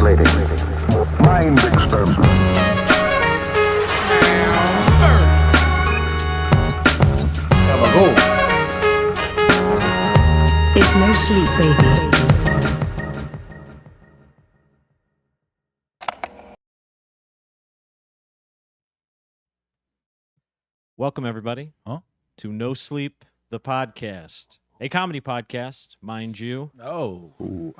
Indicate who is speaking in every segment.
Speaker 1: Manipulating. Mind experiment.
Speaker 2: It's no sleep, baby.
Speaker 3: Welcome, everybody, to No Sleep, the podcast, a comedy podcast, mind you.
Speaker 4: Oh.
Speaker 5: Ooh.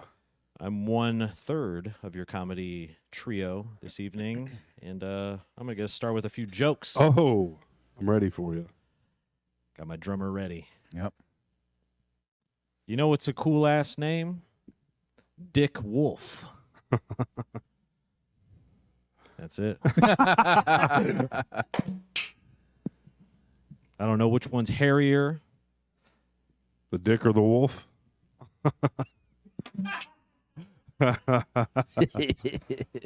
Speaker 3: I'm 1/3 of your comedy trio this evening, and I'm going to start with a few jokes.
Speaker 5: Oh, I'm ready for you.
Speaker 3: Got my drummer ready.
Speaker 4: Yep.
Speaker 3: You know what's a cool-ass name? Dick Wolf. That's it. I don't know which one's hairier.
Speaker 5: The dick or the wolf?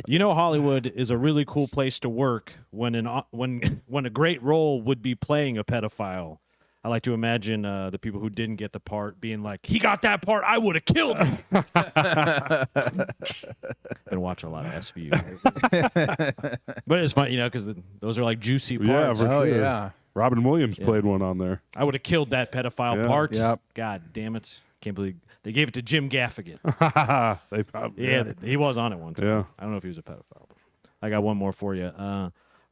Speaker 3: You know, Hollywood is a really cool place to work when a great role would be playing a pedophile. I like to imagine the people who didn't get the part being like, he got that part, I would have killed him. Been watching a lot of SVU. But it's fun, because those are like juicy parts.
Speaker 5: Yeah, for sure.
Speaker 4: Yeah.
Speaker 5: Robin Williams played one on there.
Speaker 3: I would have killed that pedophile
Speaker 5: Yeah.
Speaker 3: part.
Speaker 4: Yep.
Speaker 3: God damn it. Can't believe they gave it to Jim Gaffigan.
Speaker 5: They probably,
Speaker 3: Yeah, he was on it one time.
Speaker 5: Yeah.
Speaker 3: I don't know if he was a pedophile. But I got one more for you.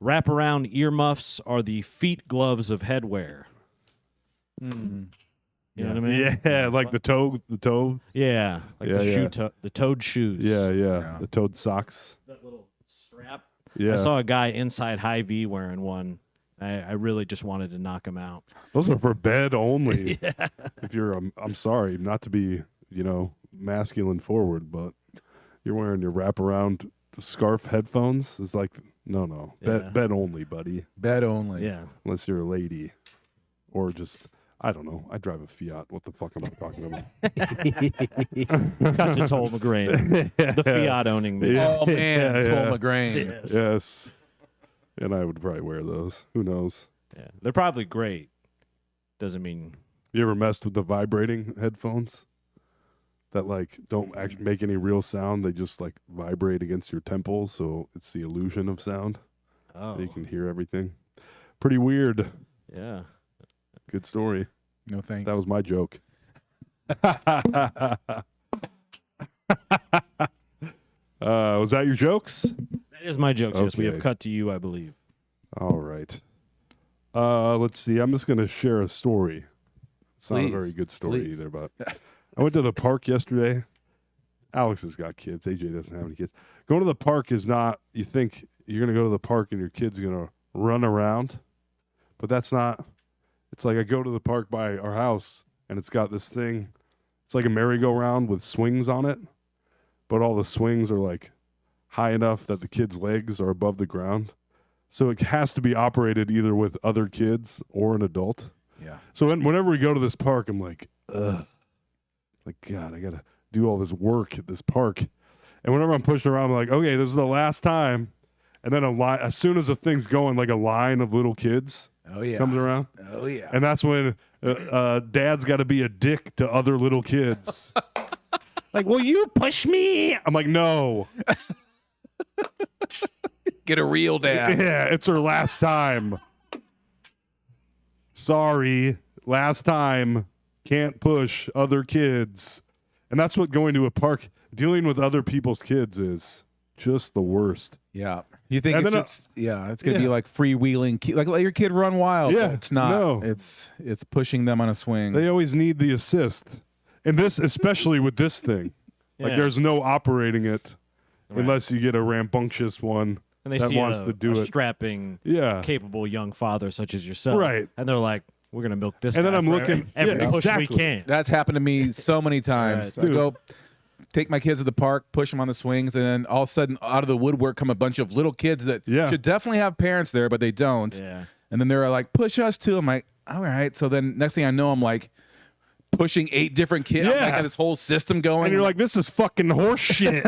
Speaker 3: Wraparound earmuffs are the feet gloves of headwear. You know what I mean?
Speaker 5: Yeah, like the toe.
Speaker 3: Yeah, like
Speaker 5: Yeah,
Speaker 3: the
Speaker 5: yeah.
Speaker 3: the toed shoes.
Speaker 5: Yeah. The toed socks.
Speaker 3: That little strap.
Speaker 5: Yeah.
Speaker 3: I saw a guy inside Hy-Vee wearing one. I really just wanted to knock him out.
Speaker 5: Those are for bed only. If you're, I'm sorry, not to be, masculine forward, but you're wearing your wraparound scarf headphones. It's like, no,
Speaker 3: Yeah.
Speaker 5: bed only, buddy.
Speaker 4: Bed only.
Speaker 3: Yeah.
Speaker 5: Unless you're a lady, or just, I don't know. I drive a Fiat. What the fuck am I talking about?
Speaker 3: Cut to Toll McGrain. The Fiat owning me.
Speaker 5: Yeah.
Speaker 4: Oh, man.
Speaker 5: Yeah,
Speaker 4: Cole
Speaker 5: yeah.
Speaker 4: McGrain.
Speaker 3: Yes.
Speaker 5: Yes. And I would probably wear those. Who knows?
Speaker 3: Yeah. They're probably great. Doesn't mean.
Speaker 5: You ever messed with the vibrating headphones that don't actually make any real sound? They just vibrate against your temples, so it's the illusion of sound.
Speaker 3: Oh.
Speaker 5: You can hear everything. Pretty weird.
Speaker 3: Yeah.
Speaker 5: Good story.
Speaker 4: No thanks.
Speaker 5: That was my joke. Was that your jokes?
Speaker 3: That is my jokes. Yes, we have
Speaker 5: Okay.
Speaker 3: cut to you, I believe.
Speaker 5: All right. Let's see. I'm just going to share a story. It's not a
Speaker 4: Please.
Speaker 5: very good story
Speaker 4: Please.
Speaker 5: either, but I went to the park yesterday. Alex has got kids. AJ doesn't have any kids. Going to the park is not, you think you're going to go to the park and your kid's going to run around, but that's not. It's like I go to the park by our house and it's got this thing. It's like a merry-go-round with swings on it, but all the swings are high enough that the kid's legs are above the ground. So it has to be operated either with other kids or an adult.
Speaker 4: Yeah.
Speaker 5: So whenever we go to this park, I'm like, ugh. God, I got to do all this work at this park. And whenever I'm pushing around, I'm like, okay, this is the last time. And then as soon as the thing's going, a line of little kids
Speaker 4: Oh, yeah.
Speaker 5: comes around.
Speaker 4: Oh, yeah.
Speaker 5: And that's when dad's got to be a dick to other little kids. Will you push me? I'm like, no.
Speaker 4: Get a real dad.
Speaker 5: Yeah, it's her last time. Sorry, last time. Can't push other kids. And that's what going to a park, dealing with other people's kids is just the worst.
Speaker 4: Yeah. You think
Speaker 5: And
Speaker 4: it's
Speaker 5: then,
Speaker 4: just, it's going to be freewheeling, let your kid run wild.
Speaker 5: Yeah,
Speaker 4: but it's not.
Speaker 5: no.
Speaker 4: It's pushing them on a swing.
Speaker 5: They always need the assist. And this, especially with this thing,
Speaker 3: Yeah.
Speaker 5: there's no operating it
Speaker 3: Right.
Speaker 5: unless you get a rambunctious one
Speaker 3: And they
Speaker 5: that
Speaker 3: see
Speaker 5: wants
Speaker 3: a,
Speaker 5: to do
Speaker 3: a
Speaker 5: it.
Speaker 3: strapping,
Speaker 5: Yeah.
Speaker 3: capable young father such as yourself.
Speaker 5: Right.
Speaker 3: And they're like, we're going to milk this
Speaker 5: And then
Speaker 3: guy
Speaker 5: I'm
Speaker 3: for
Speaker 5: looking-
Speaker 3: every
Speaker 5: yeah,
Speaker 3: push
Speaker 5: exactly.
Speaker 3: we can.
Speaker 4: That's happened to me so many times.
Speaker 3: Right.
Speaker 4: I go take my kids to the park, push them on the swings, and then all of a sudden, out of the woodwork come a bunch of little kids that should definitely have parents there, but they don't.
Speaker 3: Yeah.
Speaker 4: And then they're like, push us too. I'm like, all right. So then next thing I know, I'm pushing 8 different kids.
Speaker 5: Yeah.
Speaker 4: I got this whole system going.
Speaker 5: And you're like, this is fucking horse shit.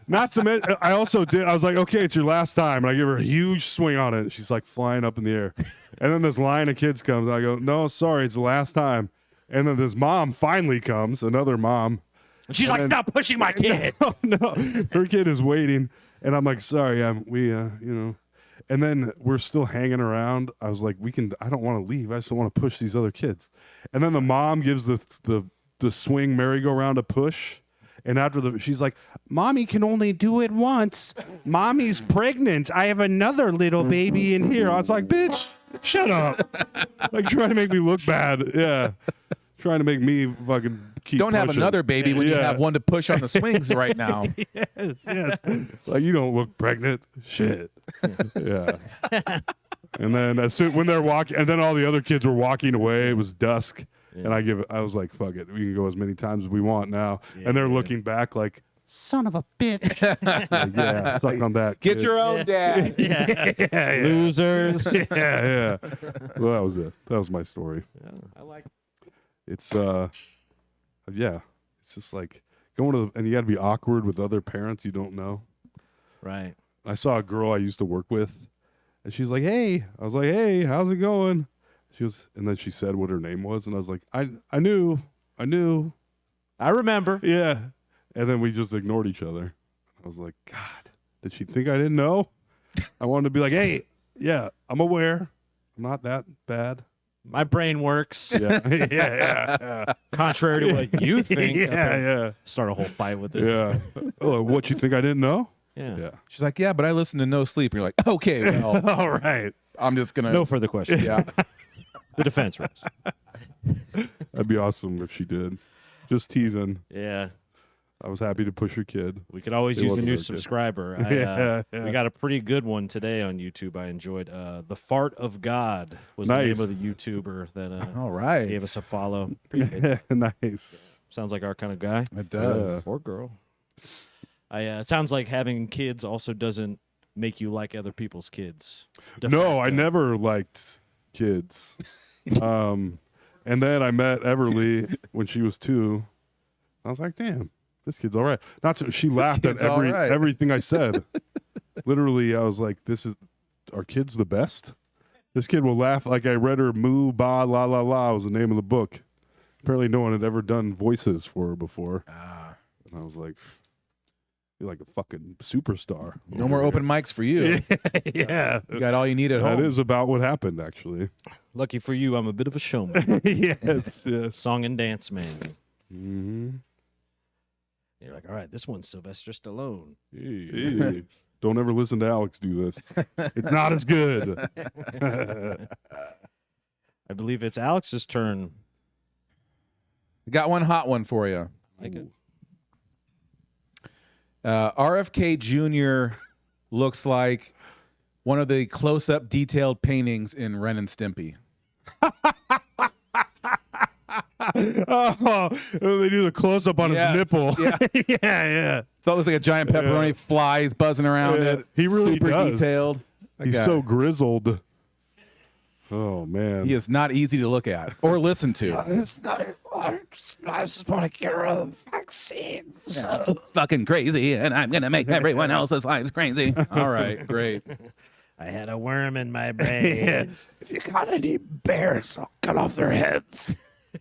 Speaker 5: Not to mention, I also did, I was like, okay, it's your last time. And I give her a huge swing on it. She's flying up in the air. And then this line of kids comes. I go, no, sorry, it's the last time. And then this mom finally comes, another mom.
Speaker 3: And she's like, "Stop pushing my kid."
Speaker 5: No, her kid is waiting, and I'm like, sorry, and then we're still hanging around. I was like, I don't want to leave. I just don't want to push these other kids. And then the mom gives the swing merry-go-round a push. And after she's like, Mommy can only do it once. Mommy's pregnant. I have another little baby in here. I was like, bitch, shut up. Like trying to make me look bad. Yeah. Trying to make me fucking keep
Speaker 4: Don't have
Speaker 5: pushing.
Speaker 4: another baby when you have one to push on the swings right now.
Speaker 5: Yes. Like, you don't look pregnant. Shit. Yeah. And then when they're walking, and then all the other kids were walking away. It was dusk. And I was like, fuck it. We can go as many times as we want now. And they're looking back like, son of a bitch. Like, yeah, suck on that.
Speaker 4: Get
Speaker 5: kid.
Speaker 4: your own dad.
Speaker 5: Yeah.
Speaker 3: Losers.
Speaker 5: Yeah. Well, that was it. That was my story.
Speaker 3: Yeah, I like
Speaker 5: It's, it's just like going to, and you got to be awkward with other parents you don't know.
Speaker 3: Right.
Speaker 5: I saw a girl I used to work with, and she's like, hey. I was like, hey, how's it going? She was, and then she said what her name was, and I was like, I knew.
Speaker 3: I remember.
Speaker 5: Yeah. And then we just ignored each other. I was like, God, did she think I didn't know? I wanted to be like, hey, yeah, I'm aware. I'm not that bad.
Speaker 3: My brain works.
Speaker 5: Yeah. yeah.
Speaker 3: Contrary to what you think.
Speaker 5: Yeah.
Speaker 3: Start a whole fight with this.
Speaker 5: Yeah. Oh, what, you think I didn't know?
Speaker 3: Yeah.
Speaker 4: She's like, yeah, but I listen to No Sleep. And you're like, okay, well,
Speaker 5: All right.
Speaker 4: I'm just going to.
Speaker 3: No further questions.
Speaker 4: Yeah.
Speaker 3: The defense rules.
Speaker 5: That'd be awesome if she did. Just teasing.
Speaker 3: Yeah.
Speaker 5: I was happy to push your kid.
Speaker 3: We could always
Speaker 5: It
Speaker 3: use a
Speaker 5: wasn't
Speaker 3: new
Speaker 5: very good.
Speaker 3: subscriber.
Speaker 5: Yeah.
Speaker 3: We got a pretty good one today on YouTube. I enjoyed. The Fart of God was
Speaker 5: Nice.
Speaker 3: the name of the YouTuber that
Speaker 4: All right.
Speaker 3: gave us a follow. Pretty good.
Speaker 5: Nice.
Speaker 3: Sounds like our kind of guy.
Speaker 4: It does.
Speaker 3: Or girl. It sounds like having kids also doesn't make you like other people's kids. De
Speaker 5: No, I
Speaker 3: facto.
Speaker 5: never liked kids. And then I met Everly when she was 2. I was like, damn, this kid's all right. She laughed at
Speaker 4: kid's all right.
Speaker 5: everything I said. Literally, I was like, our kid's the best? This kid will laugh. Like I read her Moo, Ba, La, La, La was the name of the book. Apparently no one had ever done voices for her before. And I was like, you're like a fucking superstar.
Speaker 4: No more open mics for you.
Speaker 5: Yeah.
Speaker 4: You got all you need at home.
Speaker 5: That is about what happened, actually.
Speaker 3: Lucky for you, I'm a bit of a showman.
Speaker 5: Yes.
Speaker 3: Song and dance man.
Speaker 5: Mm-hmm.
Speaker 3: You're like, all right, this one's Sylvester Stallone.
Speaker 5: Hey, don't ever listen to Alex do this. It's not as good.
Speaker 3: I believe it's Alex's turn.
Speaker 4: Got one hot one for you.
Speaker 3: Like it.
Speaker 4: RFK Jr. looks like one of the close-up detailed paintings in Ren and Stimpy.
Speaker 5: Oh, they do the close up on
Speaker 4: Yes.
Speaker 5: his nipple.
Speaker 4: Yeah.
Speaker 5: yeah.
Speaker 4: So it looks like a giant pepperoni flies buzzing around
Speaker 5: Yeah,
Speaker 4: it.
Speaker 5: he really
Speaker 4: Super
Speaker 5: does.
Speaker 4: detailed. That
Speaker 5: He's
Speaker 4: guy.
Speaker 5: so grizzled. Oh man.
Speaker 4: He is not easy to look at or listen to.
Speaker 6: I just want to get rid of the vaccines.
Speaker 4: Fucking crazy, and I'm gonna make everyone else's lives crazy. All right, great.
Speaker 3: I had a worm in my brain.
Speaker 6: If you got any bears, I'll cut off their heads.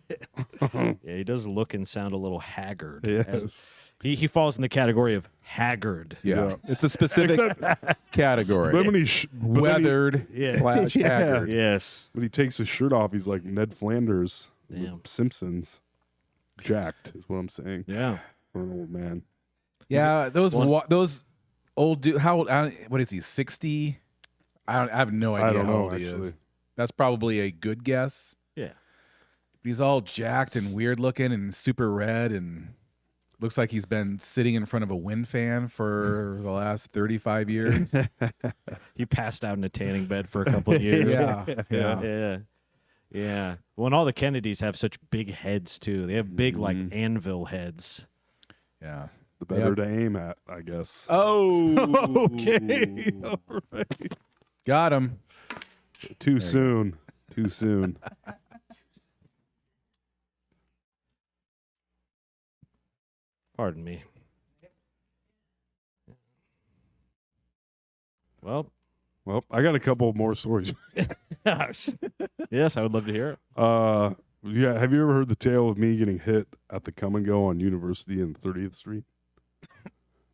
Speaker 3: Yeah, he does look and sound a little haggard.
Speaker 5: Yes.
Speaker 3: He falls in the category of haggard.
Speaker 4: Yeah, it's a specific category.
Speaker 5: Then when he
Speaker 4: Weathered slash haggard.
Speaker 3: Yes.
Speaker 5: when he takes his shirt off, he's like Ned Flanders, from
Speaker 3: Damn.
Speaker 5: The Simpsons. Jacked is what I'm saying
Speaker 3: Yeah.
Speaker 5: for an old man.
Speaker 4: Yeah, those old dude. How old? What is he? 60? I have no idea
Speaker 5: I don't
Speaker 4: how
Speaker 5: know,
Speaker 4: old he
Speaker 5: actually.
Speaker 4: is. That's probably a good guess.
Speaker 3: Yeah.
Speaker 4: He's all jacked and weird looking and super red and looks like he's been sitting in front of a wind fan for the last 35 years.
Speaker 3: He passed out in a tanning bed for a couple of years.
Speaker 4: Yeah.
Speaker 3: Yeah. Well, and all the Kennedys have such big heads too. They have big like anvil heads.
Speaker 4: Yeah.
Speaker 5: The better to aim at, I guess.
Speaker 4: Oh.
Speaker 5: Okay. All right.
Speaker 4: Got him.
Speaker 5: Too soon. Too soon.
Speaker 3: Pardon me. Well,
Speaker 5: Well, I got a couple more stories.
Speaker 3: yes, I would love to hear it.
Speaker 5: Yeah, have you ever heard the tale of me getting hit at the Come and Go on University and 30th Street?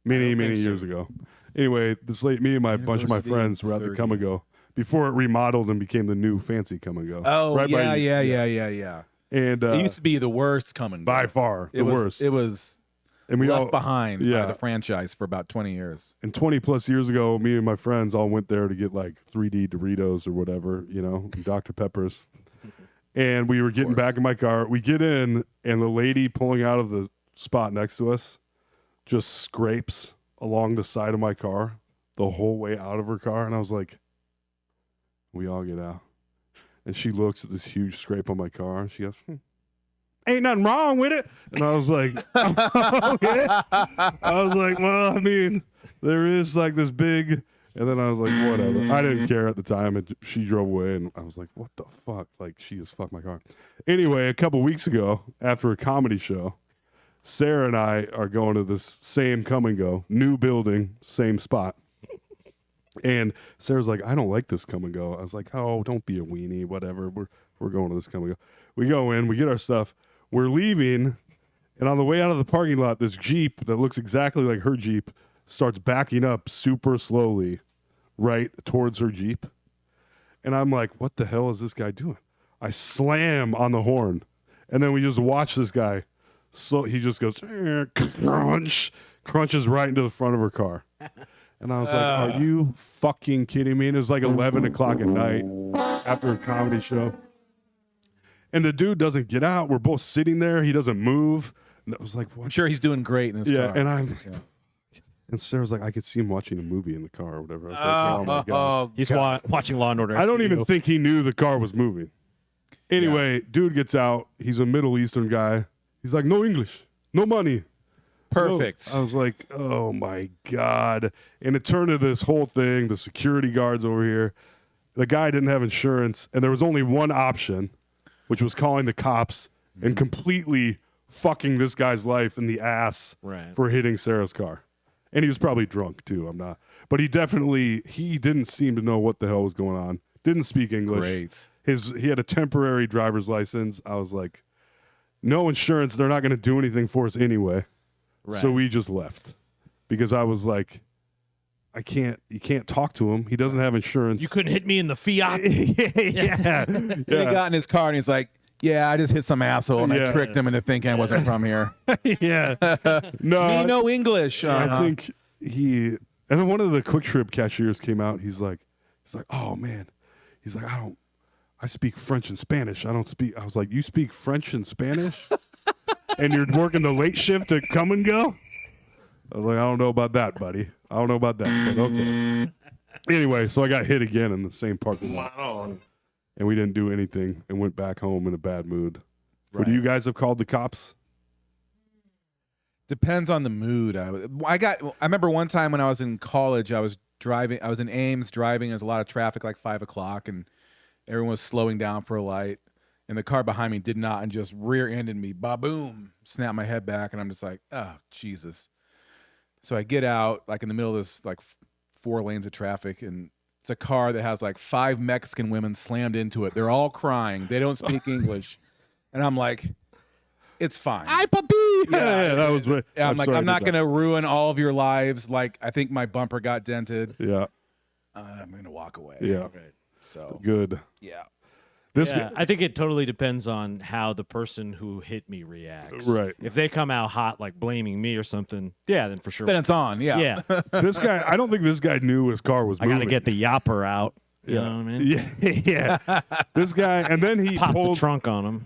Speaker 5: Many years ago. Anyway, me and my bunch of my
Speaker 4: University
Speaker 5: friends
Speaker 4: and
Speaker 5: were at the Come and
Speaker 4: 30th.
Speaker 5: Go before it remodeled and became the new fancy Come and Go.
Speaker 4: Oh,
Speaker 5: Right by-
Speaker 4: yeah.
Speaker 5: And
Speaker 4: It used to be the worst coming.
Speaker 5: by far the worst.
Speaker 4: It was
Speaker 5: and we
Speaker 4: left
Speaker 5: all
Speaker 4: behind by
Speaker 5: yeah.
Speaker 4: the franchise for about 20 years.
Speaker 5: And 20 plus years ago, me and my friends all went there to get like 3D Doritos or whatever, Dr. Peppers. And we were getting back in my car. We get in, and the lady pulling out of the spot next to us just scrapes along the side of my car the whole way out of her car. And I was like, we all get out. And she looks at this huge scrape on my car. And she goes, ain't nothing wrong with it. And I was like, okay. I was like, well, I mean, there is like this big. And then I was like, whatever. I didn't care at the time. And she drove away. And I was like, what the fuck? Like, she just fucked my car. Anyway, a couple weeks ago, after a comedy show, Sarah and I are going to this same Come and Go, new building, same spot. And Sarah's like, I don't like this Come and Go. I was like, oh, don't be a weenie, whatever. We're going to this Come and Go. We go in, we get our stuff. We're leaving, and on the way out of the parking lot, this Jeep that looks exactly like her Jeep starts backing up super slowly right towards her Jeep. And I'm like, what the hell is this guy doing? I slam on the horn, and then we just watch this guy. So he just goes, crunches right into the front of her car. And I was like, are you fucking kidding me? And it was like 11 o'clock at night after a comedy show. And the dude doesn't get out. We're both sitting there. He doesn't move. And I was like, what?
Speaker 4: I'm sure he's doing great in his car.
Speaker 5: And and Sarah's like, I could see him watching a movie in the car or whatever. I was like, oh my God.
Speaker 3: He's watching Law and Order.
Speaker 5: I don't
Speaker 3: SVU.
Speaker 5: even think he knew the car was moving. Anyway, dude gets out. He's a Middle Eastern guy. He's like, no English, no money.
Speaker 4: Perfect.
Speaker 5: I was like, oh my God. And it turned to this whole thing. The security guards over here. The guy didn't have insurance. And there was only one option, which was calling the cops and completely fucking this guy's life in the ass for hitting Sarah's car. And he was probably drunk too. I'm not. But he didn't seem to know what the hell was going on. Didn't speak English.
Speaker 4: Great.
Speaker 5: He had a temporary driver's license. I was like, no insurance. They're not going to do anything for us anyway.
Speaker 3: Right.
Speaker 5: So we just left because I was like, you can't talk to him. He doesn't have insurance.
Speaker 3: You couldn't hit me in the Fiat.
Speaker 5: yeah.
Speaker 4: Then he got in his car and he's like, yeah, I just hit some asshole and I tricked him into thinking I wasn't from here.
Speaker 5: Yeah. No.
Speaker 4: Me no English.
Speaker 5: I think and then one of the Quick Trip cashiers came out. He's like, oh man. He's like, I speak French and Spanish. I was like, you speak French and Spanish? And you're working the late shift at Come and Go? I was like, I don't know about that, buddy. I don't know about that, but okay. Anyway, so I got hit again in the same parking lot. And we didn't do anything and went back home in a bad mood. Would you guys have called the cops?
Speaker 4: Depends on the mood. I remember one time when I was in college, I was in Ames driving. There's a lot of traffic, like 5 o'clock, and everyone was slowing down for a light. And the car behind me did not, and just rear-ended me. Ba-boom! Snapped my head back, and I'm just like, oh, Jesus. So I get out, like in the middle of this, like 4 lanes of traffic, and it's a car that has like 5 Mexican women slammed into it. They're all crying. They don't speak English. And I'm like, it's fine.
Speaker 5: Ay, papi! Yeah, that was right.
Speaker 4: I'm like, I'm not going to ruin all of your lives. Like, I think my bumper got dented.
Speaker 5: Yeah.
Speaker 4: I'm going to walk away.
Speaker 5: Yeah.
Speaker 4: Right. So,
Speaker 5: Good.
Speaker 4: yeah.
Speaker 3: I think it totally depends on how the person who hit me reacts.
Speaker 5: Right.
Speaker 3: If they come out hot, like blaming me or something, then for sure.
Speaker 4: Then it's on. Yeah.
Speaker 3: Yeah.
Speaker 5: This guy, I don't think this guy knew his car was
Speaker 3: I
Speaker 5: moving.
Speaker 3: got to get the yapper out. You know what I mean?
Speaker 5: Yeah. This guy, and then he
Speaker 3: Pop
Speaker 5: pulled
Speaker 3: the trunk on him.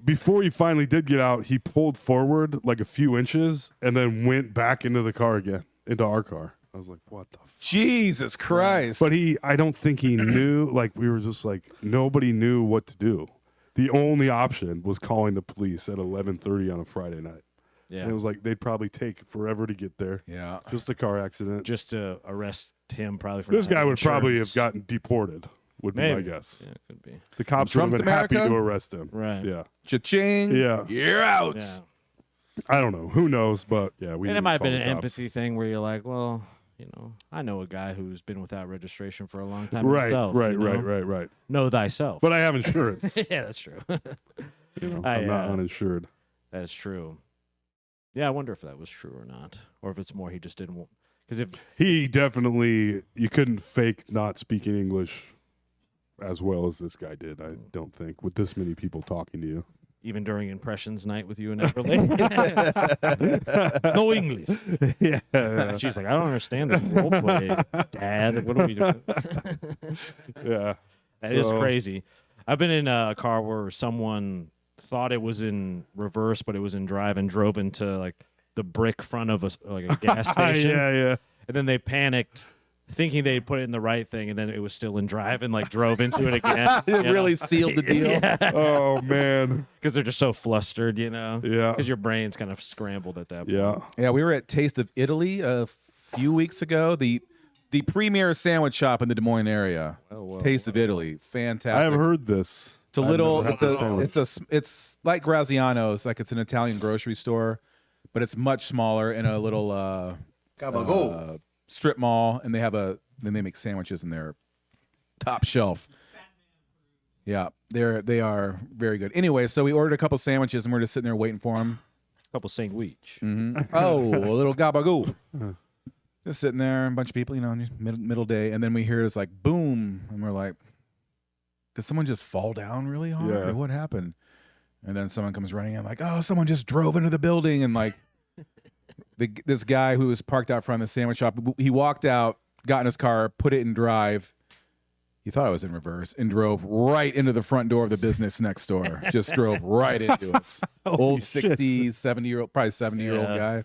Speaker 5: before he finally did get out, he pulled forward like a few inches and then went back into the car again, into our car. I was like, what the fuck?
Speaker 4: Jesus Christ.
Speaker 5: But I don't think he knew. Like, we were just like, nobody knew what to do. The only option was calling the police at 11:30 on a Friday night.
Speaker 3: Yeah.
Speaker 5: And it was like, they'd probably take forever to get there.
Speaker 4: Yeah.
Speaker 5: Just a car accident.
Speaker 3: Just to arrest him, probably for
Speaker 5: This
Speaker 3: not
Speaker 5: guy
Speaker 3: having
Speaker 5: would probably have
Speaker 3: insurance.
Speaker 5: gotten deported, would be my guess.
Speaker 3: Yeah, it could be.
Speaker 5: The cops would have
Speaker 4: Trump's
Speaker 5: been happy
Speaker 4: America?
Speaker 5: to arrest him.
Speaker 3: Right.
Speaker 5: Yeah.
Speaker 4: Cha-ching.
Speaker 5: Yeah.
Speaker 4: You're out.
Speaker 3: Yeah.
Speaker 5: I don't know. Who knows? But yeah, we.
Speaker 3: And it
Speaker 5: didn't
Speaker 3: might have
Speaker 5: call
Speaker 3: been
Speaker 5: the
Speaker 3: an
Speaker 5: cops.
Speaker 3: empathy thing where you're like, well, I know a guy who's been without registration for a long time
Speaker 5: Right,
Speaker 3: himself.
Speaker 5: right.
Speaker 3: Know thyself.
Speaker 5: But I have insurance.
Speaker 3: yeah, that's true.
Speaker 5: I'm not uninsured.
Speaker 3: That's true. Yeah, I wonder if that was true or not, or if it's more he just didn't want. Because if
Speaker 5: He definitely, you couldn't fake not speaking English as well as this guy did, I don't think, with this many people talking to you.
Speaker 3: even during impressions night with you and Everly, no English.
Speaker 5: Yeah.
Speaker 3: She's like, I don't understand this role play, Dad. What are we doing?
Speaker 5: Yeah.
Speaker 3: That is crazy. I've been in a car where someone thought it was in reverse, but it was in drive, and drove into like the brick front of a gas station.
Speaker 5: Yeah.
Speaker 3: And then they panicked, thinking they'd put it in the right thing, and then it was still in drive, and like drove into it again.
Speaker 4: It really sealed the deal.
Speaker 5: Oh, man.
Speaker 3: Because they're just so flustered,
Speaker 5: Yeah.
Speaker 3: Because your brain's kind of scrambled at that point.
Speaker 5: Yeah.
Speaker 4: Yeah, we were at Taste of Italy a few weeks ago. The premier sandwich shop in the Des Moines area. Taste of Italy, fantastic.
Speaker 5: I have heard this.
Speaker 4: It's a little. It's like Graziano's. Like it's an Italian grocery store, but it's much smaller in a little strip mall, and then they make sandwiches in their top shelf. Yeah, they are very good. Anyway, so we ordered a couple sandwiches, and we're just sitting there waiting for them.
Speaker 3: A couple sandwich.
Speaker 4: Oh, a little gabagoo. Just sitting there, a bunch of people, middle day, and then we hear this like boom, and we're like, did someone just fall down really hard?
Speaker 5: Yeah.
Speaker 4: Or what happened? And then someone comes running in like, oh, someone just drove into the building, and like this guy who was parked out front of the sandwich shop, he walked out, got in his car, put it in drive. He thought I was in reverse and drove right into the front door of the business next door. Just drove right into it. Old 60, 70-year-old, probably 70-year-old guy.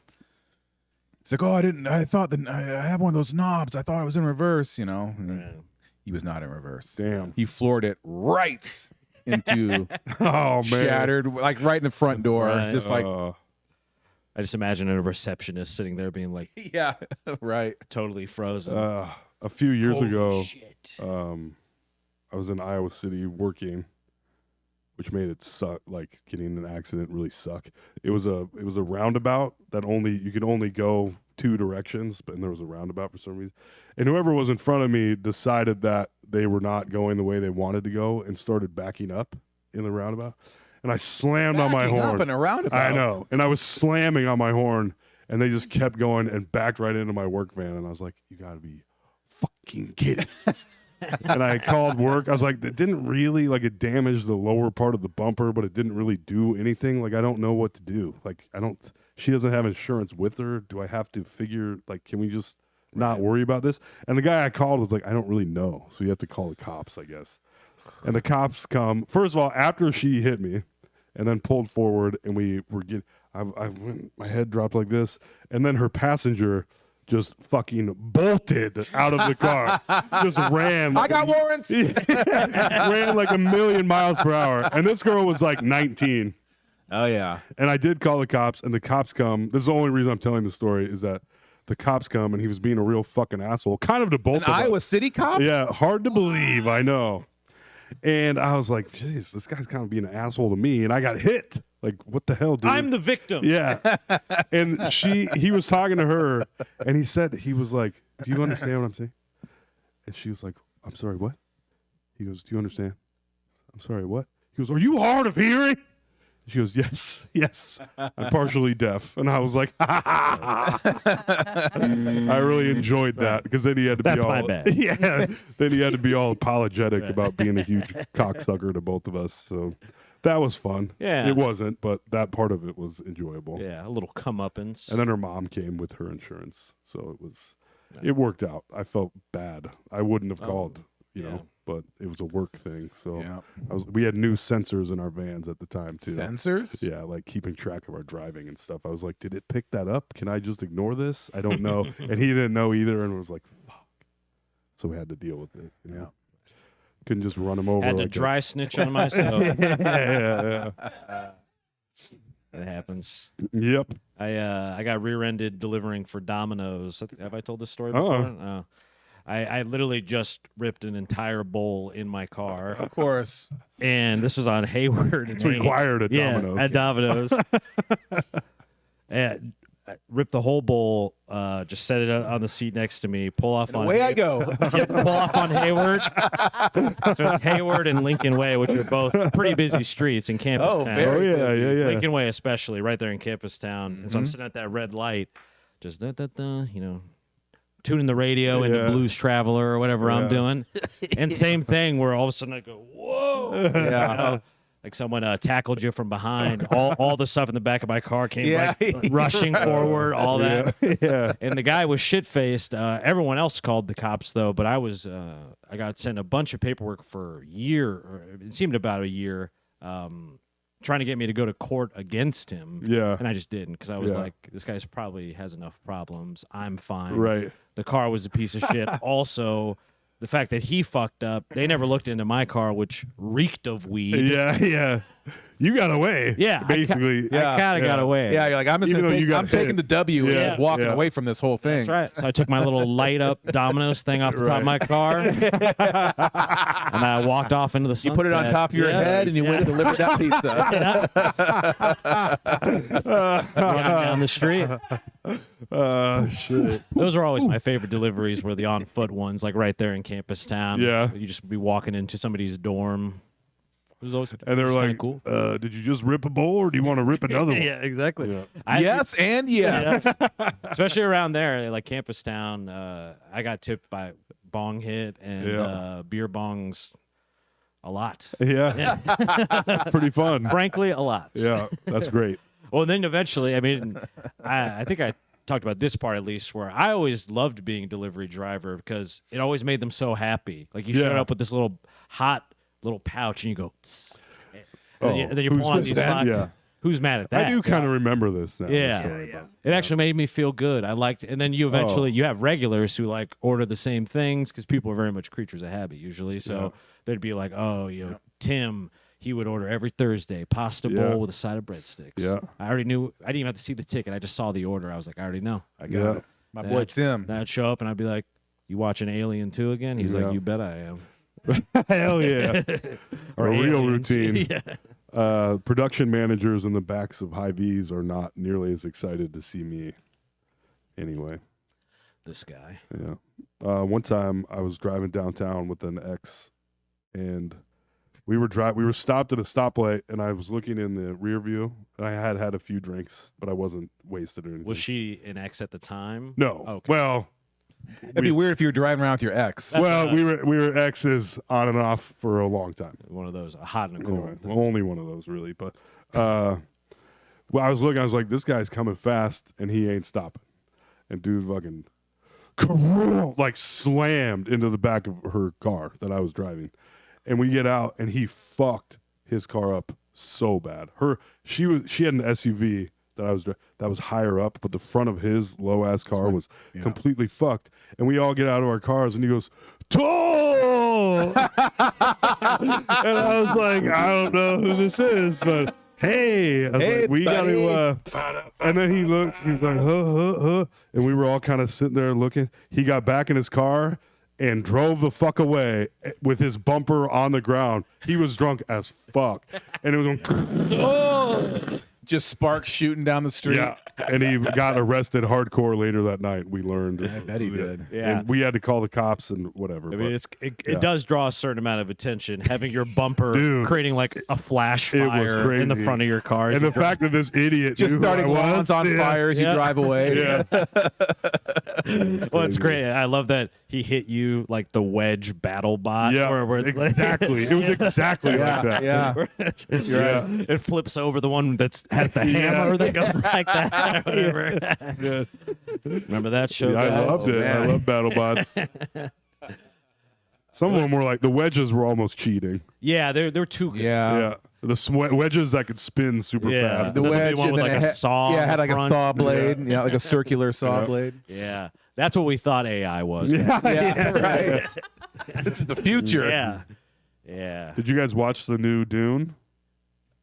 Speaker 4: He's like, oh, I thought that I have one of those knobs. I thought I was in reverse, And he was not in reverse.
Speaker 5: Damn.
Speaker 4: He floored it right into
Speaker 5: Oh, man.
Speaker 4: shattered, like right in the front door.
Speaker 3: Right.
Speaker 4: Just like,
Speaker 3: I just imagine a receptionist sitting there being like
Speaker 4: yeah, right.
Speaker 3: totally frozen.
Speaker 5: A few years
Speaker 3: Holy
Speaker 5: ago,
Speaker 3: shit.
Speaker 5: I was in Iowa City working, which made it suck. Like getting in an accident really suck. It was a roundabout that you could only go two directions, and there was a roundabout for some reason. And whoever was in front of me decided that they were not going the way they wanted to go and started backing up in the roundabout. And I slammed on my
Speaker 4: Backing
Speaker 5: horn.
Speaker 4: up in a roundabout.
Speaker 5: I know. And I was slamming on my horn, and they just kept going and backed right into my work van. And I was like, you got to be fucking kidding. And I called work. I was like, it didn't really, like, it damaged the lower part of the bumper, but it didn't really do anything. Like, I don't know what to do. Like, she doesn't have insurance with her. Do I have to figure, like, can we just not worry about this? And the guy I called was like, I don't really know. So you have to call the cops, I guess. And the cops come, first of all, after she hit me, and then pulled forward, and we were getting, my head dropped like this, and then her passenger just fucking bolted out of the car. Just ran.
Speaker 4: I got warrants.
Speaker 5: Ran like 1,000,000 miles per hour. And this girl was like 19.
Speaker 4: Oh, yeah.
Speaker 5: And I did call the cops, and the cops come. This is the only reason I'm telling the story, is that the cops come, and he was being a real fucking asshole. Kind of to both of us.
Speaker 4: Iowa City cop?
Speaker 5: Yeah, hard to believe, I know. And I was like, jeez, this guy's kind of being an asshole to me. And I got hit. Like, what the hell, dude?
Speaker 3: I'm the victim.
Speaker 5: Yeah. And he was talking to her, and he was like, do you understand what I'm saying? And she was like, I'm sorry, what? He goes, do you understand? I'm sorry, what? He goes, are you hard of hearing? She goes, yes, I'm partially deaf. And I was like, I really enjoyed that, because then he had to
Speaker 3: That's
Speaker 5: be all,
Speaker 3: my bad.
Speaker 5: yeah, then he had to be all apologetic about being a huge cocksucker to both of us. So that was fun.
Speaker 3: Yeah.
Speaker 5: It wasn't, but that part of it was enjoyable.
Speaker 3: Yeah, a little comeuppance.
Speaker 5: And then her mom came with her insurance. So it worked out. I felt bad. I wouldn't have called, you know, but it was a work thing. So
Speaker 4: Yeah.
Speaker 5: we had new sensors in our vans at the time too.
Speaker 4: Sensors?
Speaker 5: Yeah, like keeping track of our driving and stuff. I was like, did it pick that up? Can I just ignore this? I don't know. And he didn't know either, and was like, fuck. So we had to deal with it. You know? Couldn't just run him over.
Speaker 3: Had to
Speaker 5: like
Speaker 3: dry snitch on myself.
Speaker 5: yeah.
Speaker 3: That happens.
Speaker 5: Yep.
Speaker 3: I got rear-ended delivering for Domino's. Have I told this story before? No. I literally just ripped an entire bowl in my car.
Speaker 4: Of course.
Speaker 3: And this was on Hayward.
Speaker 5: It's required at Domino's.
Speaker 3: At Domino's. And rip the whole bowl, just set it on the seat next to me, pull off on
Speaker 4: Away I go.
Speaker 3: pull off on Hayward. So it's Hayward and Lincoln Way, which are both pretty busy streets in Campus Town.
Speaker 5: Oh yeah, yeah.
Speaker 3: Lincoln Way especially, right there in Campus Town. And
Speaker 4: Mm-hmm.
Speaker 3: so I'm sitting at that red light, just tuning the radio into Blues Traveler or whatever I'm doing. And same thing where all of a sudden I go, whoa.
Speaker 4: Yeah.
Speaker 3: You know, like someone tackled you from behind. All the stuff in the back of my car came
Speaker 4: Yeah.
Speaker 3: rushing forward, all that.
Speaker 5: Yeah.
Speaker 3: And the guy was shit-faced. Everyone else called the cops, though, but I got sent a bunch of paperwork for a year, or it seemed about a year, trying to get me to go to court against him.
Speaker 5: Yeah.
Speaker 3: And I just didn't, because I was
Speaker 5: Yeah.
Speaker 3: like, this guy's probably has enough problems. I'm fine.
Speaker 5: Right.
Speaker 3: The car was a piece of shit. Also, the fact that he fucked up, they never looked into my car, which reeked of weed.
Speaker 5: Yeah, yeah. You got away.
Speaker 3: Yeah,
Speaker 5: basically.
Speaker 3: I kind of got away.
Speaker 4: Yeah, you're like, I'm just
Speaker 5: Even
Speaker 4: gonna
Speaker 5: though you got
Speaker 4: I'm taking
Speaker 5: hit.
Speaker 4: the W and
Speaker 5: Yeah.
Speaker 4: just walking
Speaker 5: Yeah.
Speaker 4: away from this whole thing.
Speaker 3: That's right. So I took my little light up Domino's thing off the top of my car, and I walked off into the
Speaker 4: You
Speaker 3: sunset.
Speaker 4: put it on top of your head and you went and delivered that pizza.
Speaker 3: Running down the street.
Speaker 5: Shit.
Speaker 3: Those are always my favorite deliveries, were the on foot ones, like right there in Campus Town.
Speaker 5: Yeah.
Speaker 3: You just be walking into somebody's dorm. It was always
Speaker 5: And they're
Speaker 3: kinda
Speaker 5: like,
Speaker 3: cool.
Speaker 5: did you just rip a bowl or do you want to rip another one?
Speaker 3: Yeah, exactly.
Speaker 5: Yeah.
Speaker 4: Yes and yes.
Speaker 3: Especially around there, like Campus Town, I got tipped by bong hit and
Speaker 5: Yeah.
Speaker 3: beer bongs a lot.
Speaker 5: Yeah. Pretty fun.
Speaker 3: Frankly, a lot.
Speaker 5: Yeah, that's great.
Speaker 3: Well, then eventually, I mean, I think I talked about this part at least, where I always loved being a delivery driver because it always made them so happy. Like you showed
Speaker 5: Yeah.
Speaker 3: up with this little hot little pouch and you go, "Tss."
Speaker 5: Oh,
Speaker 3: and then you
Speaker 5: who's
Speaker 3: pull on
Speaker 5: this
Speaker 3: these
Speaker 5: then?
Speaker 3: boxes.
Speaker 5: Yeah.
Speaker 3: Who's mad at that?
Speaker 5: I do kind of remember this now. the
Speaker 3: Yeah.
Speaker 5: story about
Speaker 3: It actually made me feel good. I liked it. And then you eventually, you have regulars who like order the same things because people are very much creatures of habit usually. So they'd be like, oh, Tim, he would order every Thursday pasta
Speaker 5: Yeah.
Speaker 3: bowl with a side of breadsticks.
Speaker 5: Yeah.
Speaker 3: I already knew. I didn't even have to see the ticket. I just saw the order. I was like, I already know.
Speaker 4: I got
Speaker 5: Yeah.
Speaker 4: it. My boy Tim.
Speaker 3: Then I'd show up and I'd be like, you watching Alien 2 again? He's
Speaker 5: Yeah.
Speaker 3: like, you bet I am.
Speaker 5: Hell yeah.
Speaker 3: Or
Speaker 5: A real
Speaker 3: Aliens.
Speaker 5: routine.
Speaker 3: Yeah.
Speaker 5: Production managers in the backs of high Vs are not nearly as excited to see me anyway.
Speaker 3: This guy.
Speaker 5: Yeah. One time I was driving downtown with an ex and we were stopped at a stoplight and I was looking in the rear view and I had a few drinks, but I wasn't wasted or anything.
Speaker 3: Was she an ex at the time?
Speaker 5: No.
Speaker 3: Okay.
Speaker 5: Well,
Speaker 4: It'd be weird if you were driving around with your ex.
Speaker 5: we were exes on and off for a long time.
Speaker 3: One of those, a hot and a cold.
Speaker 5: Anyway, only one of those really, but well, I was like, this guy's coming fast and he ain't stopping. And dude fucking like slammed into the back of her car that I was driving. And we get out and he fucked his car up so bad. She had an SUV that was higher up, but the front of his low ass car was completely fucked. And we all get out of our cars and he goes, "Toll!" And I was like, I don't know who this is, but hey, I was
Speaker 4: Hey,
Speaker 5: like, we got
Speaker 4: buddy.
Speaker 5: to. And then he looked, he was like, huh. And we were all kind of sitting there looking. He got back in his car and drove the fuck away with his bumper on the ground. He was drunk as fuck. And it was going,
Speaker 4: Just sparks shooting down the street.
Speaker 5: yeah. And he got arrested hardcore later that night. We learned.
Speaker 4: I bet he did.
Speaker 3: Yeah.
Speaker 5: And we had to call the cops and whatever.
Speaker 3: I mean,
Speaker 5: but
Speaker 3: it does draw a certain amount of attention having your bumper
Speaker 5: Dude.
Speaker 3: creating like a flash
Speaker 5: It was
Speaker 3: fire in the
Speaker 5: crazy.
Speaker 3: front of your car. as
Speaker 5: and
Speaker 3: you
Speaker 5: the fact that this idiot
Speaker 4: Just
Speaker 5: knew who I
Speaker 4: starting lawns
Speaker 5: was,
Speaker 4: on
Speaker 5: yeah.
Speaker 4: fire as you
Speaker 3: Yeah.
Speaker 4: drive away.
Speaker 5: Yeah.
Speaker 3: Well, it's great. I love that he hit you like the wedge battle bot.
Speaker 5: Yeah,
Speaker 3: where it's
Speaker 5: exactly. It was exactly like that.
Speaker 4: Yeah.
Speaker 3: like,
Speaker 5: Yeah.
Speaker 3: it flips over the one that has the hammer that goes like that. Or whatever.
Speaker 5: Yeah.
Speaker 3: Remember that show?
Speaker 5: Yeah, I
Speaker 3: guys?
Speaker 5: loved it.
Speaker 4: man.
Speaker 5: I love BattleBots. Some of them were like the wedges were almost cheating.
Speaker 3: Yeah, they're too good.
Speaker 5: Yeah, the wedges that could spin super
Speaker 3: Yeah.
Speaker 5: fast.
Speaker 4: The
Speaker 3: Then there'd be
Speaker 4: wedge
Speaker 3: one
Speaker 4: and
Speaker 3: with,
Speaker 4: then
Speaker 3: like,
Speaker 4: it
Speaker 3: a
Speaker 4: had-
Speaker 3: saw
Speaker 4: Yeah, it
Speaker 3: on
Speaker 4: had
Speaker 3: the
Speaker 4: like
Speaker 3: front.
Speaker 4: a saw blade. Yeah, like a circular saw
Speaker 5: Yeah.
Speaker 4: blade.
Speaker 3: Yeah, that's what we thought AI was.
Speaker 4: Yeah, right. It's the future.
Speaker 3: Yeah, yeah.
Speaker 5: Did you guys watch the new Dune?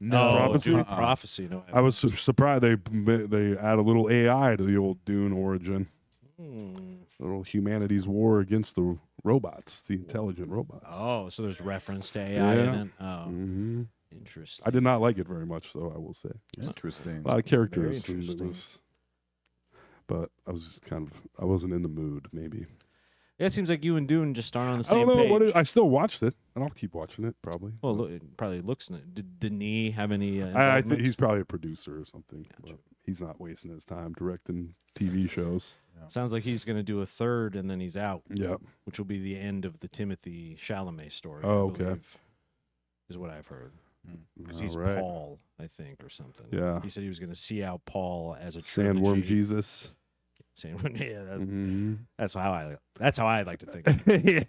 Speaker 3: No,
Speaker 5: Prophecy?
Speaker 3: Dune Prophecy. No,
Speaker 5: I was surprised they add a little AI to the old Dune origin. A little humanity's war against the robots, the intelligent robots.
Speaker 3: Oh, so there's reference to AI in
Speaker 5: Yeah.
Speaker 3: it. Oh,
Speaker 5: hmm
Speaker 3: interesting.
Speaker 5: I did not like it very much, though. I will say
Speaker 4: Interesting.
Speaker 5: a lot of characters.
Speaker 3: Very
Speaker 5: And it
Speaker 3: interesting.
Speaker 5: was but I wasn't in the mood. Maybe
Speaker 3: Yeah, it seems like you and Dune just aren't on the
Speaker 5: I
Speaker 3: same
Speaker 5: don't know
Speaker 3: page.
Speaker 5: I still watched it, and I'll keep watching it probably.
Speaker 3: Well, it probably looks. Did Denis have any?
Speaker 5: I
Speaker 3: Involvement?
Speaker 5: think he's probably a producer or something.
Speaker 3: Gotcha.
Speaker 5: But he's not wasting his time directing TV shows.
Speaker 3: Sounds like he's going to do a third, and then he's out.
Speaker 5: Yep.
Speaker 3: Which will be the end of the Timothy Chalamet story.
Speaker 5: Oh,
Speaker 3: I
Speaker 5: okay.
Speaker 3: believe, is what I've heard. Because he's
Speaker 5: All right.
Speaker 3: Paul, I think, or something.
Speaker 5: Yeah.
Speaker 3: He said he was going to see out Paul as a
Speaker 5: Sandworm
Speaker 3: trilogy.
Speaker 5: Jesus.
Speaker 3: Sandworm. Yeah,
Speaker 5: Mhm.
Speaker 3: that's how I like to think. Of it.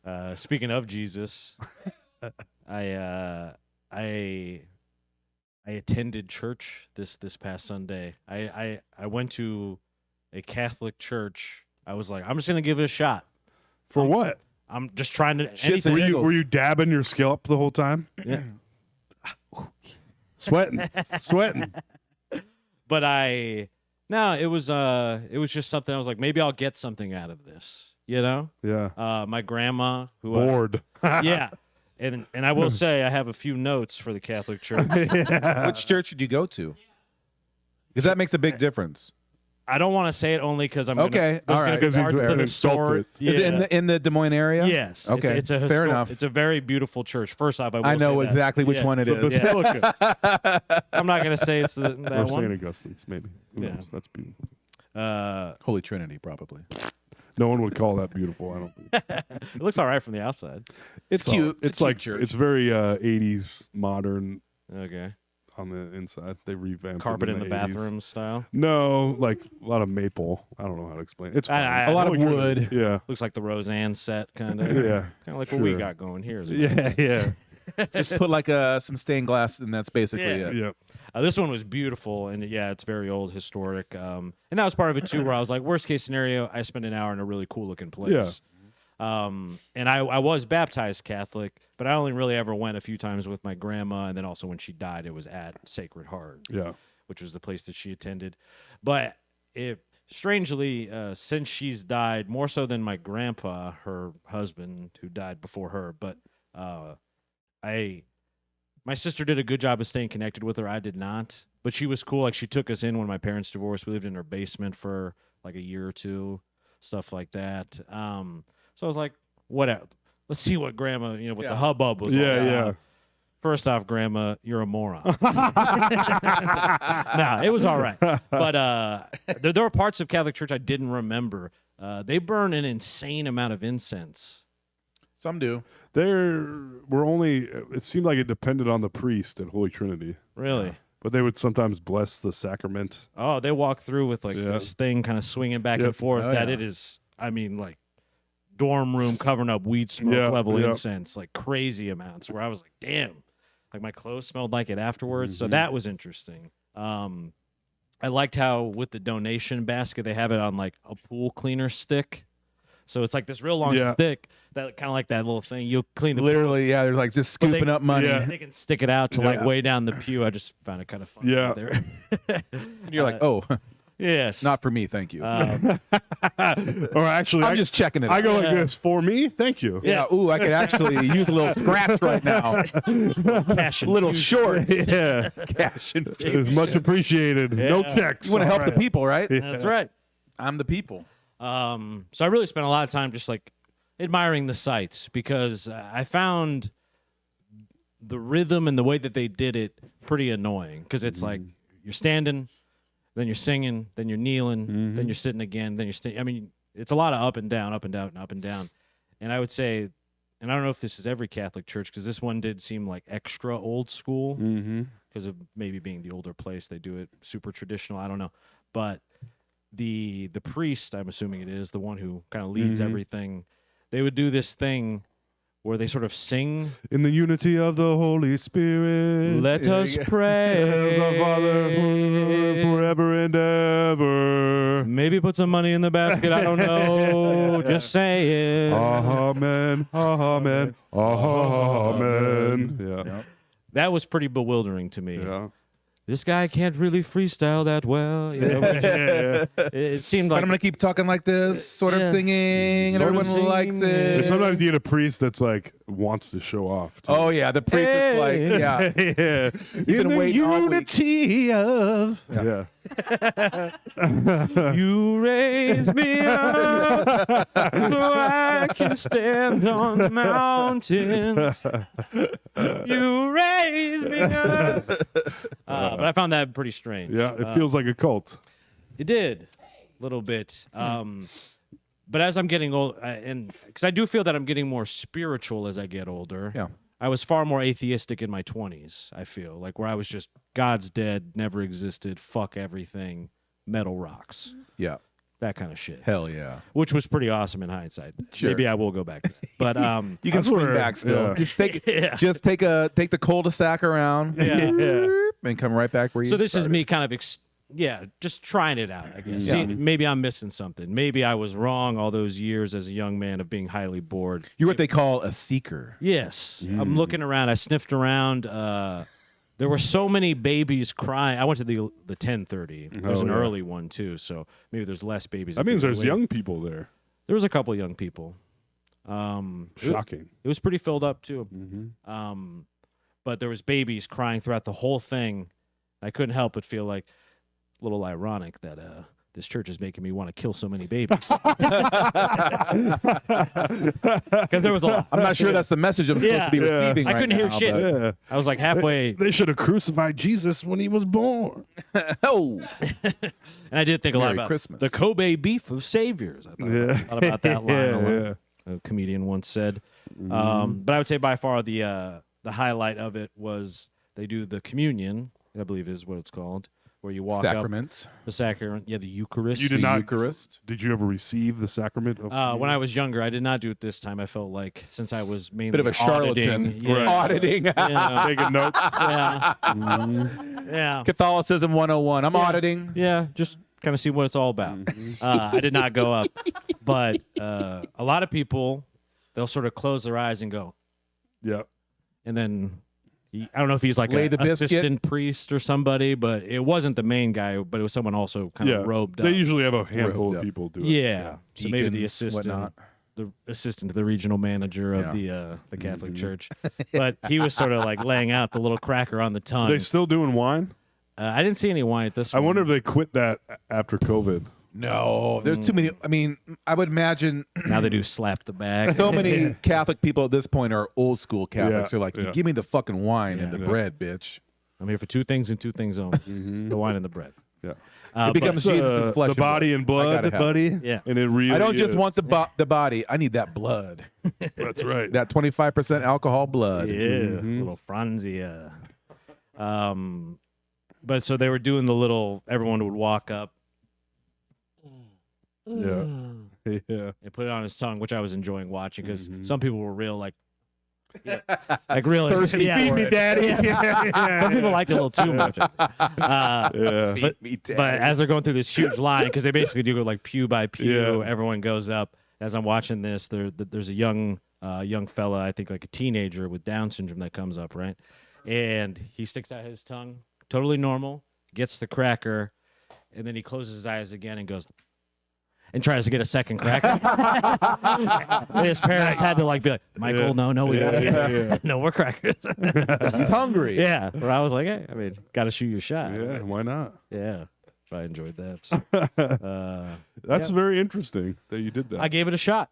Speaker 5: Yeah.
Speaker 3: Speaking of Jesus, I attended church this past Sunday. I went to a Catholic church. I was like, I'm just gonna give it a shot.
Speaker 5: For what?
Speaker 3: I'm just trying to.
Speaker 4: Shits
Speaker 3: anything.
Speaker 4: and giggles.
Speaker 5: Were you dabbing your scalp the whole time?
Speaker 3: Yeah.
Speaker 5: Sweating.
Speaker 3: But it was just something. I was like, maybe I'll get something out of this. You know,
Speaker 5: Yeah.
Speaker 3: my grandma who
Speaker 5: Bored.
Speaker 3: yeah. And I will say I have a few notes for the Catholic Church.
Speaker 4: Which church did you go to? Because that makes a big difference.
Speaker 3: I don't want to say it only because I'm
Speaker 4: Okay,
Speaker 3: Gonna,
Speaker 4: all right.
Speaker 3: There's
Speaker 5: Because
Speaker 3: gonna be
Speaker 5: he's
Speaker 3: parts to the
Speaker 5: insulted.
Speaker 3: story.
Speaker 4: Is it in the Des Moines area?
Speaker 3: Yes.
Speaker 4: Okay.
Speaker 3: It's a
Speaker 4: fair enough.
Speaker 3: It's a very beautiful church. First off,
Speaker 4: I know
Speaker 3: say that.
Speaker 4: exactly which
Speaker 3: Yeah.
Speaker 4: one it
Speaker 5: It's a
Speaker 4: is.
Speaker 5: basilica.
Speaker 3: I'm not gonna say it's that
Speaker 5: Or St.
Speaker 3: one.
Speaker 5: Augustine's, maybe. Who
Speaker 3: Yeah.
Speaker 5: knows? That's beautiful.
Speaker 4: Holy Trinity, probably.
Speaker 5: No one would call that beautiful, I don't think.
Speaker 3: It looks all right from the outside.
Speaker 4: It's
Speaker 5: So,
Speaker 4: cute.
Speaker 5: It's
Speaker 4: a cute
Speaker 5: like
Speaker 4: church.
Speaker 5: it's very 80s modern
Speaker 3: Okay.
Speaker 5: on the inside. They revamped
Speaker 3: Carpet
Speaker 5: it
Speaker 3: in the
Speaker 5: 80s.
Speaker 3: bathroom style.
Speaker 5: No, like a lot of maple. I don't know how to explain it. It's fine.
Speaker 3: I-
Speaker 4: a lot of
Speaker 3: Holy
Speaker 4: wood.
Speaker 5: Yeah.
Speaker 3: Looks like the Roseanne set, kind of.
Speaker 5: Yeah.
Speaker 3: Kind of like what we
Speaker 5: Sure.
Speaker 3: got going here.
Speaker 5: Yeah.
Speaker 4: Just put like some stained glass, and that's basically
Speaker 3: Yeah.
Speaker 4: it.
Speaker 5: Yeah.
Speaker 3: This one was beautiful, and yeah, it's very old, historic. And that was part of it too, where I was like, worst case scenario, I spend an hour in a really cool looking place. And I was baptized Catholic, but I only really ever went a few times with my grandma, and then also when she died, it was at Sacred Heart,
Speaker 5: Yeah.
Speaker 3: which was the place that she attended. But strangely, since she's died, more so than my grandpa, her husband, who died before her, but my sister did a good job of staying connected with her. I did not, but she was cool. Like, she took us in when my parents divorced. We lived in her basement for like a year or two, stuff like that. So I was like, whatever. Let's see what grandma, what the hubbub was all
Speaker 5: Yeah,
Speaker 3: about.
Speaker 5: yeah.
Speaker 3: First off, grandma, you're a moron. Nah, it was all right. But there were parts of Catholic Church I didn't remember. They burn an insane amount of incense.
Speaker 4: Some do.
Speaker 5: It seemed like it depended on the priest at Holy Trinity.
Speaker 3: Really?
Speaker 5: But they would sometimes bless the sacrament.
Speaker 3: Oh, they walk through with like
Speaker 5: Yeah.
Speaker 3: this thing kind of swinging back and
Speaker 5: Yep.
Speaker 3: forth
Speaker 4: Oh,
Speaker 3: that
Speaker 4: yeah.
Speaker 3: it is, like dorm room covering up weed smoke
Speaker 5: Yeah,
Speaker 3: level
Speaker 5: yeah.
Speaker 3: incense, like crazy amounts, where I was like, damn, like my clothes smelled like it afterwards.
Speaker 5: Mm-hmm.
Speaker 3: So that was interesting. I liked how with the donation basket, they have it on like a pool cleaner stick. So it's like this real long
Speaker 5: Yeah.
Speaker 3: stick that kind of like that little thing. You'll clean the
Speaker 4: Literally, yeah, they're like just
Speaker 3: But they-
Speaker 4: scooping up money.
Speaker 5: Yeah.
Speaker 3: They can stick it out to like
Speaker 5: Yeah.
Speaker 3: way down the pew. I just found it kind of funny.
Speaker 5: Yeah.
Speaker 3: There.
Speaker 4: And you're like, oh,
Speaker 3: Yes.
Speaker 4: not for me, thank you.
Speaker 5: Or actually,
Speaker 4: I'm just checking it out.
Speaker 5: I go like
Speaker 3: Yeah.
Speaker 5: this. For me, thank you.
Speaker 4: yeah, ooh, I could actually use a little scratch right now.
Speaker 3: cash and
Speaker 4: Little
Speaker 3: fuse.
Speaker 4: shorts.
Speaker 5: Yeah.
Speaker 4: Cash and
Speaker 5: It's much appreciated. No
Speaker 3: Yeah.
Speaker 5: checks.
Speaker 4: You want to help
Speaker 5: All
Speaker 4: the
Speaker 5: right.
Speaker 4: people, right?
Speaker 3: That's right.
Speaker 4: I'm the people.
Speaker 3: So I really spent a lot of time just like admiring the sights because I found the rhythm and the way that they did it pretty annoying because it's like you're standing, then you're singing, then you're kneeling, then you're sitting again, then you're standing. I mean, it's a lot of up and down, up and down, up and down. And I would say, and I don't know if this is every Catholic church because this one did seem like extra old school because of maybe being the older place. They do it super traditional. I don't know. But the priest, I'm assuming it is, the one who kind of leads everything, they would do this thing where they sort of sing,
Speaker 5: In the unity of the Holy Spirit.
Speaker 3: let us pray.
Speaker 5: As our Father forever and ever.
Speaker 3: Maybe put some money in the basket. I don't know. Just say it.
Speaker 5: Amen. Amen. Amen. Yeah.
Speaker 3: That was pretty bewildering to me.
Speaker 5: Yeah.
Speaker 3: this guy can't really freestyle that well. You know, it seemed
Speaker 4: But
Speaker 3: like
Speaker 4: I'm gonna keep talking like this, sort of
Speaker 3: Yeah.
Speaker 4: singing, and
Speaker 3: Sort of
Speaker 4: everyone likes
Speaker 3: singing,
Speaker 4: it.
Speaker 5: But sometimes you get a priest that's like wants to show off. Too.
Speaker 4: Oh yeah, the priest is like, yeah,
Speaker 5: yeah.
Speaker 4: been
Speaker 5: In the
Speaker 4: waiting all week.
Speaker 5: unity of. Yeah.
Speaker 3: you raise me up so I can stand on mountains. You raise me up. But I found that pretty strange.
Speaker 5: Yeah. It feels like a cult.
Speaker 3: It did, a little bit. But as I'm getting old, and because I do feel that I'm getting more spiritual as I get older.
Speaker 4: Yeah.
Speaker 3: I was far more atheistic in my 20s, I feel. Like where I was just, God's dead, never existed, fuck everything, metal rocks.
Speaker 4: yeah,
Speaker 3: That kind of shit.
Speaker 4: hell yeah.
Speaker 3: Which was pretty awesome in hindsight.
Speaker 4: Sure.
Speaker 3: Maybe I will go back. But
Speaker 4: You can swing
Speaker 5: where-
Speaker 4: back still.
Speaker 5: yeah.
Speaker 4: Just take,
Speaker 3: Yeah.
Speaker 4: just take the cul-de-sac around, and come right back where you.
Speaker 3: so this is
Speaker 4: started.
Speaker 3: me kind of just trying it out, I guess. See, maybe I'm missing something. Maybe I was wrong all those years as a young man of being highly bored.
Speaker 4: You're what they call a seeker.
Speaker 3: Yes. I'm looking around. I sniffed around. There were so many babies crying. I went to the 10:30. There's an
Speaker 5: yeah.
Speaker 3: early one too, so maybe there's less babies.
Speaker 5: That means
Speaker 3: people
Speaker 5: there's
Speaker 3: wait.
Speaker 5: young people there.
Speaker 3: There was a couple young people.
Speaker 5: Shocking.
Speaker 3: It was pretty filled up too.
Speaker 5: Mm-hmm.
Speaker 3: But there was babies crying throughout the whole thing. I couldn't help but feel like a little ironic that this church is making me want to kill so many babies. Because there was a lot.
Speaker 4: I'm not sure that's the message I'm supposed to be
Speaker 5: Yeah.
Speaker 4: receiving.
Speaker 3: I
Speaker 4: right
Speaker 3: couldn't hear
Speaker 4: now,
Speaker 3: shit.
Speaker 4: but-
Speaker 5: Yeah.
Speaker 3: I was like halfway,
Speaker 5: They should have crucified Jesus when he was born.
Speaker 4: Oh,
Speaker 3: and I did think a lot
Speaker 4: Merry
Speaker 3: about
Speaker 4: Christmas.
Speaker 3: the Kobe beef of saviors. I thought about that line a lot. A comedian once said. But I would say by far the highlight of it was they do the communion, I believe is what it's called, where you walk
Speaker 4: sacraments.
Speaker 3: up the sacrament, the Eucharist.
Speaker 5: You did
Speaker 4: The
Speaker 5: not.
Speaker 4: Eucharist.
Speaker 5: Did you ever receive the sacrament of?
Speaker 3: When I was younger, I did not do it this time. I felt like since I was mainly
Speaker 4: Bit of a charlatan.
Speaker 3: auditing, yeah,
Speaker 4: Auditing.
Speaker 3: yeah,
Speaker 5: Taking notes.
Speaker 3: yeah, yeah,
Speaker 4: Catholicism 101. I'm auditing.
Speaker 3: yeah, just kind of see what it's all about. I did not go up, but a lot of people, they'll sort of close their eyes and go,
Speaker 5: Yeah.
Speaker 3: and then I don't know if he's like
Speaker 4: Lay
Speaker 3: an
Speaker 4: the biscuit.
Speaker 3: assistant priest or somebody, but it wasn't the main guy, but it was someone also kind
Speaker 5: Yeah.
Speaker 3: of robed up.
Speaker 5: They usually have a handful
Speaker 4: Robed
Speaker 5: of
Speaker 4: up.
Speaker 5: people do it.
Speaker 3: yeah. So maybe the
Speaker 4: Deacons,
Speaker 3: assistant,
Speaker 4: whatnot.
Speaker 3: the assistant to the regional manager of
Speaker 4: Yeah.
Speaker 3: the Catholic Church, but he was sort of like laying out the little cracker on the tongue.
Speaker 5: They still doing wine?
Speaker 3: I didn't see any wine at this.
Speaker 5: I
Speaker 3: one.
Speaker 5: wonder if they quit that after COVID.
Speaker 4: No, there's too many. I mean, I would imagine
Speaker 3: now they do slap the bag.
Speaker 4: so many Catholic people at this point are old school Catholics.
Speaker 5: Yeah,
Speaker 4: They're like,
Speaker 5: yeah.
Speaker 4: give me the fucking wine and the
Speaker 5: Yeah.
Speaker 4: bread, bitch.
Speaker 3: I'm here for two things and two things only: the wine and the bread.
Speaker 5: Yeah.
Speaker 4: It
Speaker 3: But-
Speaker 4: becomes Jesus' flesh
Speaker 5: the
Speaker 4: and
Speaker 5: body and blood,
Speaker 4: gotta have
Speaker 5: buddy.
Speaker 3: Yeah.
Speaker 5: And it really
Speaker 4: I don't just
Speaker 5: is.
Speaker 4: want the body. I need that blood.
Speaker 5: That's right.
Speaker 4: That 25% alcohol blood.
Speaker 3: yeah, little Franzia. But so they were doing the little. Everyone would walk up
Speaker 5: Yeah. Yeah.
Speaker 3: and put it on his tongue, which I was enjoying watching because some people were real like really
Speaker 4: Thirsty
Speaker 3: yeah,
Speaker 4: for it.
Speaker 3: daddy. Some people liked it a little too much.
Speaker 5: Yeah.
Speaker 3: But as they're going through this huge line, because they basically do go like pew by pew,
Speaker 5: Yeah.
Speaker 3: everyone goes up. As I'm watching this, there's a young fella, I think like a teenager with Down syndrome that comes up, right? And he sticks out his tongue, totally normal, gets the cracker, and then he closes his eyes again and goes and tries to get a second cracker. His parents had to like be like, Michael, no, we got it. No more crackers.
Speaker 4: He's hungry.
Speaker 3: Yeah. Where I was like, hey, I mean, got to shoot your shot.
Speaker 5: Yeah. Why not?
Speaker 3: Yeah. So I enjoyed that.
Speaker 5: That's very interesting that you did that.
Speaker 3: I gave it a shot.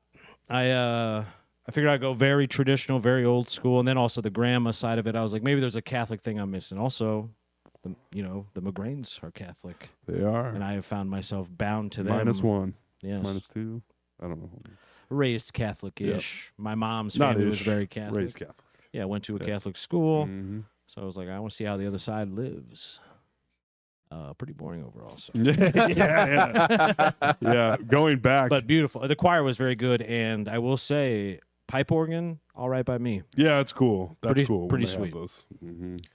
Speaker 3: I figured I'd go very traditional, very old school, and then also the grandma side of it. I was like, maybe there's a Catholic thing I'm missing. Also, the McGrains are Catholic,
Speaker 5: They are.
Speaker 3: and I have found myself bound to them.
Speaker 5: -1.
Speaker 3: Yes.
Speaker 5: -2. I don't know.
Speaker 3: Raised Catholic-ish. My mom's
Speaker 5: Not
Speaker 3: family was
Speaker 5: ish.
Speaker 3: very Catholic.
Speaker 5: Raised Catholic.
Speaker 3: Yeah, went to a Catholic school.
Speaker 5: Mm-hmm.
Speaker 3: So I was like, I want to see how the other side lives. Pretty boring overall. So.
Speaker 5: Yeah. Going back.
Speaker 3: But beautiful. The choir was very good, and I will say, pipe organ, all right by me.
Speaker 5: yeah, it's cool. That's
Speaker 3: Pretty-
Speaker 5: cool. when
Speaker 3: pretty
Speaker 5: they have
Speaker 3: sweet.
Speaker 5: those. Mhm.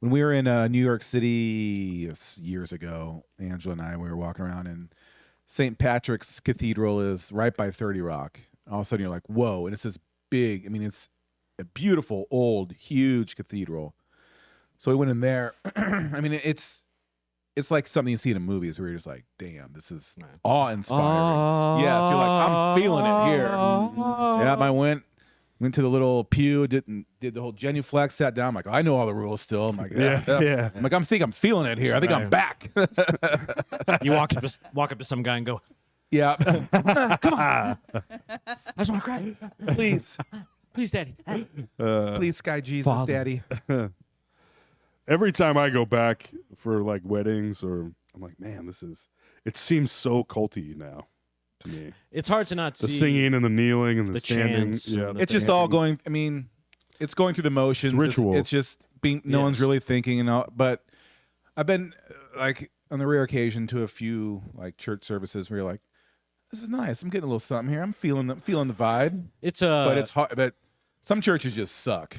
Speaker 4: When we were in New York City years ago, Angela and I, we were walking around, and St. Patrick's Cathedral is right by 30 Rock. All of a sudden, you're like, whoa. And it's this big, I mean, it's a beautiful, old, huge cathedral. So we went in there. I mean, it's like something you see in movies where you're just like, damn, this is awe-inspiring. Yes, you're like, I'm feeling it here. Yeah, I went to the little pew, did the whole genuflex, sat down. I'm like, I know all the rules still. I'm like, yeah. I'm like, I'm feeling it here. I think I'm back.
Speaker 3: You walk up to some guy and go,
Speaker 4: Yeah.
Speaker 3: "Come on, I just want to cry,
Speaker 4: Please.
Speaker 3: please, Daddy."
Speaker 4: Please, Sky Jesus,
Speaker 3: Father.
Speaker 4: Daddy.
Speaker 5: Every time I go back for like weddings, or I'm like, man, it seems so culty now to me.
Speaker 3: It's hard to not
Speaker 5: The
Speaker 3: see
Speaker 5: singing and the kneeling and the,
Speaker 3: the
Speaker 5: standing.
Speaker 3: chants
Speaker 5: Yeah,
Speaker 3: and the
Speaker 4: It's just all going. I mean, it's going through the motions.
Speaker 5: It's ritual.
Speaker 4: It's just being. No one's
Speaker 3: Yes.
Speaker 4: really thinking and all. But I've been like on the rare occasion to a few like church services where you're like, this is nice. I'm getting a little something here. I'm feeling the vibe.
Speaker 3: It's
Speaker 4: But it's hard. But some churches just suck.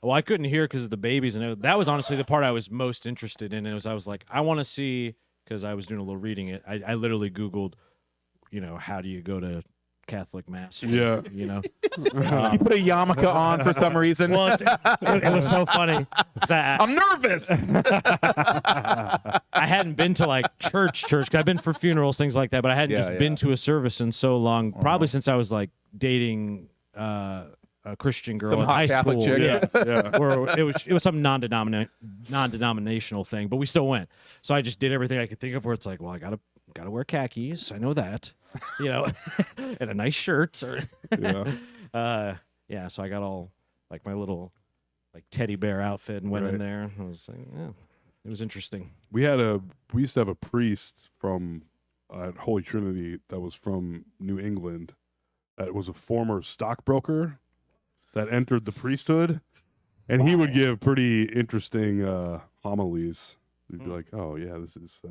Speaker 3: Well, I couldn't hear because of the babies, and that was honestly the part I was most interested in. I was like, I want to see, because I was doing a little reading it. I literally Googled, how do you go to Catholic mass?
Speaker 5: Yeah.
Speaker 4: You put a yarmulke on for some reason.
Speaker 3: Well, it was so funny. 'Cause
Speaker 4: I'm nervous.
Speaker 3: I hadn't been to like church. Cause I've been for funerals, things like that, but I hadn't
Speaker 4: Yeah,
Speaker 3: just been to a service in so long. Probably since I was like dating a Christian girl
Speaker 4: Some
Speaker 3: in
Speaker 4: hot
Speaker 3: high
Speaker 4: Catholic
Speaker 3: school.
Speaker 4: chick.
Speaker 3: Yeah, where it was some non-denominational thing, but we still went. So I just did everything I could think of. Where it's like, well, I gotta wear khakis. I know that, and a nice shirt. Or
Speaker 5: Yeah.
Speaker 3: So I got all like my little like teddy bear outfit and went in
Speaker 5: Right.
Speaker 3: there. I was like, yeah, it was interesting.
Speaker 5: We used to have a priest from at Holy Trinity that was from New England. That was a former stockbroker that entered the priesthood, and he would give pretty interesting homilies. He'd be like, "Oh yeah, this is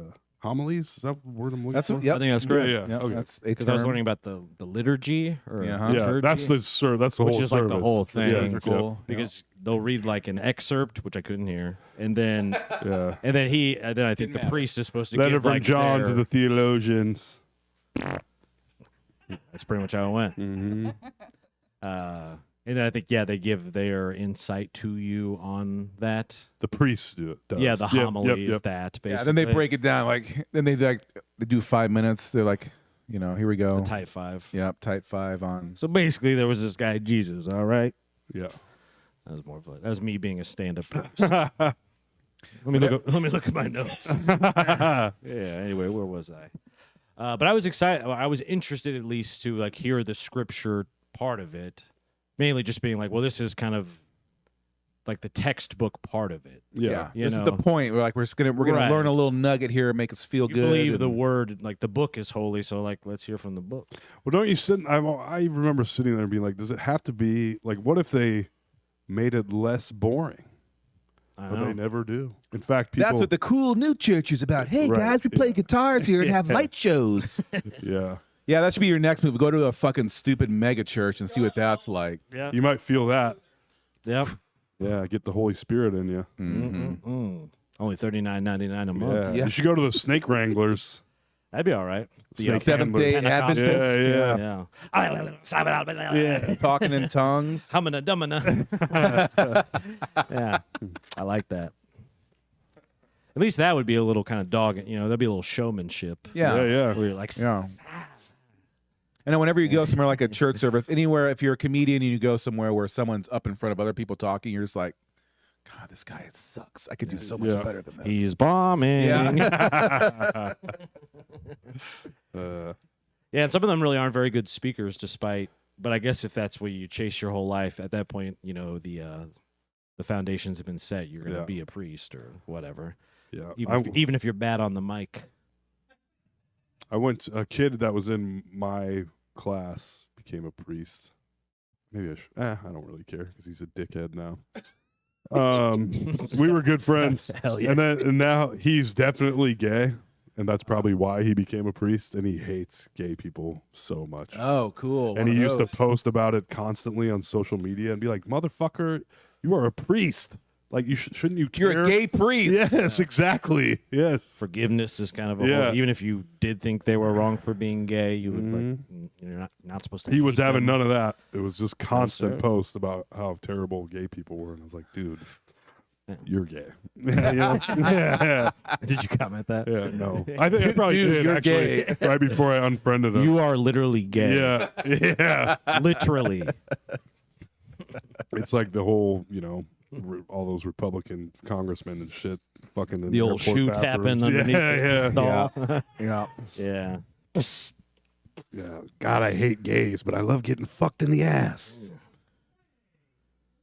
Speaker 5: homilies. Is that the word I'm looking
Speaker 4: That's
Speaker 5: for?"
Speaker 4: what. Yep.
Speaker 3: I think that's correct.
Speaker 5: Yeah.
Speaker 4: Yep,
Speaker 5: Okay.
Speaker 4: that's a
Speaker 3: Because I was
Speaker 4: term.
Speaker 3: learning about the liturgy or
Speaker 4: Yeah, huh?
Speaker 5: Yeah,
Speaker 3: liturgy,
Speaker 5: that's the
Speaker 3: which
Speaker 5: whole
Speaker 3: is like the
Speaker 5: service.
Speaker 3: whole thing.
Speaker 5: Yeah,
Speaker 4: Those are cool.
Speaker 3: because they'll read like an excerpt, which I couldn't hear, and then
Speaker 5: Yeah.
Speaker 3: and then I think the priest is supposed to
Speaker 5: Letter
Speaker 3: give
Speaker 5: from
Speaker 3: like
Speaker 5: John
Speaker 3: their,
Speaker 5: to the theologians.
Speaker 3: That's pretty much how it went.
Speaker 5: Mm-hmm.
Speaker 3: And then I think they give their insight to you on that.
Speaker 5: The priest does.
Speaker 3: Yeah, the
Speaker 5: Yep,
Speaker 3: homily
Speaker 5: yep.
Speaker 3: is that. Basically.
Speaker 4: Yeah, then they break it down. Like then they do 5 minutes. They're like, here we go.
Speaker 3: the type 5.
Speaker 4: Yep, type 5 on.
Speaker 3: So basically, there was this guy Jesus. All right,
Speaker 5: Yeah.
Speaker 3: that was more of that was me being a stand-up priest. Let me look at my notes. Yeah. Anyway, where was I? But I was excited. I was interested at least to like hear the scripture part of it, mainly just being like, well, this is kind of like the textbook part of it.
Speaker 5: Yeah.
Speaker 3: You
Speaker 4: This is
Speaker 3: know.
Speaker 4: the point. We're like we're gonna
Speaker 3: Right.
Speaker 4: learn a little nugget here, make us feel
Speaker 3: You
Speaker 4: good.
Speaker 3: believe the
Speaker 4: and-
Speaker 3: word, like the book is holy, so like let's hear from the book.
Speaker 5: Well, don't you sit? I remember sitting there and being like, does it have to be like? What if they made it less boring?
Speaker 3: I
Speaker 5: But
Speaker 3: know.
Speaker 5: they never do. In fact, people.
Speaker 4: That's what the cool new church is about. Hey
Speaker 5: Right,
Speaker 4: guys, we play
Speaker 5: yeah.
Speaker 4: guitars here and have light shows.
Speaker 5: Yeah.
Speaker 4: Yeah, that should be your next move. Go to a fucking stupid mega church and see what that's like.
Speaker 3: Yeah.
Speaker 5: You might feel that.
Speaker 3: Yep.
Speaker 5: Yeah. Get the Holy Spirit in you.
Speaker 3: Only $39.99 a month.
Speaker 5: Yeah.
Speaker 4: Yeah.
Speaker 5: You should go to the Snake Wranglers.
Speaker 3: That'd be all right.
Speaker 5: Snake
Speaker 4: Seventh Day
Speaker 5: Handlers.
Speaker 4: Adventist.
Speaker 5: Yeah.
Speaker 3: Yeah.
Speaker 4: Talking in tongues.
Speaker 3: Hummina dummina. Yeah. I like that. At least that would be a little kind of dog, that'd be a little showmanship.
Speaker 4: Yeah.
Speaker 5: Yeah. Yeah.
Speaker 3: Where you're like,
Speaker 4: Yeah. And then whenever you go somewhere like a church service, anywhere, if you're a comedian and you go somewhere where someone's up in front of other people talking, you're just like, God, this guy sucks. I could do so much
Speaker 5: Yeah.
Speaker 4: better than this.
Speaker 3: he's bombing.
Speaker 4: Yeah.
Speaker 3: Yeah, and some of them really aren't very good speakers, but I guess if that's what you chase your whole life, at that point, the foundations have been set. You're going to
Speaker 5: Yeah.
Speaker 3: be a priest or whatever,
Speaker 5: Yeah.
Speaker 3: even if you're bad on the mic.
Speaker 5: I went. A kid that was in my class became a priest. Maybe I don't really care because he's a dickhead now. We were good friends,
Speaker 3: Hell yeah.
Speaker 5: and now he's definitely gay, and that's probably why he became a priest. And he hates gay people so much.
Speaker 4: Oh, cool.
Speaker 5: And he used to post about it constantly on social media and be like, "Motherfucker, you are a priest. Like, shouldn't you care?"
Speaker 4: You're a gay priest.
Speaker 5: Yes, exactly. Yes.
Speaker 3: Forgiveness is kind of a
Speaker 5: Yeah.
Speaker 3: whole, even if you did think they were wrong for being gay, you would you're not supposed to.
Speaker 5: He was
Speaker 3: hate
Speaker 5: having
Speaker 3: them.
Speaker 5: none of that. It was just constant
Speaker 3: sir.
Speaker 5: posts about how terrible gay people were, and I was like, dude, you're gay. Yeah.
Speaker 3: Did you comment that?
Speaker 5: Yeah, no. I think I probably
Speaker 4: Dude,
Speaker 5: did
Speaker 4: you're
Speaker 5: actually
Speaker 4: gay.
Speaker 5: right before I unfriended him.
Speaker 3: You are literally gay.
Speaker 5: Yeah.
Speaker 3: Literally.
Speaker 5: It's like the whole, all those Republican congressmen and shit fucking in
Speaker 3: The old
Speaker 5: airport
Speaker 3: shoe
Speaker 5: bathrooms.
Speaker 3: tapping underneath
Speaker 5: Yeah.
Speaker 3: the
Speaker 4: Yeah.
Speaker 3: Yeah.
Speaker 5: Yeah. God, I hate gays, but I love getting fucked in the ass.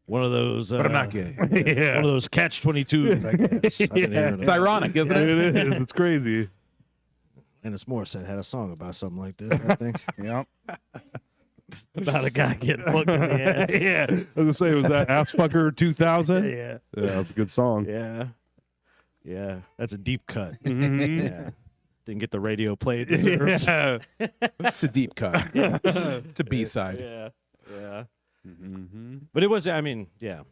Speaker 3: One of those.
Speaker 4: But I'm not gay.
Speaker 5: Yeah.
Speaker 3: One of those catch-22s, I guess. I've been hearing
Speaker 4: It's
Speaker 3: about.
Speaker 4: ironic, isn't it?
Speaker 5: It is. It's crazy.
Speaker 3: Ennis Morissette had a song about something like this, I think.
Speaker 4: Yeah.
Speaker 3: About a guy getting fucked in the ass.
Speaker 5: Yeah. I was going to say, was that Ass Fucker 2000?
Speaker 3: Yeah.
Speaker 5: Yeah, that's a good song.
Speaker 3: Yeah. Yeah. That's a deep cut.
Speaker 5: Mhm.
Speaker 3: Yeah. Didn't get the radio play it deserves.
Speaker 5: Yeah.
Speaker 4: It's a deep cut. It's a B-side.
Speaker 3: Yeah. Yeah.
Speaker 5: Mhm.
Speaker 3: But it was, I mean, yeah.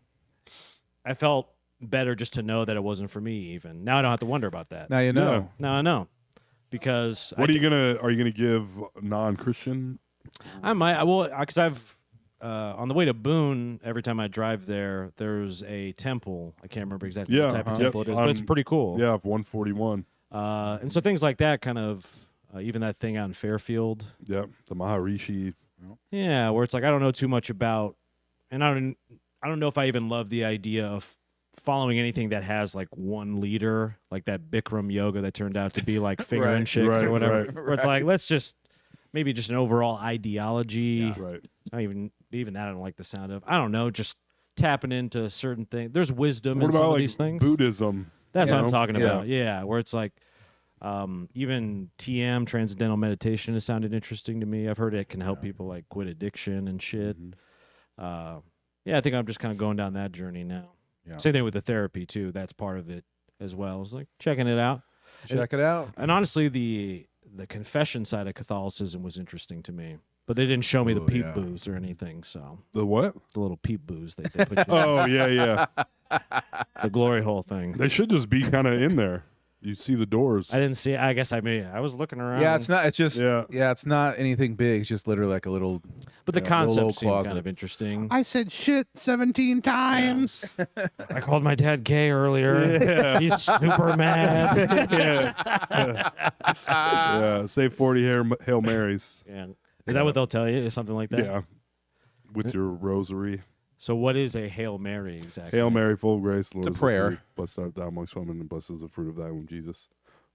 Speaker 3: I felt better just to know that it wasn't for me even. Now I don't have to wonder about that.
Speaker 4: Now you know.
Speaker 3: Now I know. Because
Speaker 5: What are you gonna give non-Christian?
Speaker 3: I might, well, because I've, on the way to Boone, every time I drive there, there's a temple. I can't remember exactly
Speaker 5: Yeah,
Speaker 3: what type of
Speaker 5: yep,
Speaker 3: temple it is, but it's
Speaker 5: on-
Speaker 3: pretty cool.
Speaker 5: Yeah, 141.
Speaker 3: And so things like that kind of, even that thing out in Fairfield.
Speaker 5: Yep, the Maharishi.
Speaker 3: Yeah, where it's like I don't know too much about, and I don't know if I even love the idea of following anything that has like one leader, like that Bikram yoga that turned out to be like fingering
Speaker 4: Right,
Speaker 3: chicks
Speaker 5: right,
Speaker 3: or whatever.
Speaker 5: right.
Speaker 3: Where it's like let's just maybe just an overall ideology.
Speaker 5: Right.
Speaker 3: Not even that I don't like the sound of. I don't know, just tapping into certain things. There's wisdom
Speaker 5: What
Speaker 3: in some
Speaker 5: about
Speaker 3: of
Speaker 5: like
Speaker 3: these things.
Speaker 5: Buddhism?
Speaker 3: That's
Speaker 4: Yeah.
Speaker 3: what I'm talking
Speaker 4: Yeah.
Speaker 3: about. Yeah, where it's like even TM, transcendental meditation, has sounded interesting to me. I've heard it can help people like quit addiction and shit. Yeah, I think I'm just kind of going down that journey now.
Speaker 4: Yeah.
Speaker 3: Same thing with the therapy too. That's part of it as well. It's like checking it out.
Speaker 4: Check it out.
Speaker 3: And honestly, the confession side of Catholicism was interesting to me. But they didn't show me the
Speaker 4: Ooh,
Speaker 3: peep
Speaker 4: yeah.
Speaker 3: booze or anything. So
Speaker 5: The what?
Speaker 3: the little peep booze they put you in.
Speaker 5: Oh yeah.
Speaker 3: The glory hole thing.
Speaker 5: They should just be kind of in there. You see the doors.
Speaker 3: I didn't see. I guess I was looking around.
Speaker 4: Yeah, it's not. It's just.
Speaker 5: Yeah.
Speaker 4: Yeah, it's not anything big. It's just literally like a little.
Speaker 3: But the
Speaker 4: little
Speaker 3: concept
Speaker 4: old
Speaker 3: seemed
Speaker 4: closet.
Speaker 3: kind of interesting.
Speaker 6: I said shit 17 times.
Speaker 3: I called my dad gay earlier. He's super mad.
Speaker 5: Yeah, say 40 Hail Marys.
Speaker 3: Yeah. Is that what they'll tell you? Is something like that?
Speaker 5: Yeah, with your rosary.
Speaker 3: So what is a Hail Mary exactly?
Speaker 5: Hail Mary, full of grace, the Lord
Speaker 4: a
Speaker 5: is with
Speaker 4: prayer.
Speaker 5: thee. Blessed art thou amongst women, and blessed is the fruit of thy womb, Jesus.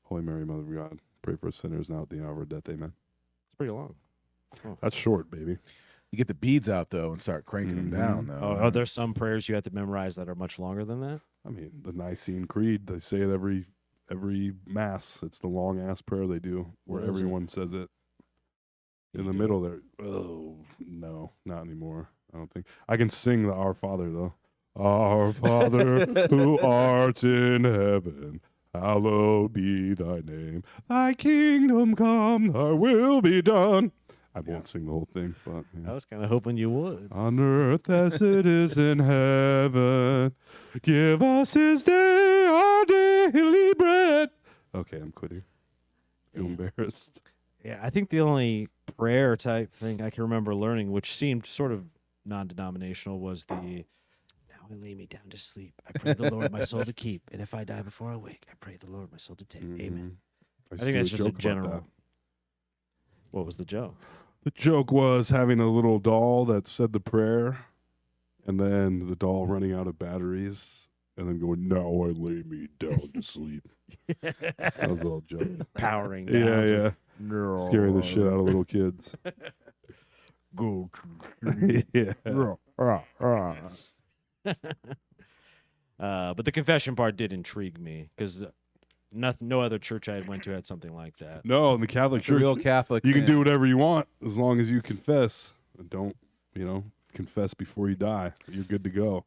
Speaker 5: Holy Mary, Mother of God, pray for us sinners now at the hour of our death. Amen.
Speaker 3: It's pretty long.
Speaker 5: That's short, baby.
Speaker 4: You get the beads out though and start cranking them down. Though.
Speaker 3: Oh, are there some prayers you have to memorize that are much longer than that?
Speaker 5: I mean, the Nicene Creed, they say it every mass. It's the long ass prayer they do where
Speaker 3: What is it?
Speaker 5: everyone says it. In the middle there. Oh, no, not anymore. I don't think. I can sing the Our Father, though. Our Father who art in heaven, hallowed be thy name. Thy kingdom come, thy will be done. I won't sing the whole thing, but
Speaker 3: I was kind of hoping you would.
Speaker 5: on earth as it is in heaven, give us this day our daily bread. Okay, I'm quitting. Feel embarrassed.
Speaker 3: Yeah, I think the only prayer type thing I can remember learning, which seemed sort of non-denominational, was the "Now I lay me down to sleep. I pray the Lord my soul to keep, and if I die before I wake, I pray the Lord my soul to take." Amen. I think that's just a general. What was the joke?
Speaker 5: The joke was having a little doll that said the prayer, and then the doll running out of batteries, and then going, "Now I lay me down to sleep." That was a little joke.
Speaker 3: Powering down.
Speaker 5: Yeah, yeah.
Speaker 3: No.
Speaker 5: Scaring the shit out of little kids.
Speaker 3: Go.
Speaker 5: Yeah.
Speaker 3: But the confession part did intrigue me because no other church I had went to had something like that.
Speaker 5: No, in the Catholic
Speaker 4: It's a
Speaker 5: Church,
Speaker 4: real Catholic.
Speaker 5: you can
Speaker 4: thing.
Speaker 5: do whatever you want as long as you confess. And don't, confess before you die. You're good to go.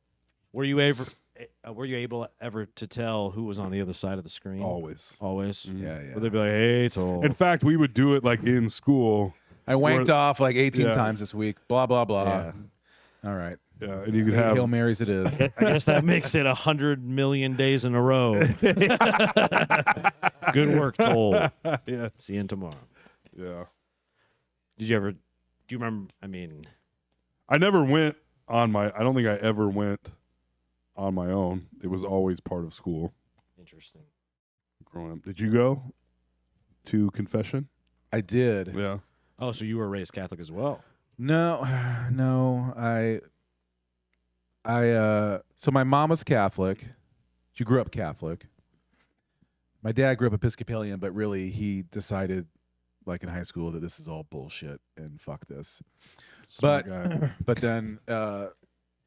Speaker 3: Were you able ever to tell who was on the other side of the screen?
Speaker 5: Always.
Speaker 3: Always.
Speaker 4: Yeah, yeah.
Speaker 3: Would they be like, "Hey, Toll"?
Speaker 5: In fact, we would do it like in school.
Speaker 4: I wanked off like 18
Speaker 5: Yeah.
Speaker 4: times this week. Blah blah blah.
Speaker 3: Yeah.
Speaker 4: All right.
Speaker 5: Yeah, and you could
Speaker 4: 8
Speaker 5: have
Speaker 4: Hail Marys it is.
Speaker 3: I guess that makes it 100 million days in a row. Good work, Toll.
Speaker 5: yeah.
Speaker 3: See you tomorrow.
Speaker 5: Yeah.
Speaker 3: Do you remember? I mean,
Speaker 5: I never went on my. I don't think I ever went on my own. It was always part of school
Speaker 3: Interesting.
Speaker 5: growing up. Did you go to confession?
Speaker 4: I did.
Speaker 5: Yeah.
Speaker 3: Oh, so you were raised Catholic as well?
Speaker 4: No, no. So my mom was Catholic. She grew up Catholic. My dad grew up Episcopalian, but really he decided, like in high school, that this is all bullshit and fuck this.
Speaker 5: Smart guy.
Speaker 4: But then,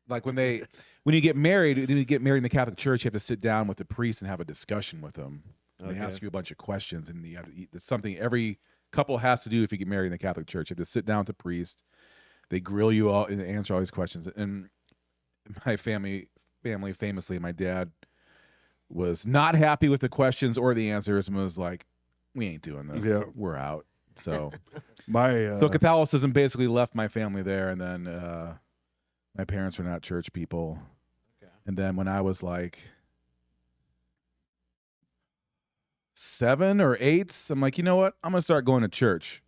Speaker 4: like when you get married in the Catholic Church, you have to sit down with the priest and have a discussion with them. And They ask you a bunch of questions, and you have to eat. It's something every couple has to do if you get married in the Catholic Church. You have to sit down with the priest. They grill you all and answer all these questions. And my family famously, my dad was not happy with the questions or the answers and was like, "We ain't doing this.
Speaker 5: Yeah.
Speaker 4: We're out." So,
Speaker 5: So
Speaker 4: Catholicism basically left my family there, and then my parents were not church people.
Speaker 3: Okay.
Speaker 4: And then when I was like 7 or 8, I'm like, you know what? I'm gonna start going to church.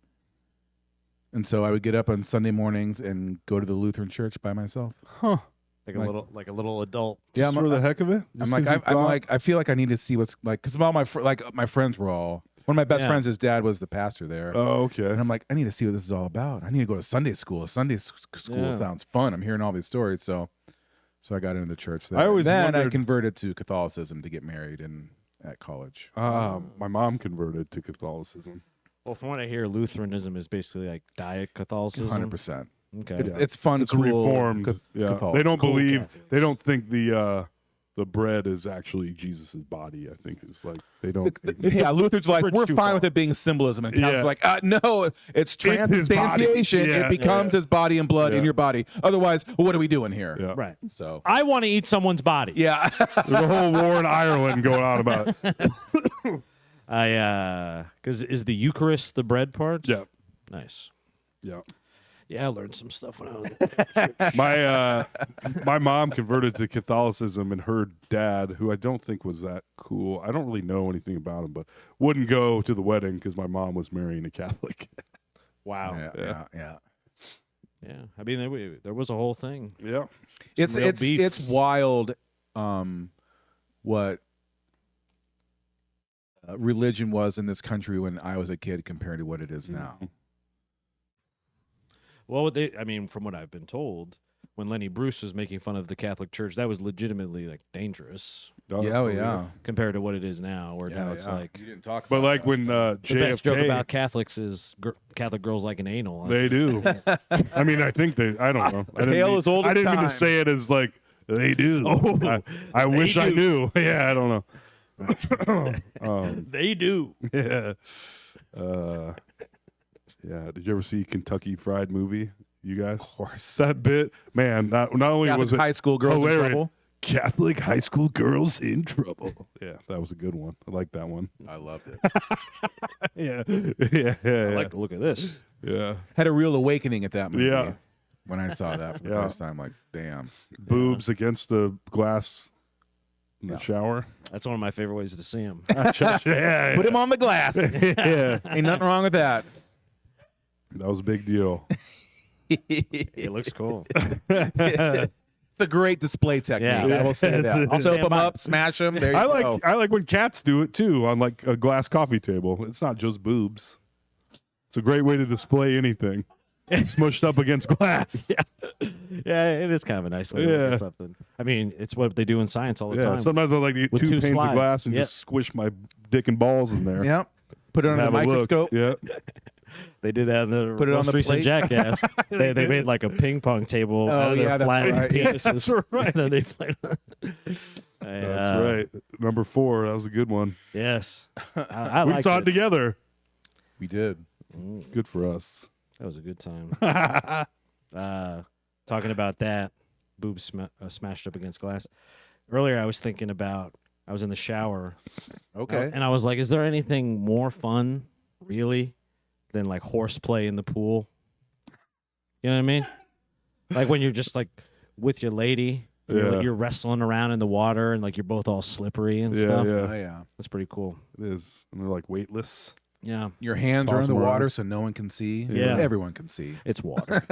Speaker 4: And so I would get up on Sunday mornings and go to the Lutheran church by myself.
Speaker 3: Like a little adult.
Speaker 4: Yeah,
Speaker 5: just for the heck of it?
Speaker 4: I'm like, I feel like I need to see what's like, because all my my friends were all. One of my best friends, his dad was the pastor there.
Speaker 5: Oh, okay.
Speaker 4: And I'm like, I need to see what this is all about. I need to go to Sunday school. Sunday school sounds fun. I'm hearing all these stories. So I got into the church there.
Speaker 5: I always
Speaker 4: I
Speaker 5: wondered-
Speaker 4: converted to Catholicism to get married at college.
Speaker 5: My mom converted to Catholicism.
Speaker 3: Well, from what I hear, Lutheranism is basically like diet Catholicism.
Speaker 4: 100%.
Speaker 3: Okay.
Speaker 4: It's fun,
Speaker 5: It's
Speaker 4: cool.
Speaker 5: reformed. Yeah.
Speaker 4: Catholic.
Speaker 5: They don't
Speaker 3: Cool
Speaker 5: believe.
Speaker 3: Catholics.
Speaker 5: They don't think the bread is actually Jesus's body. I think it's like they don't.
Speaker 4: Yeah, Luther's like,
Speaker 3: bridge
Speaker 4: we're
Speaker 3: too
Speaker 4: fine
Speaker 3: far.
Speaker 4: with it being symbolism. And Calvin's
Speaker 5: Yeah.
Speaker 4: like, no, it's
Speaker 5: his body.
Speaker 4: transubstantiation.
Speaker 5: Yeah,
Speaker 4: It becomes his body and blood in
Speaker 5: Yeah.
Speaker 4: your body. Otherwise, what are we doing here?
Speaker 5: Yeah.
Speaker 3: Right.
Speaker 4: So,
Speaker 3: I want to eat someone's body.
Speaker 4: yeah.
Speaker 5: There's a whole war in Ireland going on about it.
Speaker 3: Because is the Eucharist the bread part?
Speaker 5: Yeah.
Speaker 3: Nice.
Speaker 5: Yeah.
Speaker 3: Yeah, I learned some stuff when I was.
Speaker 5: My mom converted to Catholicism, and her dad, who I don't think was that cool, I don't really know anything about him, but wouldn't go to the wedding because my mom was marrying a Catholic.
Speaker 3: Wow.
Speaker 4: Yeah.
Speaker 3: Yeah. I mean, there was a whole thing.
Speaker 5: Yeah.
Speaker 3: real beef.
Speaker 4: It's wild what religion was in this country when I was a kid compared to what it is now.
Speaker 3: Well, from what I've been told, when Lenny Bruce was making fun of the Catholic Church, that was legitimately like dangerous
Speaker 4: Yeah.
Speaker 3: compared to what it it now, where now it's like
Speaker 4: you didn't talk about
Speaker 5: But like
Speaker 4: that.
Speaker 5: when
Speaker 3: the best joke
Speaker 5: JFK,
Speaker 3: about Catholics is Catholic girls like an anal.
Speaker 5: they do. I mean, I think they. I don't know. I didn't
Speaker 4: Hail
Speaker 5: mean,
Speaker 4: is old
Speaker 5: I
Speaker 4: as
Speaker 5: didn't mean
Speaker 4: time.
Speaker 5: to say it as like they do.
Speaker 3: Oh,
Speaker 5: I
Speaker 3: they
Speaker 5: wish I
Speaker 3: do.
Speaker 5: knew. Yeah, I don't know.
Speaker 3: They do.
Speaker 5: Yeah. Yeah. Did you ever see Kentucky Fried Movie? You guys? Of
Speaker 4: course.
Speaker 5: That bit, man. Not only
Speaker 4: Catholic
Speaker 5: was it
Speaker 4: high school girls in
Speaker 5: hilarious,
Speaker 4: trouble.
Speaker 5: Catholic high school girls in trouble. Yeah, that was a good one. I like that one.
Speaker 4: I loved it.
Speaker 5: Yeah. Yeah.
Speaker 3: I like to look at this.
Speaker 5: Yeah.
Speaker 4: Had a real awakening at that movie.
Speaker 5: Yeah.
Speaker 4: When I saw that for the
Speaker 5: Yeah.
Speaker 4: first time, like, damn.
Speaker 5: Boobs against the glass in the
Speaker 4: Yeah.
Speaker 5: shower.
Speaker 3: That's one of my favorite ways to see him.
Speaker 5: Yeah.
Speaker 4: Put him on the glass.
Speaker 5: Yeah.
Speaker 4: Ain't nothing wrong with that.
Speaker 5: That was a big deal.
Speaker 3: It looks cool.
Speaker 4: It's a great display technique.
Speaker 3: Yeah.
Speaker 4: I will say that.
Speaker 3: I'll
Speaker 4: Soap
Speaker 3: stand
Speaker 4: them
Speaker 3: by.
Speaker 4: up, smash them. There you
Speaker 5: I
Speaker 4: go.
Speaker 5: like when cats do it too on like a glass coffee table. It's not just boobs. It's a great way to display anything. Smushed up against glass.
Speaker 3: Yeah, it is kind of a nice way to look
Speaker 5: Yeah.
Speaker 3: at something. I mean, it's what they do in science all the
Speaker 5: Yeah,
Speaker 3: time.
Speaker 5: sometimes I like to get
Speaker 3: With
Speaker 5: two
Speaker 3: two
Speaker 5: panes
Speaker 3: slides.
Speaker 5: of glass and
Speaker 3: Yep.
Speaker 5: just squish my dick and balls in there.
Speaker 4: Yep. Put it under the
Speaker 5: Have a look.
Speaker 4: microscope.
Speaker 5: Yeah.
Speaker 3: They did that in the
Speaker 4: Put it on
Speaker 3: most
Speaker 4: the
Speaker 3: recent
Speaker 4: plate.
Speaker 3: Jackass. they made like a ping pong table out of their
Speaker 4: yeah, that's
Speaker 3: flat
Speaker 4: right.
Speaker 3: penises.
Speaker 5: That's right.
Speaker 3: And then they played.
Speaker 5: That's right. Number 4. That was a good one.
Speaker 3: Yes, I
Speaker 5: We
Speaker 3: liked
Speaker 5: saw it together.
Speaker 4: We did.
Speaker 5: Good for us.
Speaker 3: That was a good time. Talking about that, boobs smashed up against glass. Earlier, I was thinking about. I was in the shower.
Speaker 4: Okay.
Speaker 3: And I was like, is there anything more fun, really, than like horseplay in the pool? You know what I mean? Like when you're just like with your lady,
Speaker 5: Yeah.
Speaker 3: you're wrestling around in the water and like you're both all slippery and
Speaker 5: Yeah,
Speaker 3: stuff.
Speaker 5: yeah.
Speaker 4: Oh, yeah.
Speaker 3: That's pretty cool.
Speaker 5: It is. And they're like weightless.
Speaker 3: Yeah.
Speaker 4: Your hands
Speaker 5: Toss
Speaker 4: are in the
Speaker 5: them around.
Speaker 4: water so no one can see.
Speaker 3: Yeah.
Speaker 4: Everyone can see.
Speaker 3: It's water.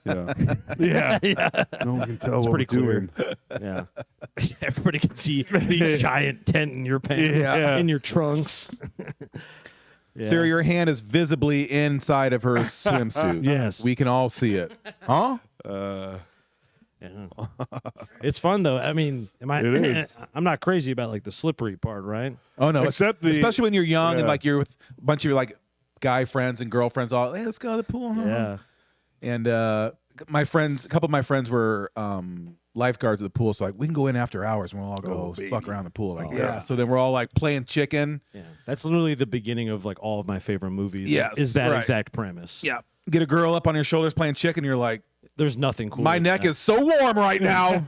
Speaker 5: Yeah. Yeah. No one can tell
Speaker 3: It's
Speaker 5: what
Speaker 3: pretty
Speaker 5: we're
Speaker 3: clear.
Speaker 5: doing.
Speaker 3: Yeah. Everybody can see the giant tent in your pants,
Speaker 5: Yeah.
Speaker 3: in your trunks. Yeah.
Speaker 4: Sarah, your hand is visibly inside of her swimsuit.
Speaker 3: Yes.
Speaker 4: We can all see it. Huh?
Speaker 3: Yeah. It's fun though. I mean,
Speaker 5: It is.
Speaker 3: I'm not crazy about like the slippery part, right?
Speaker 4: Oh no!
Speaker 5: Except the-
Speaker 4: especially when you're young and
Speaker 5: Yeah.
Speaker 4: like you're with a bunch of your like guy friends and girlfriends. All hey, let's go to the pool. huh?"
Speaker 3: Yeah.
Speaker 4: And my friends, a couple of my friends were lifeguards at the pool, so like we can go in after hours and we'll all go fuck around the pool. Like yeah. So then we're all like playing chicken.
Speaker 3: Yeah. That's literally the beginning of like all of my favorite movies.
Speaker 4: Yes,
Speaker 3: Is that
Speaker 4: right.
Speaker 3: exact premise.
Speaker 4: Yeah. Get a girl up on your shoulders playing chicken. You're like,
Speaker 3: There's nothing cool.
Speaker 4: my neck is so warm right now.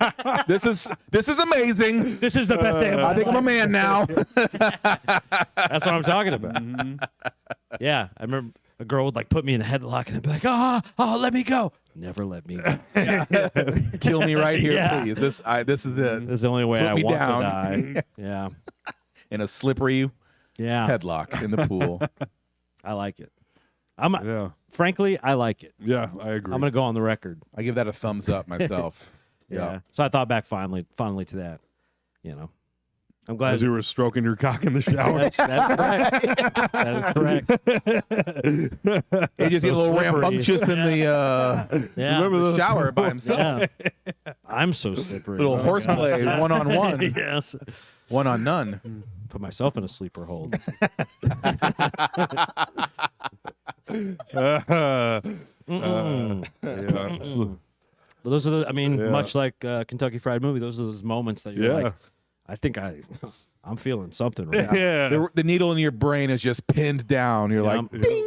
Speaker 4: This is amazing.
Speaker 3: This is the best day of my
Speaker 4: I think I'm a man now.
Speaker 3: That's what I'm talking about.
Speaker 4: Mm-hmm.
Speaker 3: Yeah, I remember a girl would like put me in a headlock and I'd be like, oh, let me go. Never let me go.
Speaker 4: Kill me right here,
Speaker 3: Yeah.
Speaker 4: please. This is it.
Speaker 3: This is the only way
Speaker 4: Put
Speaker 3: I
Speaker 4: me
Speaker 3: want
Speaker 4: down.
Speaker 3: to die. Yeah,
Speaker 4: In a slippery
Speaker 3: yeah,
Speaker 4: headlock in the pool.
Speaker 3: I like it.
Speaker 5: Yeah.
Speaker 3: Frankly, I like it.
Speaker 5: Yeah, I agree.
Speaker 3: I'm gonna go on the record.
Speaker 4: I give that a thumbs up myself.
Speaker 3: Yeah. So I thought back fondly to that. You know, I'm glad.
Speaker 5: As you were stroking your cock in the shower.
Speaker 3: That's correct. That is correct.
Speaker 4: He just get a little
Speaker 3: slippery.
Speaker 4: rambunctious in the
Speaker 3: Yeah.
Speaker 5: Remember those?
Speaker 4: shower by himself.
Speaker 3: Yeah. I'm so slippery.
Speaker 4: Little horseplay, one on one,
Speaker 3: Yes.
Speaker 4: one on none.
Speaker 3: Put myself in a sleeper hold.
Speaker 5: Yeah.
Speaker 3: But those are the. I mean,
Speaker 5: Yeah.
Speaker 3: much like Kentucky Fried Movie, those are those moments that you're
Speaker 5: Yeah.
Speaker 3: like, I think I'm feeling something right now.
Speaker 5: Yeah.
Speaker 4: The needle in your brain is just pinned down. You're like,
Speaker 3: Yeah.
Speaker 4: ding.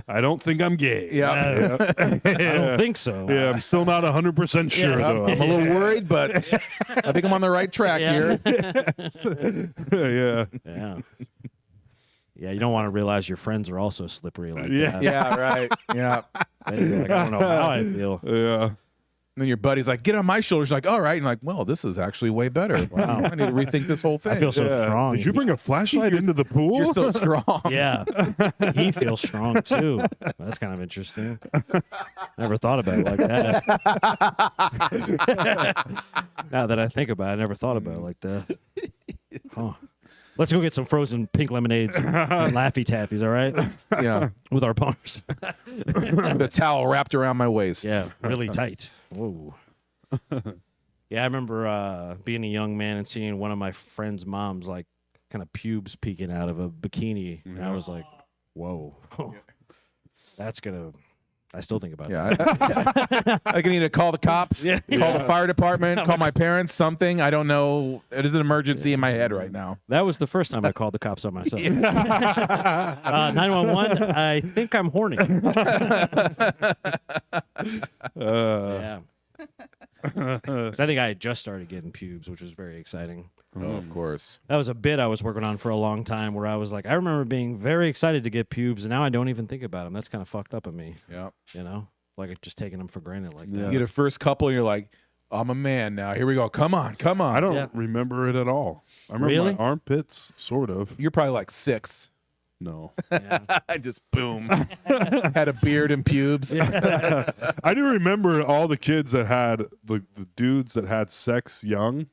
Speaker 5: I don't think I'm gay.
Speaker 4: Yeah.
Speaker 3: I don't think so.
Speaker 5: Yeah, I'm still not 100% sure,
Speaker 3: Yeah.
Speaker 5: though.
Speaker 4: I'm a little worried, but I think I'm on the right track here.
Speaker 5: Yeah.
Speaker 3: Yeah. Yeah, you don't want to realize your friends are also slippery like
Speaker 5: Yeah.
Speaker 3: that.
Speaker 4: Yeah, right. Yeah.
Speaker 3: Then you're like, I don't know how I feel.
Speaker 5: Yeah.
Speaker 4: And then your buddy's like, get on my shoulders. You're like, all right. And like, well, this is actually way better. Wow. I need to rethink this whole thing.
Speaker 3: I feel so
Speaker 5: Yeah.
Speaker 3: strong.
Speaker 5: Did you bring a flashlight into the pool?
Speaker 4: You're so strong.
Speaker 3: Yeah. He feels strong too. That's kind of interesting. Never thought about it like that. Now that I think about it, I never thought about it like that. Huh. Let's go get some frozen pink lemonades and Laffy Taffies, all right?
Speaker 4: Yeah.
Speaker 3: With our partners.
Speaker 4: With a towel wrapped around my waist.
Speaker 3: Yeah, really tight. Whoa. Yeah, I remember being a young man and seeing one of my friend's moms, like, kind of pubes peeking out of a bikini. And I was like, whoa. That's going to... I still think about it.
Speaker 4: Yeah. I need to call the cops, call the fire department, call my parents, something. I don't know. It is an emergency in my head right now.
Speaker 3: That was the first time I called the cops on myself. 911, I think I'm horny. Yeah. 'Cause I think I had just started getting pubes, which was very exciting.
Speaker 4: Oh, of course.
Speaker 3: That was a bit I was working on for a long time where I was like, I remember being very excited to get pubes, and now I don't even think about them. That's kind of fucked up of me,
Speaker 4: Yeah.
Speaker 3: you know? Like just taking them for granted like
Speaker 5: Yeah.
Speaker 3: that.
Speaker 4: You get a first couple, and you're like, I'm a man now. Here we go. Come on. Come on.
Speaker 5: I don't
Speaker 3: Yeah.
Speaker 5: remember it at all. I remember
Speaker 3: Really?
Speaker 5: my armpits, sort of.
Speaker 4: You're probably like 6.
Speaker 5: No.
Speaker 4: I just boom. Had a beard and pubes.
Speaker 5: I do remember all the kids that had the dudes that had sex young.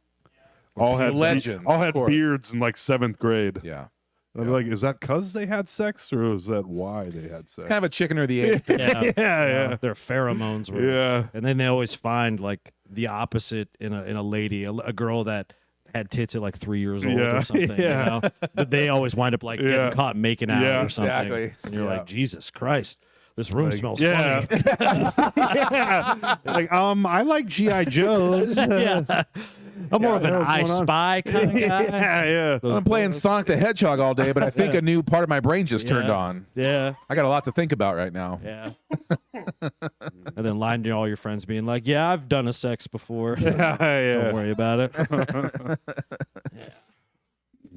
Speaker 5: All had
Speaker 4: Legends,
Speaker 5: all
Speaker 4: of
Speaker 5: had
Speaker 4: course.
Speaker 5: beards in like 7th grade.
Speaker 4: Yeah.
Speaker 5: And I'd be like, is that because they had sex, or is that why they had sex?
Speaker 4: Kind of a chicken or the egg.
Speaker 3: Yeah.
Speaker 5: yeah.
Speaker 3: Their pheromones were.
Speaker 5: Yeah.
Speaker 3: And then they always find like the opposite in a lady, a girl that had tits at like 3 years old
Speaker 5: Yeah.
Speaker 3: or something.
Speaker 5: Yeah.
Speaker 3: You know? But they always wind up like
Speaker 5: Yeah.
Speaker 3: getting caught making out
Speaker 5: Yeah.
Speaker 3: or something.
Speaker 4: Exactly.
Speaker 3: And you're
Speaker 4: Yeah.
Speaker 3: like, Jesus Christ, this room smells
Speaker 5: Yeah.
Speaker 3: funny.
Speaker 5: yeah. Like, I like GI Joes.
Speaker 3: Yeah. I'm more of an
Speaker 5: what's
Speaker 3: I
Speaker 5: going on?
Speaker 3: Spy kind of guy.
Speaker 5: yeah.
Speaker 4: I'm playing Sonic the Hedgehog all day, but I think a new part of my brain just turned
Speaker 3: Yeah.
Speaker 4: on.
Speaker 3: Yeah.
Speaker 4: I got a lot to think about right now.
Speaker 3: Yeah. And then lying to all your friends being like, yeah, I've done a sex before.
Speaker 5: yeah.
Speaker 3: Don't worry about it. Yeah.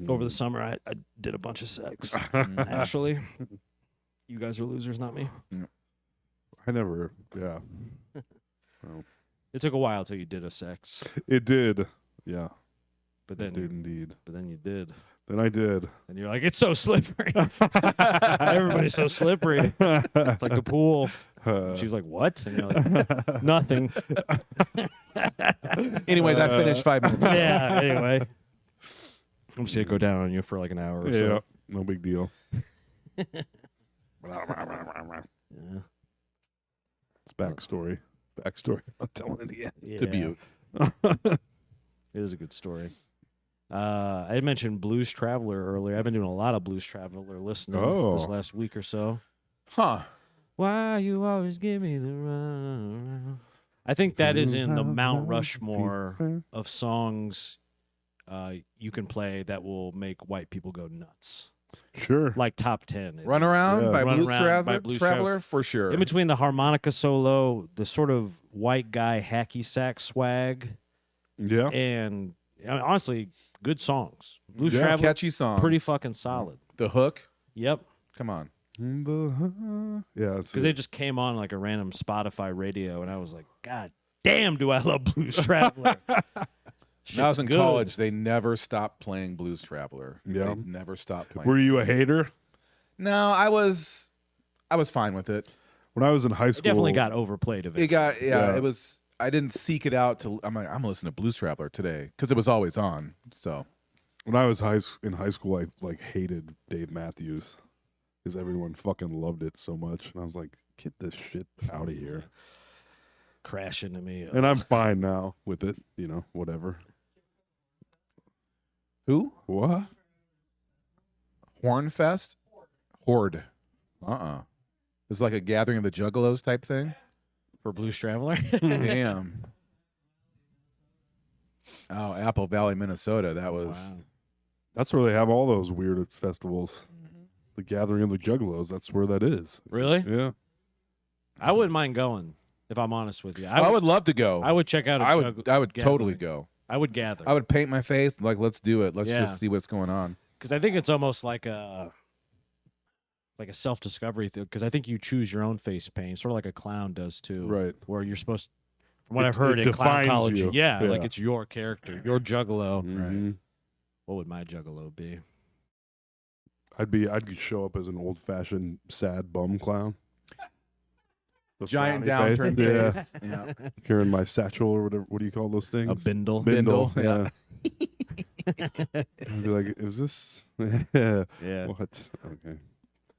Speaker 3: Over the summer, I did a bunch of sex. Actually, you guys are losers, not me.
Speaker 5: I never. Yeah.
Speaker 3: It took a while till you did a sex,
Speaker 5: It did. Yeah.
Speaker 3: but then
Speaker 5: It did indeed.
Speaker 3: But then you did.
Speaker 5: Then I did.
Speaker 3: And you're like, it's so slippery. Everybody's so slippery. It's like the pool. She's like, what? And you're like, nothing.
Speaker 4: Anyways, I finished 5 minutes ago.
Speaker 3: Yeah, anyway. I'm just going to go down on you for like an hour or
Speaker 5: Yeah,
Speaker 3: so.
Speaker 5: no big deal.
Speaker 3: Yeah.
Speaker 5: It's backstory. Backstory. I'm telling it again.
Speaker 3: Yeah.
Speaker 4: To Butte.
Speaker 3: It is a good story. I had mentioned Blues Traveler earlier. I've been doing a lot of Blues Traveler listening this last week or so.
Speaker 4: Huh.
Speaker 3: Why you always give me the run? I think that is in the Mount Rushmore of songs you can play that will make white people go nuts.
Speaker 5: Sure.
Speaker 3: Like top 10.
Speaker 4: Run Around
Speaker 5: Yeah.
Speaker 4: by
Speaker 3: Run
Speaker 4: Blues
Speaker 3: Around
Speaker 4: Traveler,
Speaker 3: by Blues
Speaker 4: Traveler for sure.
Speaker 3: In between the harmonica solo, the sort of white guy hacky sack swag,
Speaker 5: Yeah.
Speaker 3: and I mean, honestly, good songs. Blues
Speaker 5: Yeah,
Speaker 3: Traveler,
Speaker 4: Catchy songs.
Speaker 3: pretty fucking solid.
Speaker 4: The hook.
Speaker 3: Yep.
Speaker 4: Come on.
Speaker 5: Yeah. It's
Speaker 3: Because they just came on like a random Spotify radio, and I was like, God damn, do I love Blues Traveler.
Speaker 4: When I was in
Speaker 3: good.
Speaker 4: college, they never stopped playing Blues Traveler.
Speaker 5: Yeah.
Speaker 4: They never stopped playing.
Speaker 5: Were you a hater?
Speaker 4: No, I was fine with it.
Speaker 5: When I was in high
Speaker 3: It
Speaker 5: school,
Speaker 3: definitely got overplayed eventually.
Speaker 4: It got
Speaker 5: Yeah.
Speaker 4: it was. I didn't seek it out to. I'm like, I'm gonna listen to Blues Traveler today because it was always on. So
Speaker 5: when I was in high school, I like hated Dave Matthews because everyone fucking loved it so much, and I was like, get this shit out of here.
Speaker 3: Crash into me.
Speaker 5: And I'm fine now with it. You know, whatever.
Speaker 4: who?
Speaker 5: What?
Speaker 4: Hornfest? Horde. It's like a gathering of the Juggalos type thing.
Speaker 3: For Blues Traveler.
Speaker 4: Damn. Oh, Apple Valley, Minnesota. That was.
Speaker 3: Wow.
Speaker 5: That's where they have all those weird festivals. The Gathering of the Juggalos. That's where that is.
Speaker 3: Really?
Speaker 5: Yeah.
Speaker 3: I wouldn't mind going, if I'm honest with you.
Speaker 4: I would love to go.
Speaker 3: I would check out a
Speaker 4: I would
Speaker 3: gathering.
Speaker 4: totally go.
Speaker 3: I would gather.
Speaker 4: I would paint my face like, let's do it. Let's
Speaker 3: Yeah.
Speaker 4: just see what's going on.
Speaker 3: Because I think it's almost like a self-discovery thing. Because I think you choose your own face paint, sort of like a clown does too.
Speaker 5: Right.
Speaker 3: Where you're supposed, from what
Speaker 5: It-
Speaker 3: I've heard
Speaker 5: it
Speaker 3: in clown
Speaker 5: defines
Speaker 3: college,
Speaker 5: you.
Speaker 3: yeah,
Speaker 5: Yeah.
Speaker 3: like it's your character, your juggalo.
Speaker 5: Mhm.
Speaker 3: What would my juggalo be?
Speaker 5: I'd show up as an old fashioned sad bum clown. The
Speaker 4: Giant
Speaker 5: frowny
Speaker 4: downturned
Speaker 5: Yeah.
Speaker 4: face. Yeah.
Speaker 5: Carrying my satchel or whatever. What do you call those things?
Speaker 3: A bindle.
Speaker 5: Bindle.
Speaker 4: Bindle,
Speaker 5: Yeah. I'd be like, is this? Yeah.
Speaker 3: Yeah.
Speaker 5: What? Okay.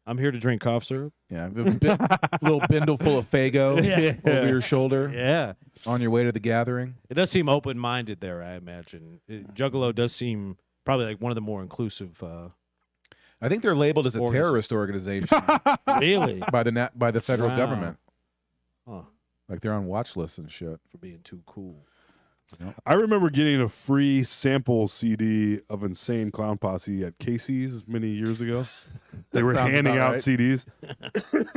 Speaker 3: I'm here to drink cough syrup.
Speaker 4: Yeah. Little bindle full of Fago over your shoulder
Speaker 3: Yeah.
Speaker 4: on your way to the gathering.
Speaker 3: It does seem open-minded there, I imagine. Juggalo does seem probably like one of the more inclusive.
Speaker 4: I think they're labeled as a
Speaker 3: Organization.
Speaker 4: terrorist organization
Speaker 3: Really?
Speaker 4: by the federal
Speaker 3: Wow.
Speaker 4: government.
Speaker 3: Huh.
Speaker 4: Like they're on watch lists and shit.
Speaker 3: For being too cool.
Speaker 5: I remember getting a free sample CD of Insane Clown Posse at Casey's many years ago. They were
Speaker 4: sounds
Speaker 5: handing
Speaker 4: about
Speaker 5: out
Speaker 4: right.
Speaker 5: CDs.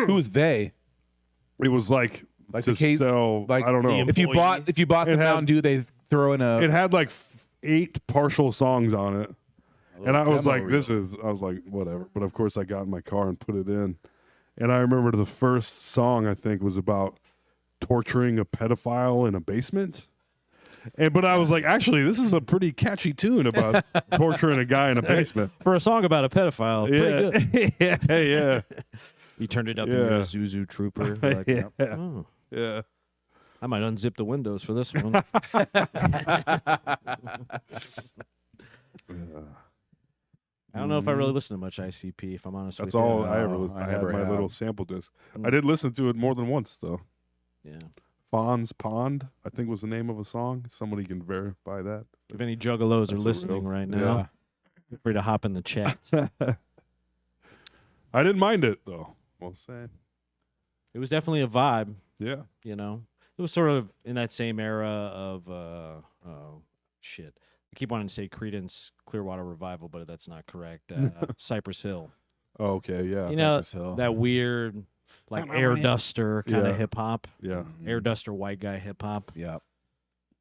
Speaker 4: Who's they?
Speaker 5: It was like
Speaker 4: Like
Speaker 5: to
Speaker 4: the case,
Speaker 5: sell.
Speaker 4: like
Speaker 5: I don't know.
Speaker 3: the
Speaker 4: If you bought
Speaker 5: It
Speaker 4: the
Speaker 5: had-
Speaker 4: Mountain Dew, they throw in a.
Speaker 5: It had like 8 partial songs on it. And I was
Speaker 4: demo
Speaker 5: like,
Speaker 4: reel.
Speaker 5: I was like, whatever. But of course, I got in my car and put it in. And I remember the first song, I think, was about torturing a pedophile in a basement. But I was like, actually, this is a pretty catchy tune about torturing a guy in a basement.
Speaker 3: For a song about a pedophile, pretty good.
Speaker 5: Yeah. yeah.
Speaker 3: You turned it up in
Speaker 5: Yeah.
Speaker 3: your Zuzu Trooper. Like,
Speaker 5: Yeah.
Speaker 3: oh,
Speaker 5: Yeah.
Speaker 3: I might unzip the windows for this one. I don't know if I really listen to much ICP, if I'm honest
Speaker 5: That's
Speaker 3: with you.
Speaker 5: all I ever
Speaker 4: No,
Speaker 5: listened.
Speaker 4: I
Speaker 5: I had
Speaker 4: never
Speaker 5: my
Speaker 4: have.
Speaker 5: little sample disc.
Speaker 3: Mm.
Speaker 5: I did listen to it more than once, though.
Speaker 3: Yeah.
Speaker 5: Fawn's Pond, I think was the name of a song. Somebody can verify that.
Speaker 3: If any juggalos are
Speaker 5: That's a
Speaker 3: listening
Speaker 5: real-
Speaker 3: right
Speaker 5: yeah.
Speaker 3: now, feel free to hop in the chat.
Speaker 5: I didn't mind it, though. We'll say.
Speaker 3: It was definitely a vibe,
Speaker 5: Yeah.
Speaker 3: you know. It was sort of in that same era of oh shit. I keep wanting to say Creedence Clearwater Revival, but that's not correct. Cypress Hill.
Speaker 5: Oh, okay. Yeah.
Speaker 3: You know,
Speaker 4: Cypress Hill.
Speaker 3: that weird like air duster kind
Speaker 5: Yeah.
Speaker 3: of hip hop.
Speaker 5: Yeah.
Speaker 3: Air duster white guy hip hop.
Speaker 4: Yeah.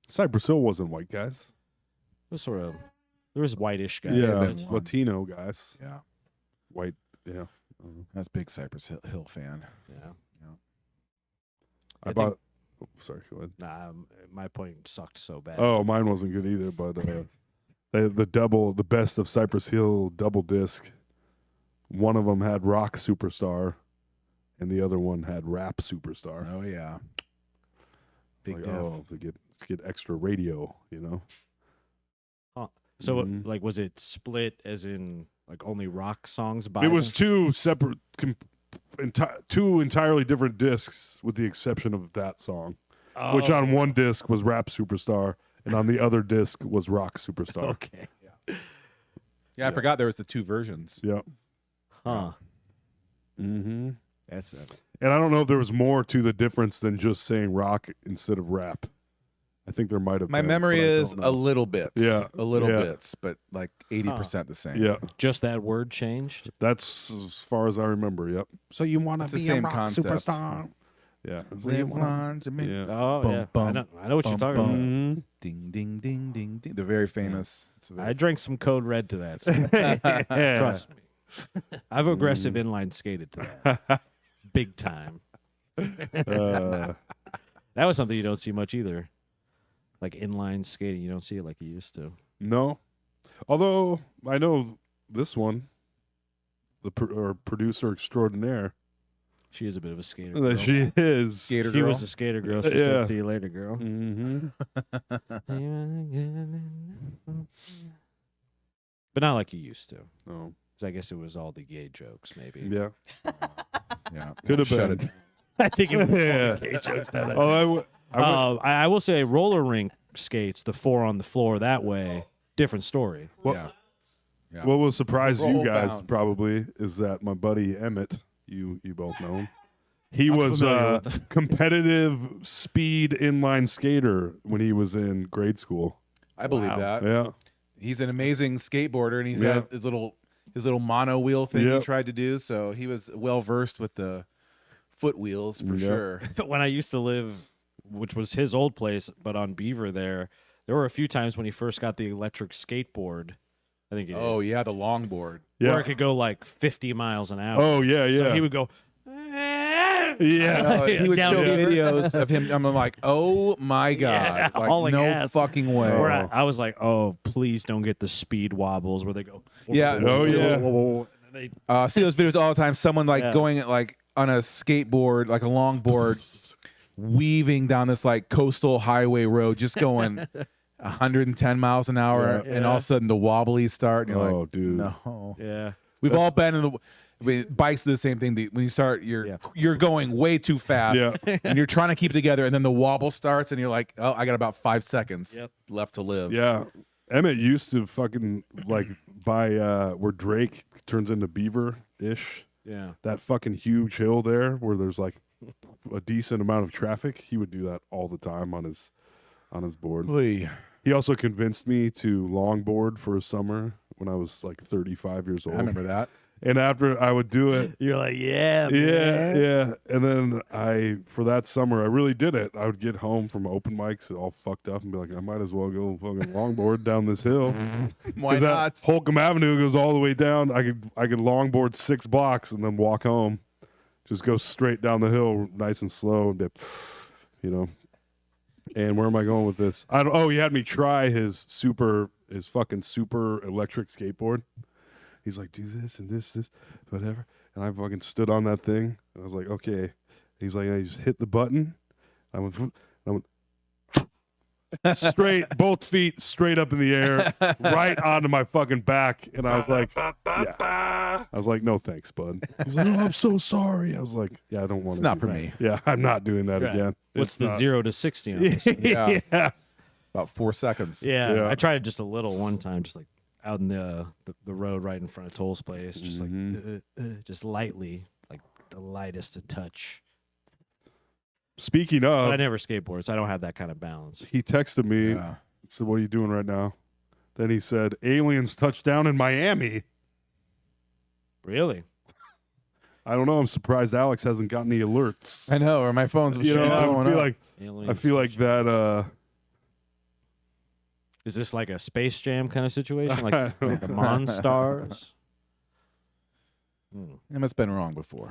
Speaker 5: Cypress Hill wasn't white guys.
Speaker 3: It was sort of there was whitish guys.
Speaker 5: Yeah.
Speaker 3: but-
Speaker 5: Latino guys.
Speaker 4: Yeah.
Speaker 5: White. Yeah.
Speaker 4: That's big Cypress Hill fan.
Speaker 3: yeah.
Speaker 5: I
Speaker 3: I
Speaker 5: bought.
Speaker 3: think-
Speaker 5: Oh, sorry. Go ahead.
Speaker 3: Nah, my point sucked so bad.
Speaker 5: Oh, mine wasn't good either. But The best of Cypress Hill double disc. One of them had Rock Superstar, and the other one had Rap Superstar.
Speaker 4: Oh yeah. Big
Speaker 5: Like,
Speaker 4: deal.
Speaker 5: to get extra radio, you know.
Speaker 3: So,
Speaker 5: Mhm.
Speaker 3: like, was it split as in like only rock songs by
Speaker 5: It was
Speaker 3: them?
Speaker 5: two separate, two entirely different discs, with the exception of that song, which on one disc was Rap Superstar, and on the other disc was Rock Superstar.
Speaker 3: Okay.
Speaker 4: Yeah, I forgot there was the two versions.
Speaker 5: Yep.
Speaker 3: Huh.
Speaker 5: Mm-hmm.
Speaker 3: That's it.
Speaker 5: And I don't know if there was more to the difference than just saying rock instead of rap. I think there might have
Speaker 4: My
Speaker 5: been.
Speaker 4: memory
Speaker 5: but I
Speaker 4: is
Speaker 5: don't
Speaker 4: a
Speaker 5: know.
Speaker 4: little bit.
Speaker 5: Yeah,
Speaker 4: A little
Speaker 5: yeah.
Speaker 4: bits, but like 80% the same.
Speaker 5: Yeah,
Speaker 3: Just that word changed.
Speaker 5: that's as far as I remember. Yep. So you want to
Speaker 4: It's the
Speaker 5: be
Speaker 4: same
Speaker 5: a rock
Speaker 4: concept.
Speaker 5: superstar? Yeah.
Speaker 4: Live on to me.
Speaker 5: Yeah.
Speaker 3: Oh
Speaker 4: Bum,
Speaker 3: yeah,
Speaker 4: bum,
Speaker 3: I know what you're
Speaker 4: bum,
Speaker 3: talking
Speaker 4: bum.
Speaker 3: about.
Speaker 5: Mhm.
Speaker 4: Ding ding ding ding ding. They're very famous. It's a very
Speaker 3: I drank some Code Red to that. So trust me. I've aggressive inline skated to that, big time.
Speaker 5: Uh,
Speaker 3: That was something you don't see much either. Like inline skating, you don't see it like you used to.
Speaker 5: no, although I know this one, the producer extraordinaire.
Speaker 3: She is a bit of a skater.
Speaker 5: That
Speaker 3: Girl.
Speaker 5: she is.
Speaker 4: skater
Speaker 3: She
Speaker 4: girl.
Speaker 3: was a skater girl. She
Speaker 5: Yeah.
Speaker 3: said, "See you later, girl."
Speaker 5: Mm-hmm.
Speaker 3: But not like you used to.
Speaker 5: No.
Speaker 3: 'Cause I guess it was all the gay jokes, maybe.
Speaker 5: Yeah.
Speaker 4: Yeah.
Speaker 5: Could have
Speaker 4: Shut
Speaker 5: been.
Speaker 4: it.
Speaker 3: I think it was
Speaker 5: Yeah.
Speaker 3: all the gay jokes. Down there.
Speaker 5: Oh, I went-
Speaker 3: I will say roller rink skates, the 4 on the floor that way, different story.
Speaker 5: What-
Speaker 4: Yeah. Yeah.
Speaker 5: What will surprise you
Speaker 4: Roll
Speaker 5: guys
Speaker 4: bounce.
Speaker 5: probably is that my buddy Emmett, you both know him. He
Speaker 3: I'm
Speaker 5: was
Speaker 3: familiar
Speaker 5: a
Speaker 3: with him.
Speaker 5: competitive speed inline skater when he was in grade school.
Speaker 4: I believe that.
Speaker 5: Yeah.
Speaker 4: He's an amazing skateboarder, and he's
Speaker 5: Yeah.
Speaker 4: had his little mono wheel thing he
Speaker 5: Yep.
Speaker 4: tried to do. So he was well versed with the foot wheels for
Speaker 5: Yep.
Speaker 4: sure.
Speaker 3: When I used to live, which was his old place, but on Beaver there were a few times when he first got the electric skateboard. I think it
Speaker 4: Oh yeah, the longboard.
Speaker 5: Yeah.
Speaker 3: where it could go like 50 miles an hour.
Speaker 5: Oh yeah, yeah.
Speaker 3: So he would go,
Speaker 5: yeah.
Speaker 4: He would
Speaker 3: Down
Speaker 4: show
Speaker 3: the river.
Speaker 4: videos of him. I'm like, oh my god, like,
Speaker 3: hauling
Speaker 4: no
Speaker 3: ass.
Speaker 4: fucking way.
Speaker 3: Where I was like, oh, please don't get the speed wobbles where they go.
Speaker 4: Yeah.
Speaker 5: Oh, yeah.
Speaker 3: And then they
Speaker 4: I see those videos all the time. Someone like
Speaker 3: Yeah.
Speaker 4: going like on a skateboard, like a longboard, weaving down this like coastal highway road, just going 110 miles an hour,
Speaker 3: Yeah.
Speaker 4: and all of a sudden the wobblies start. And you're
Speaker 5: Oh,
Speaker 4: like,
Speaker 5: dude.
Speaker 4: no.
Speaker 3: Yeah.
Speaker 4: We've all been in the. I mean, bikes do the same thing. When you start, you're going way too fast,
Speaker 5: Yeah.
Speaker 4: and you're trying to keep it together, and then the wobble starts, and you're like, "Oh, I got about 5 seconds
Speaker 3: Yep.
Speaker 4: left to live."
Speaker 5: Yeah. Emmett used to fucking like by where Drake turns into Beaver ish.
Speaker 3: Yeah.
Speaker 5: That fucking huge hill there where there's like a decent amount of traffic. He would do that all the time on his board.
Speaker 4: Oy.
Speaker 5: He also convinced me to longboard for a summer when I was like 35 years old.
Speaker 4: I remember that.
Speaker 5: And after I would do it,
Speaker 3: You're like, yeah,
Speaker 5: yeah,
Speaker 3: man.
Speaker 5: yeah. And then for that summer, I really did it. I would get home from open mics all fucked up and be like, I might as well go fucking longboard down this hill.
Speaker 4: Why
Speaker 5: 'Cause
Speaker 4: not?
Speaker 5: that Holcomb Avenue goes all the way down. I could longboard 6 blocks and then walk home. Just go straight down the hill, nice and slow, and be, you know. And where am I going with this? He had me try his fucking super electric skateboard. He's like, do this and this, whatever. And I fucking stood on that thing. And I was like, okay. He's like, I just hit the button. I went straight, both feet straight up in the air, right onto my fucking back. And I was like, yeah. I was like, no thanks, bud. He's like, oh, I'm so sorry. I was like, yeah, I don't want
Speaker 4: It's
Speaker 5: to.
Speaker 4: not for me.
Speaker 5: Yeah, I'm not doing that
Speaker 3: Right.
Speaker 5: again.
Speaker 3: What's
Speaker 5: It's
Speaker 3: the
Speaker 5: not.
Speaker 3: 0 to 60 on this?
Speaker 4: Yeah.
Speaker 5: Yeah.
Speaker 4: About 4 seconds.
Speaker 3: Yeah,
Speaker 5: Yeah.
Speaker 3: I tried it just a little one time, just like out in the road right in front of Toll's place, just like just lightly, like the lightest to touch.
Speaker 5: Speaking
Speaker 3: But I
Speaker 5: of,
Speaker 3: never skateboard, so I don't have that kind of balance.
Speaker 5: he texted me,
Speaker 4: Yeah.
Speaker 5: said, what are you doing right now? Then he said, aliens touched down in Miami.
Speaker 3: Really?
Speaker 5: I don't know. I'm surprised Alex hasn't gotten any alerts.
Speaker 4: I know, or my phone's
Speaker 5: You know,
Speaker 4: blowing
Speaker 5: I feel
Speaker 4: up.
Speaker 5: like
Speaker 3: Aliens touch-
Speaker 5: that.
Speaker 3: Is this like a Space Jam kind of situation, like the Monstars?
Speaker 4: Emmett's been wrong before.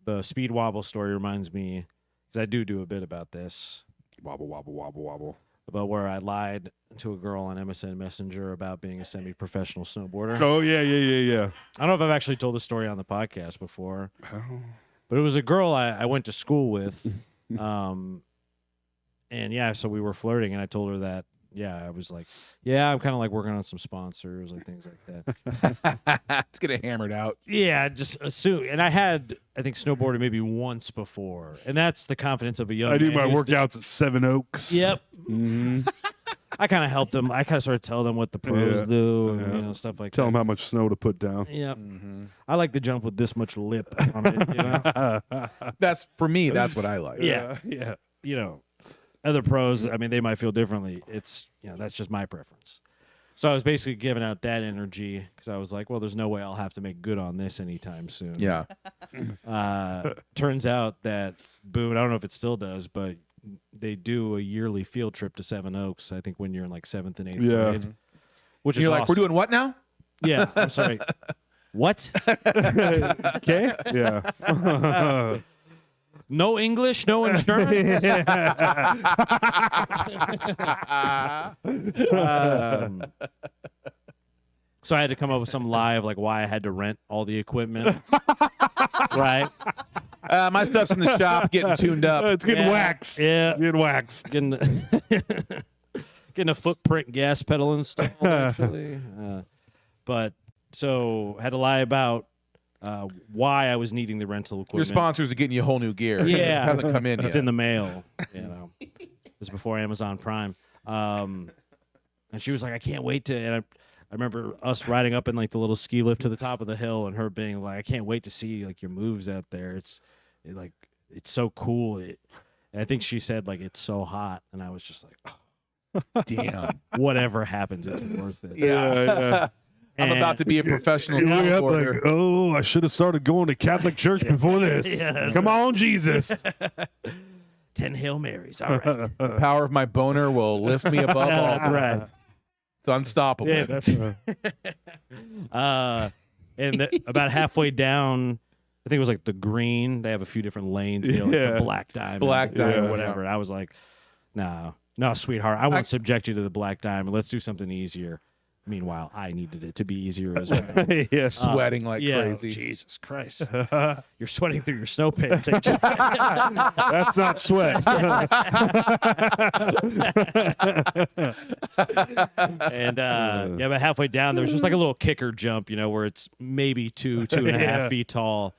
Speaker 3: The speed wobble story reminds me, because I do a bit about this.
Speaker 5: Wobble, wobble, wobble, wobble.
Speaker 3: about where I lied to a girl on MSN Messenger about being a semi-professional snowboarder.
Speaker 5: Oh yeah.
Speaker 3: I don't know if I've actually told the story on the podcast before, but it was a girl I went to school with, and yeah, so we were flirting, and I told her that. Yeah, I was like, yeah, I'm kind of like working on some sponsors and things like that.
Speaker 4: Let's get it hammered out.
Speaker 3: Yeah, just assume. And I think, snowboarded maybe once before, and that's the confidence of a young.
Speaker 5: I do
Speaker 3: man
Speaker 5: my
Speaker 3: who's-
Speaker 5: workouts at Seven Oaks.
Speaker 3: Yep.
Speaker 5: Mhm.
Speaker 3: I kind of help them. I kind of sort of tell them what the pros
Speaker 5: Yeah.
Speaker 3: do, and,
Speaker 5: Yeah.
Speaker 3: stuff like
Speaker 5: Tell
Speaker 3: that.
Speaker 5: them how much snow to put down.
Speaker 3: Yep. I like to jump with this much lip on it. You know?
Speaker 4: That's for me. That's what I like.
Speaker 3: Yeah.
Speaker 5: Yeah.
Speaker 3: You know, other pros, I mean, they might feel differently. It's, that's just my preference. So I was basically giving out that energy because I was like, well, there's no way I'll have to make good on this anytime soon.
Speaker 4: Yeah.
Speaker 3: Turns out that Boone, I don't know if it still does, but they do a yearly field trip to Seven Oaks, I think when you're in like 7th and 8th
Speaker 5: Yeah.
Speaker 3: grade. Which is
Speaker 4: You're like,
Speaker 3: awesome.
Speaker 4: we're doing what now?
Speaker 3: Yeah, I'm sorry. What?
Speaker 5: Okay. Yeah.
Speaker 3: No English, no insurance. So I had to come up with some lie of like why I had to rent all the equipment. Right?
Speaker 4: My stuff's in the shop getting tuned up.
Speaker 5: It's getting
Speaker 3: Yeah.
Speaker 5: waxed.
Speaker 3: Yeah.
Speaker 5: Getting waxed.
Speaker 3: Getting getting a footprint gas pedal installed actually. But so had to lie about why I was needing the rental
Speaker 4: Your
Speaker 3: equipment.
Speaker 4: sponsors are getting you a whole new gear.
Speaker 3: Yeah.
Speaker 4: It hasn't come in
Speaker 3: It's
Speaker 4: yet.
Speaker 3: in the mail. This is before Amazon Prime. And she was like, I can't wait to. And I remember us riding up in like the little ski lift to the top of the hill, and her being like, I can't wait to see like your moves out there. It's so cool. And I think she said like it's so hot, and I was just like,
Speaker 4: Damn.
Speaker 3: whatever happens, it's worth it.
Speaker 5: Yeah.
Speaker 4: I'm
Speaker 3: And-
Speaker 4: about to be a professional
Speaker 5: You look up
Speaker 4: snowboarder.
Speaker 5: like, oh, I should have started going to Catholic church before this.
Speaker 3: Yeah.
Speaker 5: Come on, Jesus.
Speaker 3: 10 Hail Marys. All right.
Speaker 4: The power of my boner will lift me above all.
Speaker 3: That's right.
Speaker 4: It's unstoppable.
Speaker 3: Yeah, that's about halfway down, I think it was like the green. They have a few different lanes. You know, like
Speaker 5: Yeah.
Speaker 3: the black diamond,
Speaker 4: Black diamond,
Speaker 3: or whatever. I was like, no, sweetheart, I won't subject you to the black diamond. Let's do something easier. Meanwhile, I needed it to be easier as well.
Speaker 5: Yes.
Speaker 4: Sweating like
Speaker 3: Yeah,
Speaker 4: crazy.
Speaker 3: Jesus Christ. You're sweating through your snow pants. ain't you?
Speaker 5: That's not sweat.
Speaker 3: And but halfway down, there was just like a little kicker jump, where it's maybe 2.5 feet tall,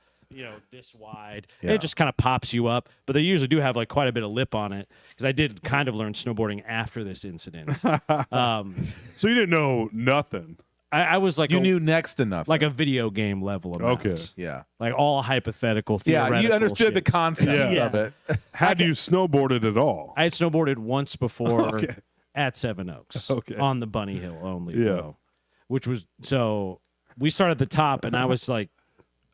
Speaker 3: this wide. And
Speaker 4: Yeah.
Speaker 3: it just kind of pops you up. But they usually do have like quite a bit of lip on it because I did kind of learn snowboarding after this incident.
Speaker 5: So you didn't know nothing.
Speaker 3: I was like
Speaker 4: You knew next to nothing.
Speaker 3: like a video game level amount.
Speaker 5: Okay.
Speaker 4: Yeah.
Speaker 3: Like all hypothetical,
Speaker 4: Yeah,
Speaker 3: theoretical
Speaker 4: you understood the
Speaker 3: shit.
Speaker 4: concept
Speaker 5: Yeah.
Speaker 4: of it.
Speaker 5: Had you snowboarded at all?
Speaker 3: I had snowboarded once before
Speaker 5: Okay.
Speaker 3: at Seven Oaks
Speaker 5: Okay.
Speaker 3: on the Bunny Hill only,
Speaker 5: Yeah.
Speaker 3: though, which was so we started at the top, and I was like,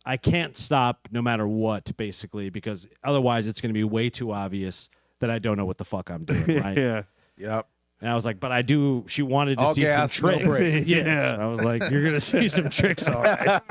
Speaker 3: I can't stop no matter what, basically, because otherwise it's going to be way too obvious that I don't know what the fuck I'm doing, right?
Speaker 5: Yeah.
Speaker 4: Yep.
Speaker 3: And I was like, but I do. She wanted to
Speaker 4: All
Speaker 3: see
Speaker 4: gas,
Speaker 3: some
Speaker 4: no
Speaker 3: tricks.
Speaker 4: brakes.
Speaker 3: Yeah. I was like, you're going to see some tricks, all right.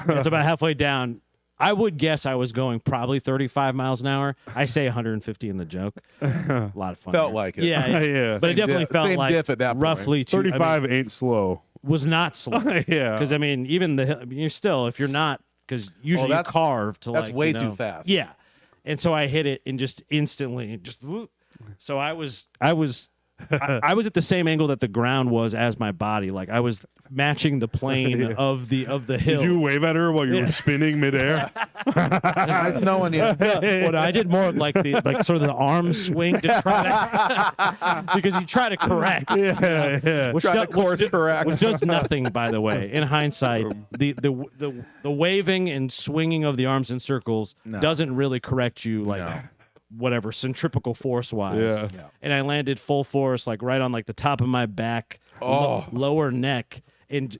Speaker 3: It's about halfway down. I would guess I was going probably 35 miles an hour. I say 150 in the joke. A lot of fun.
Speaker 4: Felt
Speaker 3: there.
Speaker 4: like it.
Speaker 3: Yeah.
Speaker 5: Yeah.
Speaker 3: But it definitely
Speaker 4: diff-
Speaker 3: felt
Speaker 4: same
Speaker 3: like
Speaker 4: diff at that point.
Speaker 3: roughly
Speaker 5: 35 ain't slow.
Speaker 3: was not slow.
Speaker 5: Yeah.
Speaker 3: Because, I mean, even you're still, if you're not, because usually you
Speaker 4: that's-
Speaker 3: carve to
Speaker 4: that's
Speaker 3: like.
Speaker 4: way
Speaker 3: you know,
Speaker 4: too fast.
Speaker 3: Yeah. And so I hit it and just instantly, whoop. So I was at the same angle that the ground was as my body. Like I was matching the plane of the hill.
Speaker 5: Did you wave at her while you were spinning midair?
Speaker 4: Nice knowing you.
Speaker 3: Well, no, I did more of like sort of the arm swing to try to because you try to correct.
Speaker 5: Yeah.
Speaker 3: Which
Speaker 4: Try to course correct.
Speaker 3: Which does nothing, by the way. In hindsight, the waving and swinging of the arms in circles doesn't really correct you like whatever centripetal force wise.
Speaker 5: Yeah.
Speaker 3: And I landed full force like right on like the top of my back, lower neck, and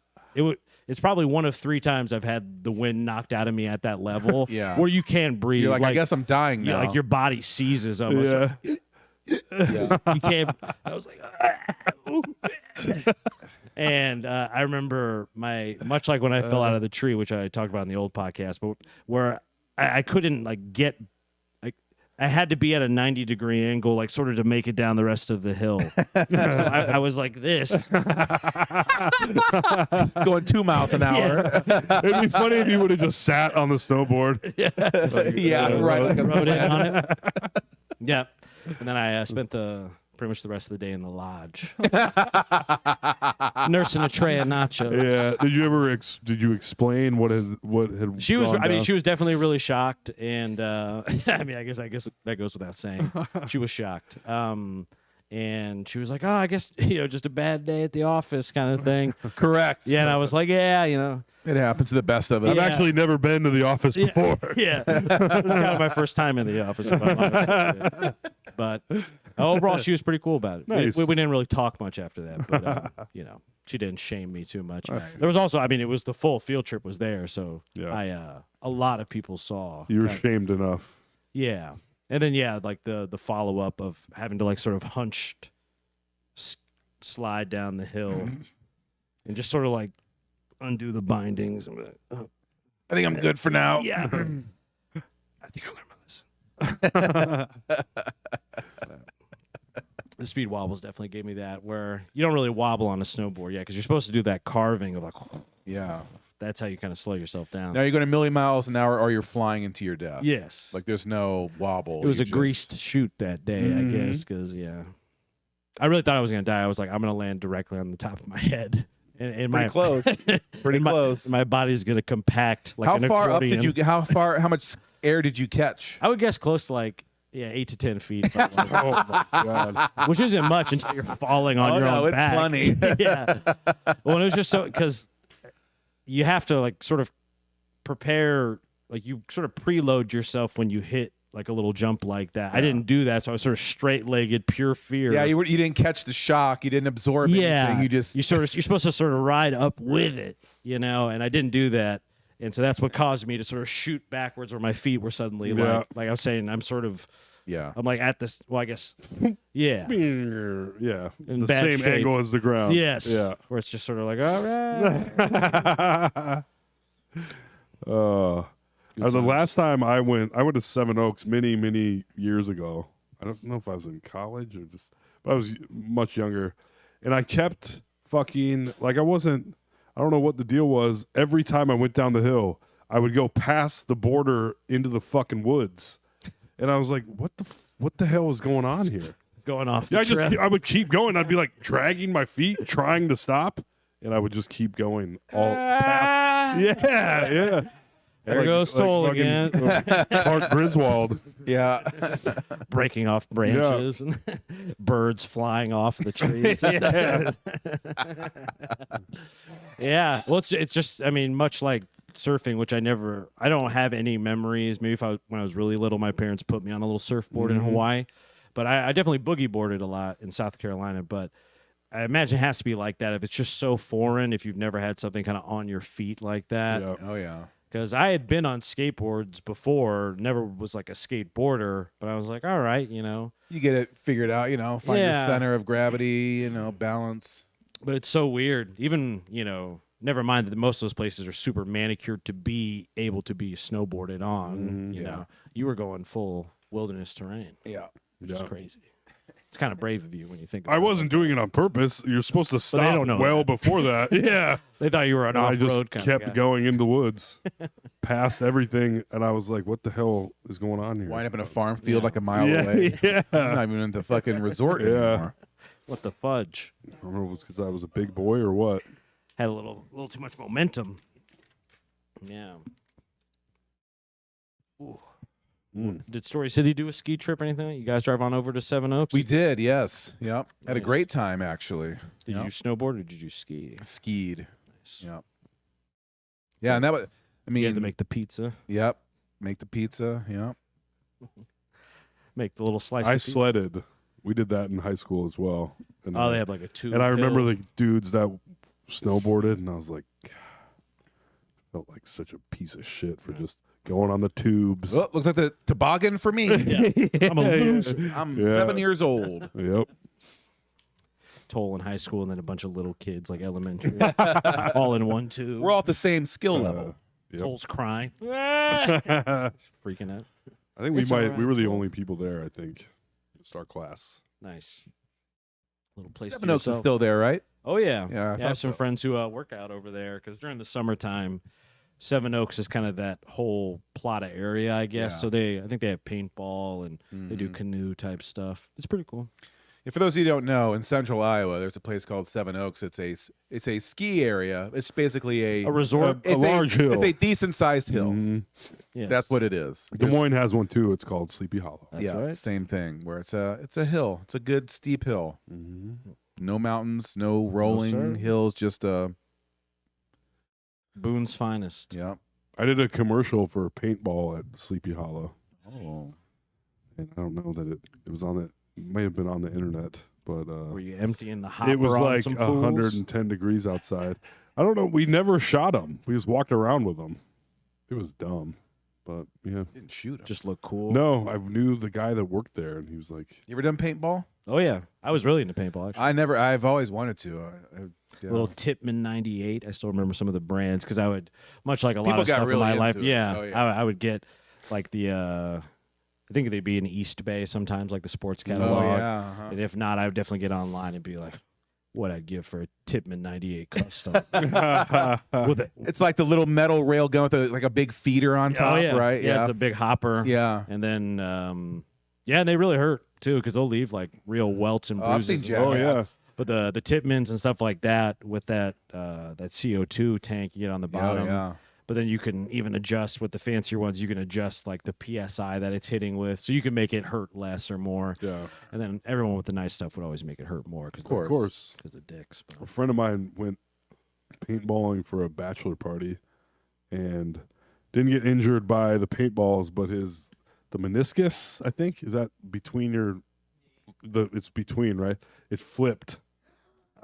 Speaker 3: it's probably one of 3 times I've had the wind knocked out of me at that level.
Speaker 4: Yeah.
Speaker 3: Where you can't breathe.
Speaker 4: You're like, I guess I'm dying now.
Speaker 3: Yeah, like your body seizes almost.
Speaker 5: Yeah.
Speaker 4: Yeah.
Speaker 3: You can't. I was like, and I remember much like when I fell out of the tree, which I talked about in the old podcast, but where I couldn't like get like I had to be at a 90-degree angle, like sort of to make it down the rest of the hill. So I was like this.
Speaker 4: Going 2 miles an hour.
Speaker 5: It'd be funny if you would have just sat on the snowboard.
Speaker 4: Yeah, right. Like a
Speaker 3: Rode in on it. Yeah. And then I spent pretty much the rest of the day in the lodge, nursing a tray of nachos.
Speaker 5: Yeah. Did you ever did you explain what had
Speaker 3: She was.
Speaker 5: gone
Speaker 3: I mean,
Speaker 5: down?
Speaker 3: she was definitely really shocked, and I mean, I guess that goes without saying. She was shocked, and she was like, "Oh, I guess just a bad day at the office, kind of thing."
Speaker 4: Correct.
Speaker 3: Yeah, and I was like, "Yeah,
Speaker 4: It happens to the best of us.
Speaker 5: I've actually never been to the office before.
Speaker 3: yeah." It was kind of my first time in the office, in my life. But overall, she was pretty cool about it.
Speaker 5: Nice.
Speaker 3: We didn't really talk much after that, but she didn't shame me too much. There was also, I mean, it was the full field trip was there, so
Speaker 5: Yeah.
Speaker 3: a lot of people saw.
Speaker 5: You were shamed enough.
Speaker 3: Yeah. And then, like the follow up of having to like sort of hunched slide down the hill and just sort of like undo the bindings. And be like, oh,
Speaker 4: I think I'm good for now.
Speaker 3: yeah. I think I learned my lesson. The speed wobbles definitely gave me that, where you don't really wobble on a snowboard yet because you're supposed to do that carving of like,
Speaker 4: Yeah.
Speaker 3: that's how you kind of slow yourself down.
Speaker 4: Now you're going a million miles an hour or you're flying into your death.
Speaker 3: Yes.
Speaker 4: Like there's no wobble.
Speaker 3: It was
Speaker 4: You
Speaker 3: a
Speaker 4: just-
Speaker 3: greased shoot that day, I guess, because I really thought I was gonna die. I was like, I'm gonna land directly on the top of my head, and
Speaker 4: Pretty close. Pretty close.
Speaker 3: My body's gonna compact like
Speaker 4: How
Speaker 3: an
Speaker 4: far up
Speaker 3: accordion.
Speaker 4: did you? How much air did you catch?
Speaker 3: I would guess close to like 8 to 10 feet, but like,
Speaker 5: Oh my god.
Speaker 3: which isn't much until you're falling on
Speaker 4: Oh,
Speaker 3: your
Speaker 4: no,
Speaker 3: own
Speaker 4: it's
Speaker 3: back.
Speaker 4: plenty.
Speaker 3: Yeah. Well, it was just so because you have to like sort of prepare, like you sort of preload yourself when you hit like a little jump like that. I didn't do that, so I was sort of straight-legged, pure fear.
Speaker 4: Yeah, you didn't catch the shock. You didn't absorb
Speaker 3: Yeah,
Speaker 4: anything. You just
Speaker 3: you're supposed to sort of ride up with it, and I didn't do that, and so that's what caused me to sort of shoot backwards, where my feet were suddenly like I was saying, I'm like at this. Well, I guess, yeah,
Speaker 5: Yeah.
Speaker 3: In
Speaker 5: The
Speaker 3: bad
Speaker 5: same
Speaker 3: shape.
Speaker 5: angle as the ground.
Speaker 3: yes,
Speaker 5: Yeah.
Speaker 3: where it's just sort of like, all right,
Speaker 5: The last time I went to Seven Oaks many years ago. I don't know if I was in college or but I was much younger, and I kept fucking like I don't know what the deal was. Every time I went down the hill, I would go past the border into the fucking woods, and I was like, what the hell is going on here?
Speaker 3: going off.
Speaker 5: Yeah,
Speaker 3: The trail.
Speaker 5: I would keep going. I'd be like dragging my feet, trying to stop, and I would just keep going all past. Yeah.
Speaker 3: There goes Toll
Speaker 5: fucking,
Speaker 3: again.
Speaker 5: Clark Griswold.
Speaker 4: yeah.
Speaker 3: Breaking off branches and birds flying off the trees. Yeah. Well, it's just, I mean, much like surfing, which I don't have any memories. Maybe when I was really little, my parents put me on a little surfboard in Hawaii, but I definitely boogie boarded a lot in South Carolina. But I imagine it has to be like that if it's just so foreign, if you've never had something kind of on your feet like that.
Speaker 5: Yeah.
Speaker 4: Oh yeah.
Speaker 3: Because I had been on skateboards before, never was like a skateboarder, but I was like, all right,
Speaker 4: You get it figured out. Find your
Speaker 3: Yeah.
Speaker 4: center of gravity. Balance.
Speaker 3: But it's so weird. Even, never mind that most of those places are super manicured to be able to be snowboarded on. You know, you were going full wilderness terrain,
Speaker 4: Yeah.
Speaker 3: which is crazy. It's kind of brave of you when you think about
Speaker 5: I
Speaker 3: it.
Speaker 5: wasn't doing it on purpose. You're supposed to stop
Speaker 3: don't know
Speaker 5: well
Speaker 3: that.
Speaker 5: before that. Yeah.
Speaker 3: They thought you were an
Speaker 5: And I
Speaker 3: off-road
Speaker 5: just
Speaker 3: kind of
Speaker 5: kept
Speaker 3: guy.
Speaker 5: going in the woods, past everything, and I was like, "What the hell is going on here?"
Speaker 4: Wind up in a farm field like a mile
Speaker 5: yeah,
Speaker 4: away.
Speaker 5: yeah.
Speaker 4: I'm not even in the fucking resort
Speaker 5: Yeah.
Speaker 4: anymore.
Speaker 3: What the fudge?
Speaker 5: I don't know if it was because I was a big boy or what.
Speaker 3: Had a little too much momentum. Yeah. Did Story City do a ski trip or anything? You guys drive on over to Seven Oaks?
Speaker 4: We did, yes. Yep. Had a
Speaker 3: Nice.
Speaker 4: great time actually.
Speaker 3: Did
Speaker 4: Yep.
Speaker 3: you snowboard or did you ski?
Speaker 4: Skied.
Speaker 3: Nice.
Speaker 4: Yep. Yeah, and that was
Speaker 3: You had to make the pizza,
Speaker 4: Yep. Make the pizza. Yep.
Speaker 3: make the little slice.
Speaker 5: I
Speaker 3: of pizza.
Speaker 5: sledded. We did that in high school as well. And,
Speaker 3: Oh, they have like a tube.
Speaker 5: and I remember
Speaker 3: hill.
Speaker 5: the dudes that snowboarded, and I was like, felt like such a piece of shit for just going on the tubes.
Speaker 4: Well, looks like the toboggan for me.
Speaker 3: Yeah. I'm a loser.
Speaker 4: I'm
Speaker 5: Yeah.
Speaker 4: 7 years old.
Speaker 5: Yep.
Speaker 3: Toll in high school, and then a bunch of little kids like elementary, all in one tube.
Speaker 4: We're all at the same skill level.
Speaker 5: Yep.
Speaker 3: Toll's crying, freaking out.
Speaker 5: I think
Speaker 3: It's
Speaker 5: we
Speaker 3: around
Speaker 5: were the
Speaker 3: 12.
Speaker 5: only people there. I think, just our class.
Speaker 3: Nice. Little place.
Speaker 4: Seven
Speaker 3: to
Speaker 4: Oaks is
Speaker 3: yourself.
Speaker 4: still there, right?
Speaker 3: Oh yeah,
Speaker 4: Yeah, I
Speaker 3: I
Speaker 4: thought
Speaker 3: have some
Speaker 4: so.
Speaker 3: friends who work out over there because during the summertime, Seven Oaks is kind of that whole plata area, I guess.
Speaker 4: Yeah.
Speaker 3: So I think they have paintball and they do canoe type stuff. It's pretty cool.
Speaker 4: Yeah, for those of you who don't know, in central Iowa, there's a place called Seven Oaks. It's a ski area. It's basically
Speaker 3: A resort.
Speaker 4: it's
Speaker 5: large hill.
Speaker 4: It's a decent sized hill.
Speaker 5: Mhm.
Speaker 3: Yes.
Speaker 4: That's what it is.
Speaker 5: Des Moines has one too. It's called Sleepy Hollow.
Speaker 3: That's
Speaker 4: yeah,
Speaker 3: right.
Speaker 4: same thing. Where it's a hill. It's a good steep hill.
Speaker 5: Mm-hmm.
Speaker 4: No mountains, no rolling
Speaker 3: sir.
Speaker 4: hills. Just
Speaker 3: Boone's finest.
Speaker 4: yeah.
Speaker 5: I did a commercial for paintball at Sleepy Hollow,
Speaker 4: Oh.
Speaker 5: and I don't know that it was on it. It may have been on the internet, but
Speaker 3: Were you emptying the hopper
Speaker 5: it was
Speaker 3: on
Speaker 5: like
Speaker 3: some pools?
Speaker 5: 110 degrees outside. I don't know. We never shot them. We just walked around with them. It was dumb, but yeah.
Speaker 4: Didn't shoot him.
Speaker 3: Just look cool.
Speaker 5: No, I knew the guy that worked there, and he was like,
Speaker 4: You ever done paintball?
Speaker 3: Oh yeah, I was really into paintball. Actually.
Speaker 4: I've always wanted to. Yeah.
Speaker 3: Little Tipman 98. I still remember some of the brands because I would, much like a lot
Speaker 4: People
Speaker 3: of
Speaker 4: got
Speaker 3: stuff in
Speaker 4: really
Speaker 3: my
Speaker 4: into
Speaker 3: life.
Speaker 4: it.
Speaker 3: Yeah,
Speaker 4: Oh, yeah.
Speaker 3: I would get like the, I think they'd be in East Bay sometimes, like the sports catalog.
Speaker 4: Oh yeah. Uh-huh.
Speaker 3: And if not, I would definitely get online and be like, what I'd give for a Tipman 98 custom. With it.
Speaker 4: It's like the little metal rail gun with like a big feeder on top,
Speaker 3: Oh, yeah.
Speaker 4: right?
Speaker 3: Yeah, it's the big hopper.
Speaker 4: Yeah.
Speaker 3: And then, yeah, and they really hurt too because they'll leave like real welts and
Speaker 4: Oh, I've
Speaker 3: bruises.
Speaker 4: seen
Speaker 3: and stuff.
Speaker 5: "Oh yeah,
Speaker 3: But the Tipmans and stuff like that with that CO2 tank you get on the bottom.
Speaker 4: yeah.
Speaker 3: But then you can even adjust with the fancier ones. You can adjust like the PSI that it's hitting with, so you can make it hurt less or more.
Speaker 5: yeah."
Speaker 3: And then everyone with the nice stuff would always make it hurt more because
Speaker 4: Of course.
Speaker 5: Of course,
Speaker 3: because of dicks.
Speaker 5: a
Speaker 3: But
Speaker 5: friend of mine went paintballing for a bachelor party, and didn't get injured by the paintballs, but the meniscus, I think, is that between it's between, right? It flipped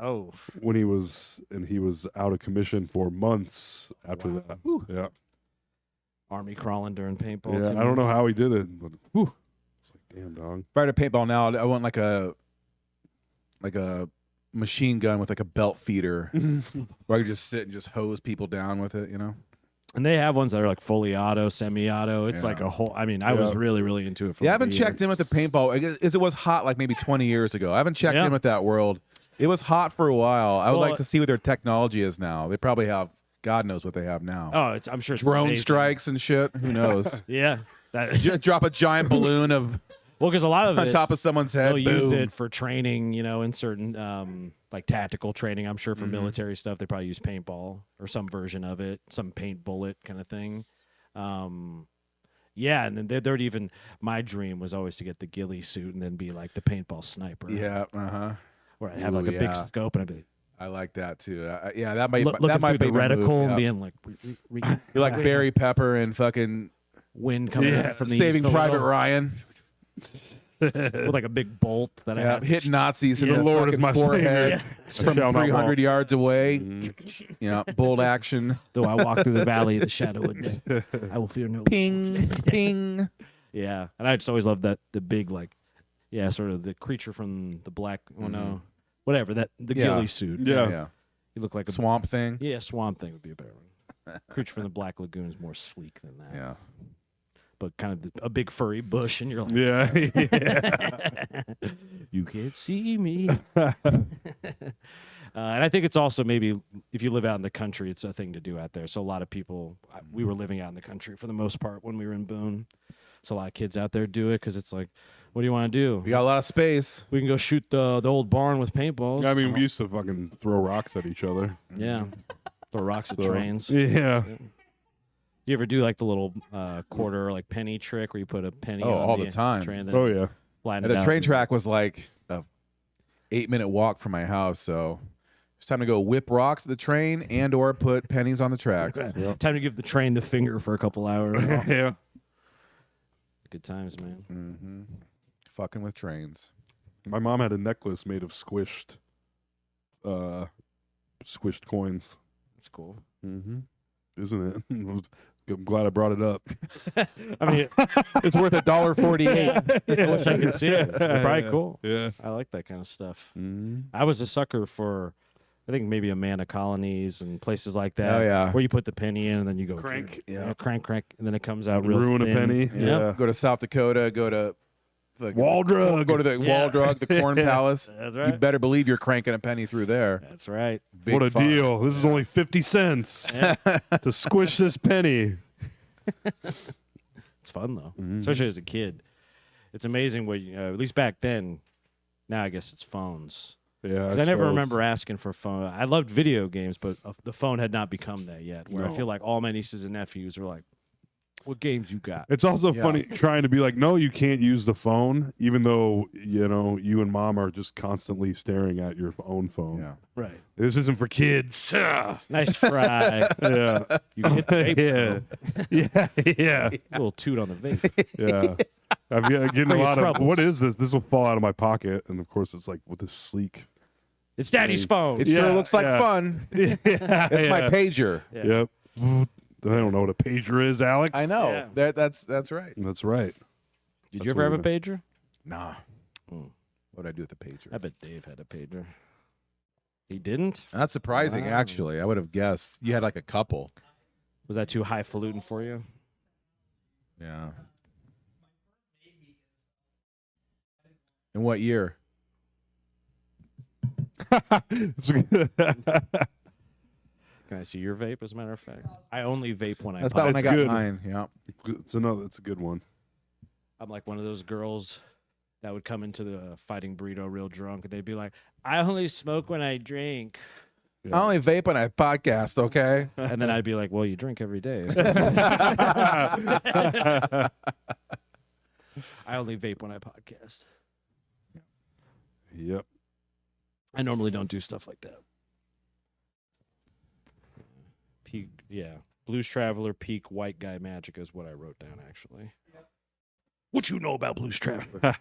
Speaker 3: oh,
Speaker 5: when he was out of commission for months after that. Yeah.
Speaker 3: army crawling during paintball.
Speaker 5: Yeah.
Speaker 3: too.
Speaker 5: I don't know how he did it, but whew, it's like, damn, dog.
Speaker 4: If I had a paintball now, I want like a machine gun with like a belt feeder where I could just sit and just hose people down with it, you know?
Speaker 3: And they have ones that are like fully auto, semi-auto. It's
Speaker 4: Yeah.
Speaker 3: like a whole. I mean, I was
Speaker 5: Yeah.
Speaker 3: really, really into it. For
Speaker 4: Yeah, I
Speaker 3: like a
Speaker 4: haven't
Speaker 3: year.
Speaker 4: checked in with the paintball. As it was hot like maybe 20 years ago. I haven't checked
Speaker 3: Yeah.
Speaker 4: in with that world. It was hot for a while. I would
Speaker 3: Well,
Speaker 4: like to see what their technology is now. They probably have, God knows what they have now.
Speaker 3: Oh, I'm sure it's
Speaker 4: Drone
Speaker 3: amazing.
Speaker 4: strikes and shit. Who knows?
Speaker 3: Yeah, that,
Speaker 4: Drop a giant balloon of
Speaker 3: well, because a lot of
Speaker 4: on
Speaker 3: it,
Speaker 4: top of someone's head.
Speaker 3: they'll use
Speaker 4: Boom.
Speaker 3: it for training, in certain like tactical training. I'm sure for
Speaker 4: Mm-hmm.
Speaker 3: military stuff, they probably use paintball or some version of it, some paint bullet kind of thing. Yeah, and then there'd even my dream was always to get the ghillie suit and then be like the paintball sniper.
Speaker 4: Yeah, uh-huh.
Speaker 3: where I'd have like
Speaker 4: Ooh,
Speaker 3: a big
Speaker 4: yeah.
Speaker 3: scope and I'd be
Speaker 4: I like that too. Yeah, that might
Speaker 3: looking
Speaker 4: that might
Speaker 3: through
Speaker 4: be
Speaker 3: the
Speaker 4: my move,
Speaker 3: reticle
Speaker 4: yeah.
Speaker 3: and being like,
Speaker 4: You're like Barry Pepper and fucking
Speaker 3: wind coming in from the
Speaker 4: Saving
Speaker 3: east a
Speaker 4: Private
Speaker 3: little,
Speaker 4: Ryan.
Speaker 3: with like a big bolt that I
Speaker 4: Yeah,
Speaker 3: had.
Speaker 4: hit Nazis in
Speaker 3: Yeah.
Speaker 4: the
Speaker 5: Lord is
Speaker 4: fucking
Speaker 5: my
Speaker 4: forehead
Speaker 5: savior.
Speaker 4: from
Speaker 5: Shall not
Speaker 4: 300
Speaker 5: walk.
Speaker 4: yards away. Yeah, bold action.
Speaker 3: Though I walk through the valley of the shadow of death, I will fear no.
Speaker 4: Ping, ping.
Speaker 3: Yeah, and I just always loved that the big like, yeah, sort of the creature from the black. Oh no, whatever that the
Speaker 4: Yeah.
Speaker 3: ghillie suit.
Speaker 5: Yeah.
Speaker 4: Yeah.
Speaker 3: You look like a
Speaker 4: Swamp thing.
Speaker 3: yeah swamp thing would be a better one. Creature from the Black Lagoon is more sleek than that.
Speaker 4: Yeah.
Speaker 3: But kind of a big furry bush, and you're like,
Speaker 5: Yeah. Yeah.
Speaker 3: you can't see me. And I think it's also maybe if you live out in the country, it's a thing to do out there. So a lot of people, we were living out in the country for the most part when we were in Boone. So a lot of kids out there do it because it's like, what do you want to do?
Speaker 4: We got a lot of space.
Speaker 3: We can go shoot the old barn with paintballs.
Speaker 5: I mean, we used to fucking throw rocks at each other.
Speaker 3: yeah, throw rocks at
Speaker 5: So,
Speaker 3: trains.
Speaker 5: Yeah.
Speaker 3: You ever do like the little quarter or like penny trick where you put a penny
Speaker 4: Oh,
Speaker 3: on
Speaker 4: all the time.
Speaker 3: train? Then
Speaker 5: Oh yeah.
Speaker 3: flatten
Speaker 4: And
Speaker 3: it
Speaker 4: the
Speaker 3: out
Speaker 4: train
Speaker 3: and-
Speaker 4: track was like a 8-minute walk from my house, so it's time to go whip rocks at the train and or put pennies on the tracks.
Speaker 3: Time to give the train the finger for a couple hours.
Speaker 5: Yeah.
Speaker 3: Good times, man.
Speaker 4: Mm-hmm. Fucking with trains.
Speaker 5: My mom had a necklace made of squished coins.
Speaker 3: That's cool.
Speaker 5: Mm-hmm. Isn't it? I'm glad I brought it up.
Speaker 3: I mean,
Speaker 4: It's worth $1.48.
Speaker 3: I wish I could see it. They're probably cool.
Speaker 5: Yeah.
Speaker 3: I like that kind of stuff.
Speaker 5: Mm-hmm.
Speaker 3: I was a sucker for. I think maybe Amana Colonies and places like that.
Speaker 4: Oh, yeah.
Speaker 3: Where you put the penny in and then you go
Speaker 5: Crank.
Speaker 3: crank, and then it comes out real
Speaker 5: Ruin a
Speaker 3: thin.
Speaker 5: penny. Yeah.
Speaker 4: Go to South Dakota. Go to
Speaker 5: Wall Drug.
Speaker 4: Go to the Wall Drug, the Corn Palace.
Speaker 3: That's
Speaker 4: You
Speaker 3: right.
Speaker 4: better believe you're cranking a penny through there.
Speaker 3: That's right.
Speaker 4: Big
Speaker 5: What a
Speaker 4: fun.
Speaker 5: deal. This is only 50 cents to squish this penny.
Speaker 3: It's fun though, especially as a kid. It's amazing what at least back then. Now I guess it's phones.
Speaker 5: Yeah.
Speaker 3: Because I never remember asking for a phone. I loved video games, but the phone had not become that yet. Where I feel like all my nieces and nephews are like, "What games you got?"
Speaker 5: It's also funny trying to be like, no, you can't use the phone, even though, you and mom are just constantly staring at your own phone.
Speaker 4: Yeah.
Speaker 3: Right.
Speaker 5: This isn't for kids. Yeah.
Speaker 3: Nice try. You hit the vape.
Speaker 5: Yeah. Yeah.
Speaker 3: A little toot on the vape.
Speaker 5: Yeah. I'm getting
Speaker 3: For
Speaker 5: a
Speaker 3: your
Speaker 5: lot of,
Speaker 3: troubles.
Speaker 5: what is this? This will fall out of my pocket. And of course, it's like with this sleek.
Speaker 3: It's Daddy's phone.
Speaker 4: It
Speaker 5: Yeah,
Speaker 4: sure looks like
Speaker 5: yeah.
Speaker 4: fun.
Speaker 5: Yeah.
Speaker 4: It's my pager.
Speaker 5: Yep. I don't know what a pager is, Alex.
Speaker 4: I know.
Speaker 3: Yeah.
Speaker 4: That's right.
Speaker 5: That's right.
Speaker 3: Did
Speaker 5: That's
Speaker 3: you ever have a
Speaker 5: what
Speaker 3: pager?
Speaker 4: Nah.
Speaker 3: Mm.
Speaker 4: What'd I do with the pager?
Speaker 3: I bet Dave had a pager. He didn't?
Speaker 4: That's surprising,
Speaker 3: Wow.
Speaker 4: actually. I would have guessed you had like a couple.
Speaker 3: Was that too highfalutin for you?
Speaker 4: Yeah. In what year?
Speaker 3: Can I see your vape, as a matter of fact? I only vape when I
Speaker 4: That's
Speaker 3: pop.
Speaker 4: about when I got
Speaker 5: good.
Speaker 4: mine. Yeah.
Speaker 5: It's a good one.
Speaker 3: I'm like one of those girls that would come into the Fighting Burrito real drunk, and they'd be like, I only smoke when I drink.
Speaker 4: I only vape when I podcast, okay?
Speaker 3: And then I'd be like, well, you drink every day. I only vape when I podcast.
Speaker 5: Yep.
Speaker 3: I normally don't do stuff like that. Peak, yeah. Blues Traveler, peak white guy magic is what I wrote down, actually. What you know about Blues Traveler?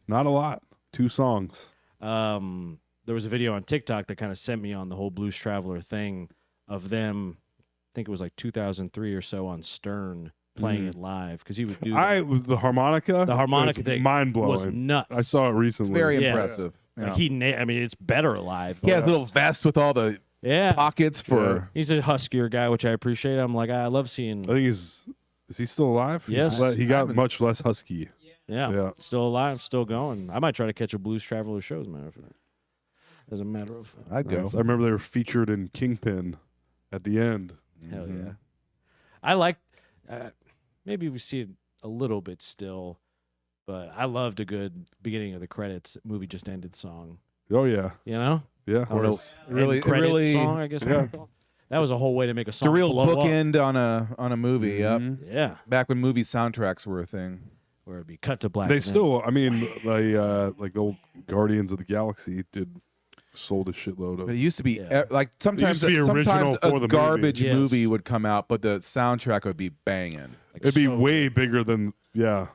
Speaker 5: Not a lot. 2 songs.
Speaker 3: There was a video on TikTok that kind of sent me on the whole Blues Traveler thing of them. I think it was like 2003 or so on Stern playing it live because he would do
Speaker 5: The harmonica.
Speaker 3: the harmonica
Speaker 5: was
Speaker 3: thing
Speaker 5: mind blowing.
Speaker 3: was nuts.
Speaker 5: I saw it recently.
Speaker 4: It's very
Speaker 3: Yeah.
Speaker 4: impressive.
Speaker 3: Like
Speaker 4: Yeah.
Speaker 3: I mean, it's better live.
Speaker 4: He has a little vest with all the
Speaker 3: Yeah,
Speaker 4: pockets for.
Speaker 3: he's a huskier guy, which I appreciate. I'm like, I love seeing.
Speaker 5: I think is he still alive?
Speaker 3: Yes.
Speaker 5: He got much less husky.
Speaker 3: Yeah, still alive, still going. I might try to catch a Blues Traveler show, as a matter of fact. As a matter of fact.
Speaker 4: I'd go.
Speaker 5: Nice. I remember they were featured in Kingpin at the end.
Speaker 3: Hell yeah. I like, maybe we see it a little bit still, but I loved a good beginning of the credits movie just ended song.
Speaker 5: Oh yeah,
Speaker 3: You know?
Speaker 5: yeah.
Speaker 3: I don't know,
Speaker 4: Really-
Speaker 3: end credits
Speaker 4: really-
Speaker 3: song, I guess. what
Speaker 5: Yeah.
Speaker 3: you call it. That was a whole way to make a
Speaker 4: It's
Speaker 3: song.
Speaker 4: a real
Speaker 3: blow up.
Speaker 4: bookend on a movie. Yep.
Speaker 3: Yeah.
Speaker 4: Back when movie soundtracks were a thing.
Speaker 3: Where it'd be cut to black.
Speaker 5: They
Speaker 3: and then-
Speaker 5: still. I mean, like the old Guardians of the Galaxy sold a shitload of.
Speaker 4: But it used to be
Speaker 3: Yeah.
Speaker 4: like sometimes
Speaker 5: to be original
Speaker 4: sometimes
Speaker 5: for the
Speaker 4: a
Speaker 5: movie.
Speaker 4: garbage
Speaker 3: Yes.
Speaker 4: movie would come out, but the soundtrack would be banging.
Speaker 3: like,
Speaker 5: It'd be
Speaker 3: so
Speaker 5: way bigger than
Speaker 4: Yeah,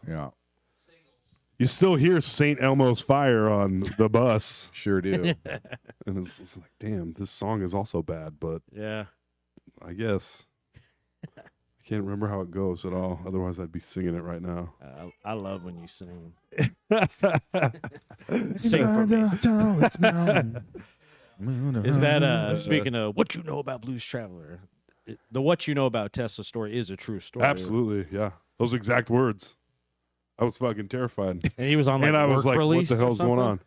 Speaker 5: You still hear St. Elmo's Fire on the bus,
Speaker 4: sure do.
Speaker 5: and it's like, damn, this song is also bad. But
Speaker 3: Yeah.
Speaker 5: I guess I can't remember how it goes at all. Otherwise, I'd be singing it right now.
Speaker 3: I love when you sing. Sing for me. Is that speaking of what you know about Blues Traveler? The what you know about Tesla story is a true story.
Speaker 5: Absolutely, yeah. Those exact words. I was fucking terrified,
Speaker 3: And he was on like
Speaker 5: and I was
Speaker 3: work
Speaker 5: like, "What
Speaker 3: release
Speaker 5: the
Speaker 3: or
Speaker 5: hell's going
Speaker 3: something?
Speaker 5: on?"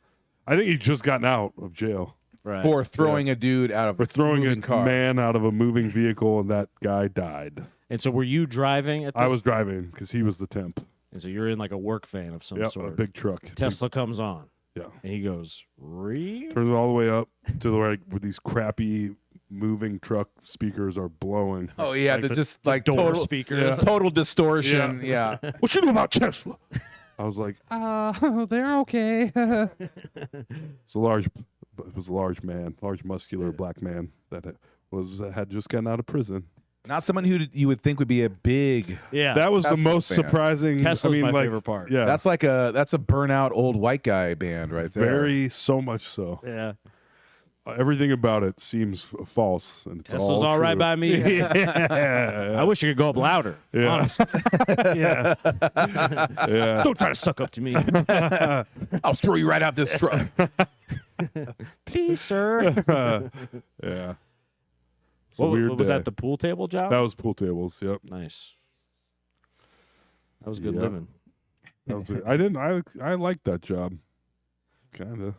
Speaker 5: I think he just gotten out of jail
Speaker 3: Right.
Speaker 4: For throwing a dude out of
Speaker 5: for throwing a
Speaker 4: moving car.
Speaker 5: man out of a moving vehicle, and that guy died.
Speaker 3: And so were you driving at this?
Speaker 5: I was driving because he was the temp.
Speaker 3: And so you're in like a work van of some
Speaker 5: Yep, a
Speaker 3: sort.
Speaker 5: big truck.
Speaker 3: Tesla comes on
Speaker 5: Yeah.
Speaker 3: and he goes, "Real?"
Speaker 5: Turns it all the way up to the where these crappy moving truck speakers are blowing.
Speaker 4: Oh yeah,
Speaker 3: Like
Speaker 4: the
Speaker 3: the-
Speaker 4: just like
Speaker 3: door
Speaker 4: total
Speaker 3: speakers.
Speaker 4: total distortion. Yeah.
Speaker 5: What you know about Tesla? I was like, they're okay. It's a large, it was a large man, large muscular black man that had just gotten out of prison.
Speaker 4: Not someone who you would think would be a big.
Speaker 3: Yeah.
Speaker 5: That was
Speaker 4: Tesla
Speaker 5: the most
Speaker 4: fan.
Speaker 5: surprising.
Speaker 3: Tesla's
Speaker 5: I mean,
Speaker 3: my
Speaker 5: like,
Speaker 3: favorite part.
Speaker 5: Yeah,
Speaker 4: That's like that's a burnout old white guy band right there.
Speaker 5: very so much so.
Speaker 3: yeah.
Speaker 5: Everything about it seems false, and it's
Speaker 3: Tesla's all right
Speaker 5: true.
Speaker 3: by me.
Speaker 5: Yeah,
Speaker 3: I wish you could go up louder.
Speaker 5: Yeah.
Speaker 3: Honestly.
Speaker 5: yeah. Yeah.
Speaker 3: Don't try to suck up to me.
Speaker 4: I'll throw you right out this truck.
Speaker 3: Please, sir.
Speaker 5: Yeah. It's a
Speaker 3: What,
Speaker 5: weird
Speaker 3: was
Speaker 5: day.
Speaker 3: that the pool table job?
Speaker 5: That was pool tables. Yep.
Speaker 3: Nice. That was good
Speaker 5: Yep.
Speaker 3: living.
Speaker 5: That was it. I liked that job. Kind of.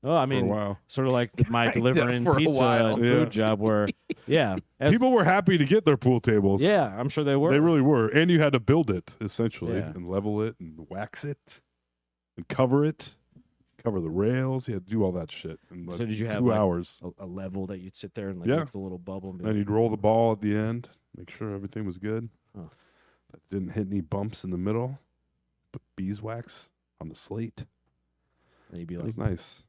Speaker 3: Oh, I
Speaker 5: For a
Speaker 3: mean,
Speaker 5: while.
Speaker 3: sort of like my delivering
Speaker 4: for a
Speaker 3: pizza
Speaker 4: while.
Speaker 3: and
Speaker 5: Yeah.
Speaker 3: food job where, yeah.
Speaker 5: People were happy to get their pool tables.
Speaker 3: Yeah, I'm sure they were.
Speaker 5: They really were. And you had to build it, essentially,
Speaker 3: Yeah.
Speaker 5: and level it and wax it and cover it, cover the rails. You had to do all that shit in like
Speaker 3: So did you have
Speaker 5: 2
Speaker 3: like,
Speaker 5: hours.
Speaker 3: a level that you'd sit there and like
Speaker 5: Yeah.
Speaker 3: make the little bubble and be
Speaker 5: And
Speaker 3: like,
Speaker 5: you'd roll the ball at the end, make sure everything was good.
Speaker 3: Huh.
Speaker 5: That didn't hit any bumps in the middle. Put beeswax on the slate.
Speaker 3: and you'd be
Speaker 5: It
Speaker 3: like,
Speaker 5: was nice.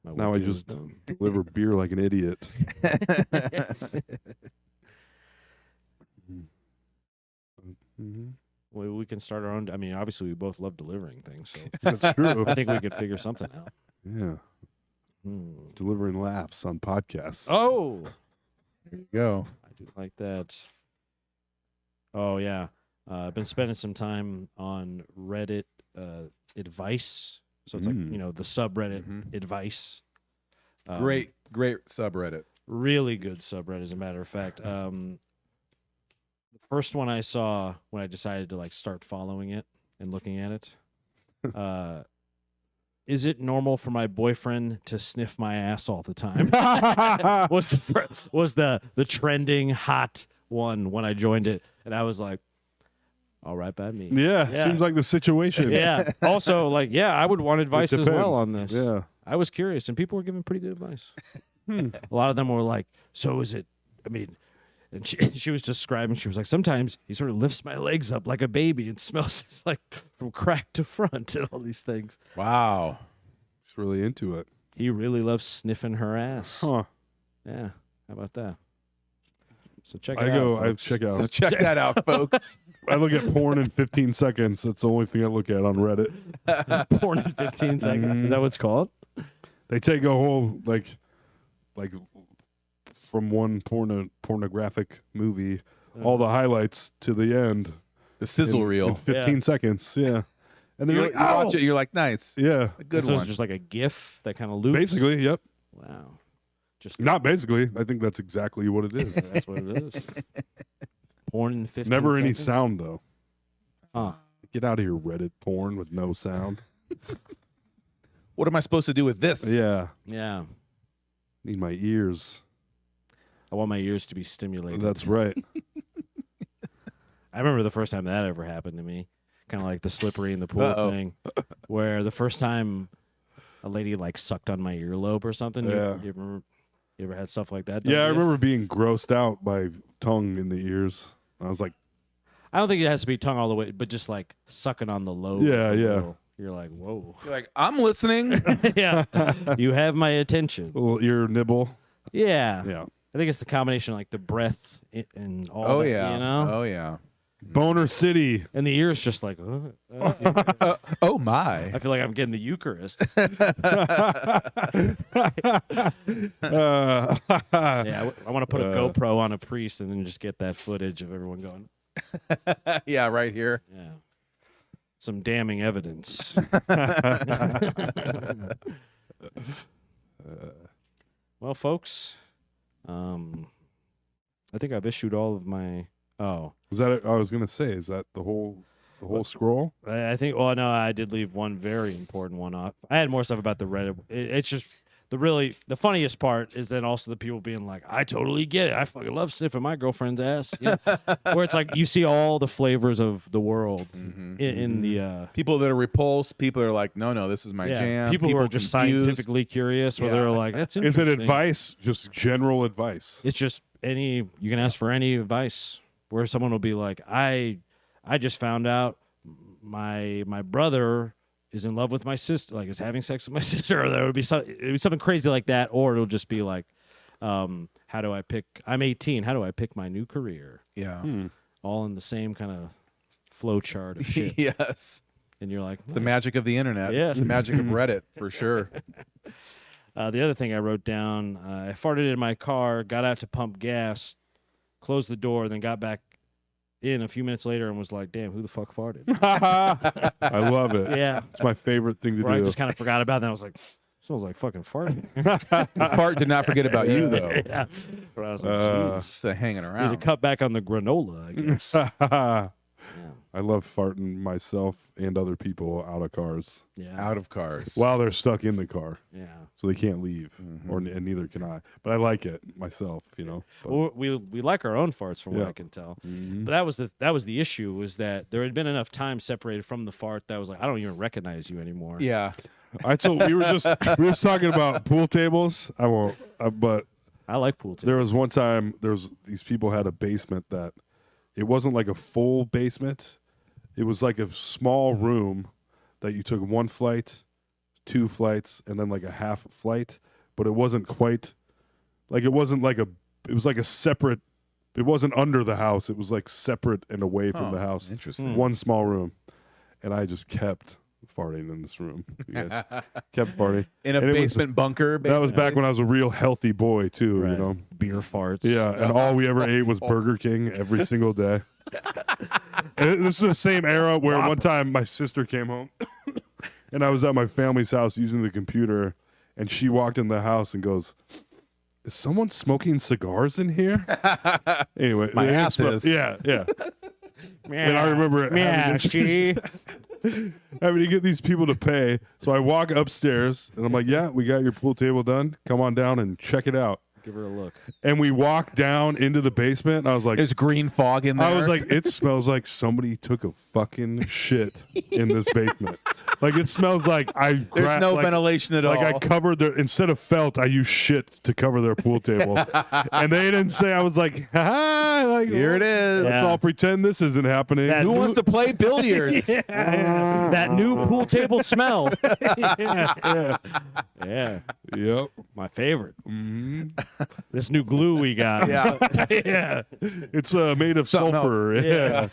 Speaker 3: "My
Speaker 5: Now
Speaker 3: work
Speaker 5: I
Speaker 3: is
Speaker 5: just
Speaker 3: done."
Speaker 5: deliver beer like an idiot. Mhm.
Speaker 3: Well, we can start our own. I mean, obviously, we both love delivering things, so
Speaker 5: That's true.
Speaker 3: I think we could figure something out.
Speaker 5: Yeah.
Speaker 3: Hmm.
Speaker 5: Delivering laughs on podcasts.
Speaker 3: Oh,
Speaker 4: There you go.
Speaker 3: I do like that. Oh yeah, I've been spending some time on Reddit advice. So it's like the subreddit
Speaker 4: Mhm.
Speaker 3: advice.
Speaker 4: Great subreddit.
Speaker 3: Really good subreddit, as a matter of fact. The first one I saw when I decided to like start following it and looking at it. Is it normal for my boyfriend to sniff my ass all the time? was the trending hot one when I joined it, and I was like, all right, by me.
Speaker 5: Yeah,
Speaker 3: Yeah.
Speaker 5: seems like the situation.
Speaker 3: Yeah. Also, like, yeah, I would want
Speaker 5: It
Speaker 3: advice as
Speaker 5: depends.
Speaker 3: well on this.
Speaker 5: Yeah.
Speaker 3: I was curious, and people were giving pretty good advice. A lot of them were like, so is it, I mean, and she was describing, she was like, sometimes he sort of lifts my legs up like a baby and smells like from crack to front and all these things.
Speaker 4: Wow.
Speaker 5: He's really into it.
Speaker 3: He really loves sniffing her ass.
Speaker 5: Huh.
Speaker 3: Yeah. How about that? So check it
Speaker 5: I
Speaker 3: out.
Speaker 5: go, I
Speaker 3: folks.
Speaker 5: check
Speaker 4: So
Speaker 5: out.
Speaker 4: check that out, folks.
Speaker 5: I look at porn in 15 seconds. That's the only thing I look at on Reddit.
Speaker 3: Porn in 15 seconds. Is that what it's called?
Speaker 5: They take a whole like from one pornographic movie, all the highlights to the end.
Speaker 4: The sizzle
Speaker 5: in,
Speaker 4: reel.
Speaker 5: in 15 seconds. Yeah, and then
Speaker 4: You
Speaker 5: you're like,
Speaker 4: watch it, you're like, nice.
Speaker 5: yeah,
Speaker 4: A good
Speaker 3: so
Speaker 4: one.
Speaker 3: it's just like a GIF that kind of loops.
Speaker 5: basically, yep.
Speaker 3: Wow. Just
Speaker 5: Not basically. I think that's exactly what it is.
Speaker 3: that's what it is. Porn in 15
Speaker 5: Never any
Speaker 3: seconds?
Speaker 5: sound though.
Speaker 3: Huh.
Speaker 5: Get out of here, Reddit porn with no sound.
Speaker 4: What am I supposed to do with this?
Speaker 5: Yeah,
Speaker 3: Yeah.
Speaker 5: need my ears.
Speaker 3: I want my ears to be stimulated.
Speaker 5: That's right.
Speaker 3: I remember the first time that ever happened to me, kind of like the slippery in the pool
Speaker 4: Uh-oh.
Speaker 3: thing, where the first time a lady like sucked on my earlobe or something.
Speaker 5: Yeah.
Speaker 3: You ever had stuff like that? done
Speaker 5: Yeah, I
Speaker 3: to you?
Speaker 5: remember being grossed out by tongue in the ears. I was like,
Speaker 3: I don't think it has to be tongue all the way, but just like sucking on the lobe.
Speaker 5: Yeah,
Speaker 3: a
Speaker 5: yeah.
Speaker 3: little. You're like, whoa.
Speaker 4: You're like, I'm listening.
Speaker 3: Yeah. You have my attention.
Speaker 5: a little ear nibble.
Speaker 3: Yeah.
Speaker 5: Yeah.
Speaker 3: I think it's the combination of like the breath and all
Speaker 4: Oh
Speaker 3: that,
Speaker 4: yeah.
Speaker 3: you know?
Speaker 4: Oh yeah.
Speaker 5: Boner City.
Speaker 3: And the ear's just like,
Speaker 4: Oh my.
Speaker 3: I feel like I'm getting the Eucharist. Yeah, I want to put a GoPro on a priest and then just get that footage of everyone going,
Speaker 4: Yeah, right here.
Speaker 3: yeah. Some damning evidence. Well, folks, I think I've issued all of my. Oh,
Speaker 5: Was that it? I was gonna say, is that the whole scroll?
Speaker 3: I think. Well, no, I did leave one very important one off. I had more stuff about the Reddit. It's just the funniest part is then also the people being like, "I totally get it. I fucking love sniffing my girlfriend's ass." You know? Where it's like you see all the flavors of the world in the.
Speaker 4: People that are repulsed, people that are like, no, this is my
Speaker 3: Yeah,
Speaker 4: jam.
Speaker 3: people who are just
Speaker 4: confused.
Speaker 3: scientifically curious, where
Speaker 4: Yeah.
Speaker 3: they're like, "That's
Speaker 5: Is
Speaker 3: interesting."
Speaker 5: it advice? Just general advice?
Speaker 3: It's just you can ask for any advice. Where someone will be like, I just found out my brother is in love with my sister, like is having sex with my sister, or there would be something crazy like that, or it'll just be like, how do I pick? I'm 18. How do I pick my new career?
Speaker 4: Yeah.
Speaker 3: All in the same kind of flow chart of shit.
Speaker 4: Yes.
Speaker 3: And you're like,
Speaker 4: It's the magic of the internet.
Speaker 3: Yes.
Speaker 4: It's the magic of Reddit for sure.
Speaker 3: The other thing I wrote down, I farted in my car, got out to pump gas, closed the door, then got back in a few minutes later and was like, damn, who the fuck farted?
Speaker 5: I love it.
Speaker 3: Yeah.
Speaker 5: It's my favorite thing to
Speaker 3: Where I
Speaker 5: do.
Speaker 3: just kind of forgot about it. And I was like, Smells like fucking farting.
Speaker 4: The fart did not forget about you, though.
Speaker 3: Yeah. But I was like, "Jeez."
Speaker 4: Just hanging
Speaker 3: Need to
Speaker 4: around.
Speaker 3: cut back on the granola, I guess. Yeah.
Speaker 5: I love farting myself and other people out of cars
Speaker 3: Yeah.
Speaker 4: Out of cars.
Speaker 5: while they're stuck in the car,
Speaker 3: Yeah.
Speaker 5: so they can't leave, and neither can I. But I like it myself, you know. But,
Speaker 3: Well, we like our own farts, from what
Speaker 5: Yeah.
Speaker 3: I can tell.
Speaker 5: Mhm.
Speaker 3: But that was the issue, was that there had been enough time separated from the fart that was like, I don't even recognize you anymore.
Speaker 4: Yeah.
Speaker 5: I told we were just talking about pool tables. I won't, but
Speaker 3: I like pool tables.
Speaker 5: there was one time these people had a basement that it wasn't like a full basement. It was like a small room that you took one flight, two flights, and then like a half flight. But it wasn't quite like it was like a separate. It wasn't under the house. It was like separate and away from the house.
Speaker 4: Interesting.
Speaker 5: One small room, and I just kept farting in this room. You guys kept farting
Speaker 4: In a
Speaker 5: And it was-
Speaker 4: basement bunker.
Speaker 5: That was back when I was a real healthy boy too.
Speaker 3: Right.
Speaker 5: You know.
Speaker 3: Beer farts.
Speaker 5: Yeah, and all we ever ate was Burger King every single day. And this is the same era where one time my sister came home, and I was at my family's house using the computer, and she walked in the house and goes, "Is someone smoking cigars in here?" Anyway,
Speaker 4: My
Speaker 5: it
Speaker 4: ass
Speaker 5: smelled-
Speaker 4: is.
Speaker 5: Yeah, yeah. And I remember having to get these people to pay. So I walk upstairs, and I'm like, "Yeah, we got your pool table done. Come on down and check it out."
Speaker 3: Give her a look.
Speaker 5: And we walked down into the basement, and I was like,
Speaker 4: There's green fog in there.
Speaker 5: I was like, it smells like somebody took a fucking shit in this basement. Like it smells like
Speaker 4: there's no ventilation at all.
Speaker 5: Like I covered their instead of felt, I used shit to cover their pool table, and they didn't say. I was like, like
Speaker 4: Here it is.
Speaker 5: Let's
Speaker 3: Yeah.
Speaker 5: all pretend this isn't happening.
Speaker 3: That
Speaker 4: Who wants to play billiards?
Speaker 3: That new pool table smell. Yeah.
Speaker 5: Yep.
Speaker 3: My favorite.
Speaker 5: hmm
Speaker 3: This new glue we got.
Speaker 4: Yeah.
Speaker 3: Yeah.
Speaker 5: It's made of
Speaker 4: Something
Speaker 5: sulfur. Yeah.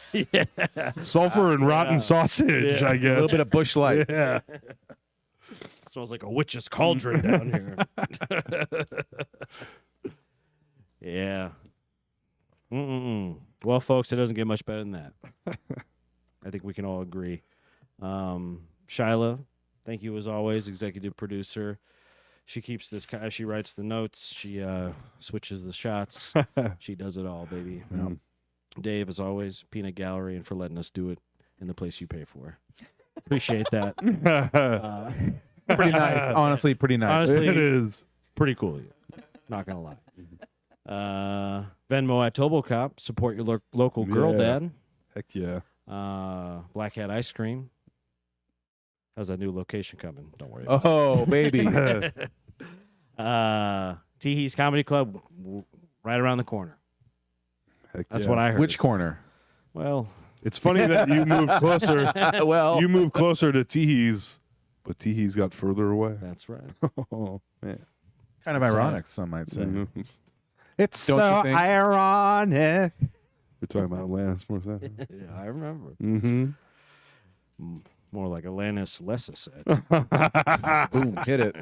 Speaker 5: Sulfur and rotten sausage.
Speaker 3: Yeah.
Speaker 5: I
Speaker 4: A
Speaker 5: guess.
Speaker 4: little bit of bush light.
Speaker 5: Yeah.
Speaker 3: Smells like a witch's cauldron down here. Yeah. Well, folks, it doesn't get much better than that. I think we can all agree. Shyla, thank you as always, executive producer. She keeps this. She writes the notes. She switches the shots. She does it all, baby. Dave, as always, Peanut Gallery, and for letting us do it in the place you pay for. Appreciate that.
Speaker 4: Pretty nice. Honestly, pretty nice.
Speaker 3: Honestly,
Speaker 5: It is.
Speaker 3: pretty cool. Not gonna lie. Venmo at Tobocop. Support your local girl
Speaker 5: Yeah.
Speaker 3: dad.
Speaker 5: Heck yeah.
Speaker 3: Black Hat Ice Cream. How's that new location coming? Don't worry.
Speaker 4: Oh, baby.
Speaker 3: Teehee's Comedy Club, right around the corner.
Speaker 5: Heck
Speaker 3: That's
Speaker 5: yeah.
Speaker 3: what I heard.
Speaker 4: Which corner?
Speaker 3: Well,
Speaker 5: It's funny that you moved closer.
Speaker 4: Well,
Speaker 5: You moved closer to Teehee's, but Teehee's got further away.
Speaker 3: that's right.
Speaker 5: Oh, man.
Speaker 4: kind of ironic, some might say.
Speaker 5: It's
Speaker 4: Don't you think?
Speaker 5: ironic. We're talking about Alanis Morissette.
Speaker 3: Yeah, I remember.
Speaker 5: Mm-hmm.
Speaker 3: More like Alanis Lesser
Speaker 4: Boom, hit it.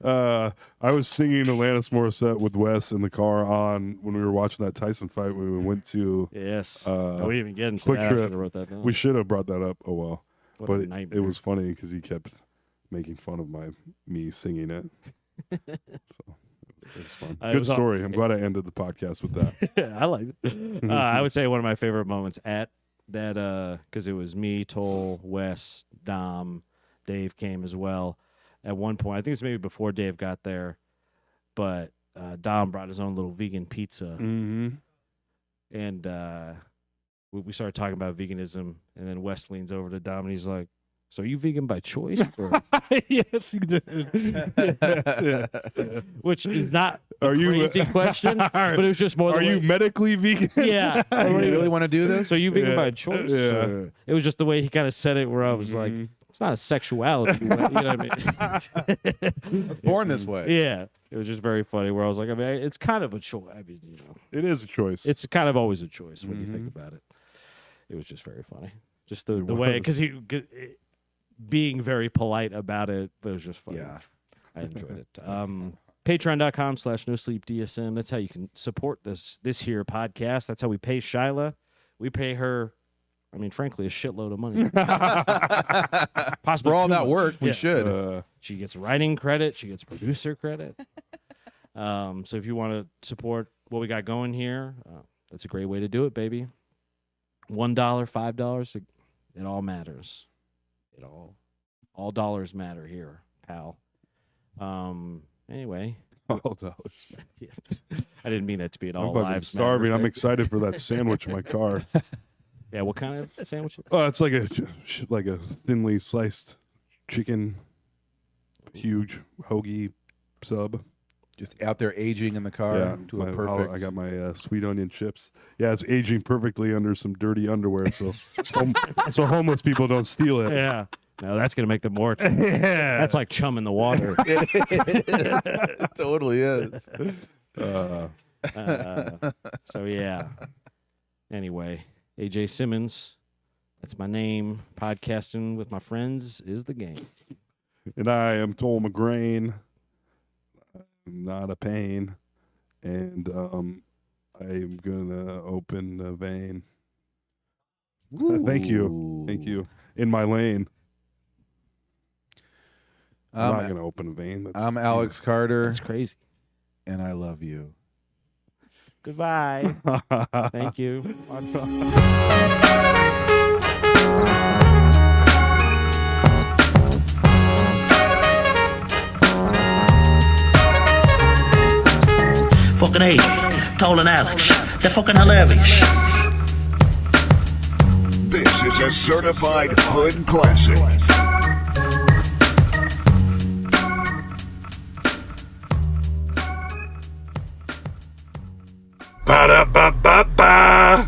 Speaker 5: I was singing Alanis Morissette with Wes in the car when we were watching that Tyson fight when we went to.
Speaker 3: Yes.
Speaker 5: Uh,
Speaker 3: we didn't even get into
Speaker 5: Quick
Speaker 3: that. I
Speaker 5: Trip.
Speaker 3: should have wrote that down.
Speaker 5: We should have brought that up. Oh well,
Speaker 3: What
Speaker 5: but
Speaker 3: a
Speaker 5: it
Speaker 3: nightmare.
Speaker 5: was funny because he kept making fun of me singing it. So it was fun.
Speaker 3: It
Speaker 5: Good
Speaker 3: was all-
Speaker 5: story. I'm glad I ended the podcast with that.
Speaker 3: I like it. I would say one of my favorite moments at that, because it was me, Toll, Wes, Dom, Dave came as well. At one point, I think it's maybe before Dave got there, but Dom brought his own little vegan pizza,
Speaker 5: Mm-hmm.
Speaker 3: and we started talking about veganism, and then Wes leans over to Dom and he's like, "So are you vegan by choice?" Or,
Speaker 5: Yes, you did.
Speaker 3: which is not a
Speaker 5: Are you-
Speaker 3: crazy question, but it was just more.
Speaker 5: Are
Speaker 3: the
Speaker 5: you
Speaker 3: way,
Speaker 5: medically vegan?
Speaker 3: Yeah.
Speaker 4: Do you really want to do this?
Speaker 3: So you vegan
Speaker 5: Yeah.
Speaker 3: by choice?
Speaker 5: Yeah.
Speaker 3: Or- It was just the way he kind of said it, where I was like,
Speaker 5: Mhm.
Speaker 3: "It's not a sexuality." You know what I mean?
Speaker 4: Born this way.
Speaker 3: Yeah, it was just very funny. Where I was like, I mean, it's kind of a choice. I mean,
Speaker 5: It is a choice.
Speaker 3: it's kind of always a choice when you think
Speaker 5: Mhm.
Speaker 3: about it. It was just very funny, just the
Speaker 5: It
Speaker 3: way,
Speaker 5: was.
Speaker 3: because being very polite about it, but it was just funny.
Speaker 4: Yeah.
Speaker 3: I enjoyed it. Patreon.com/NoSleepDSM. That's how you can support this here podcast. That's how we pay Shyla. We pay her I mean, frankly, a shitload of money. Possibly
Speaker 4: For all
Speaker 3: too
Speaker 4: that
Speaker 3: much.
Speaker 4: work, we
Speaker 3: Yeah.
Speaker 4: should.
Speaker 3: She gets writing credit. She gets producer credit. So if you want to support what we got going here, that's a great way to do it, baby. $1, $5, it all matters. It all dollars matter here, pal. Anyway,
Speaker 5: $12.
Speaker 3: yeah. I didn't mean that to be an
Speaker 5: I'm
Speaker 3: all
Speaker 5: fucking
Speaker 3: lives
Speaker 5: starving.
Speaker 3: matter
Speaker 5: I'm
Speaker 3: thing.
Speaker 5: excited for that sandwich in my car.
Speaker 3: Yeah, what kind of sandwich?
Speaker 5: Oh, it's like a thinly sliced chicken, huge hoagie sub.
Speaker 4: Just out there aging in the car
Speaker 5: Yeah,
Speaker 4: to a perfect.
Speaker 5: I got my sweet onion chips. Yeah, it's aging perfectly under some dirty underwear, so so homeless people don't steal it.
Speaker 3: Yeah. No, that's gonna make them more.
Speaker 5: Yeah.
Speaker 3: That's like chum in the water.
Speaker 4: It totally is.
Speaker 3: So yeah. Anyway, AJ Simmons, that's my name. Podcasting with my friends is the game.
Speaker 5: And I am Toll McGrain. I'm not a pain. And I'm gonna open the vein. Thank you. Thank you. In my lane. I'm not gonna open a vein.
Speaker 4: I'm Alex Carter,
Speaker 3: That's crazy.
Speaker 4: and I love you.
Speaker 3: Goodbye. Thank you.
Speaker 7: Fucking AJ, Toll and Alex. They're fucking hilarious.
Speaker 1: This is a certified hood classic. Ba-da-ba-ba-ba.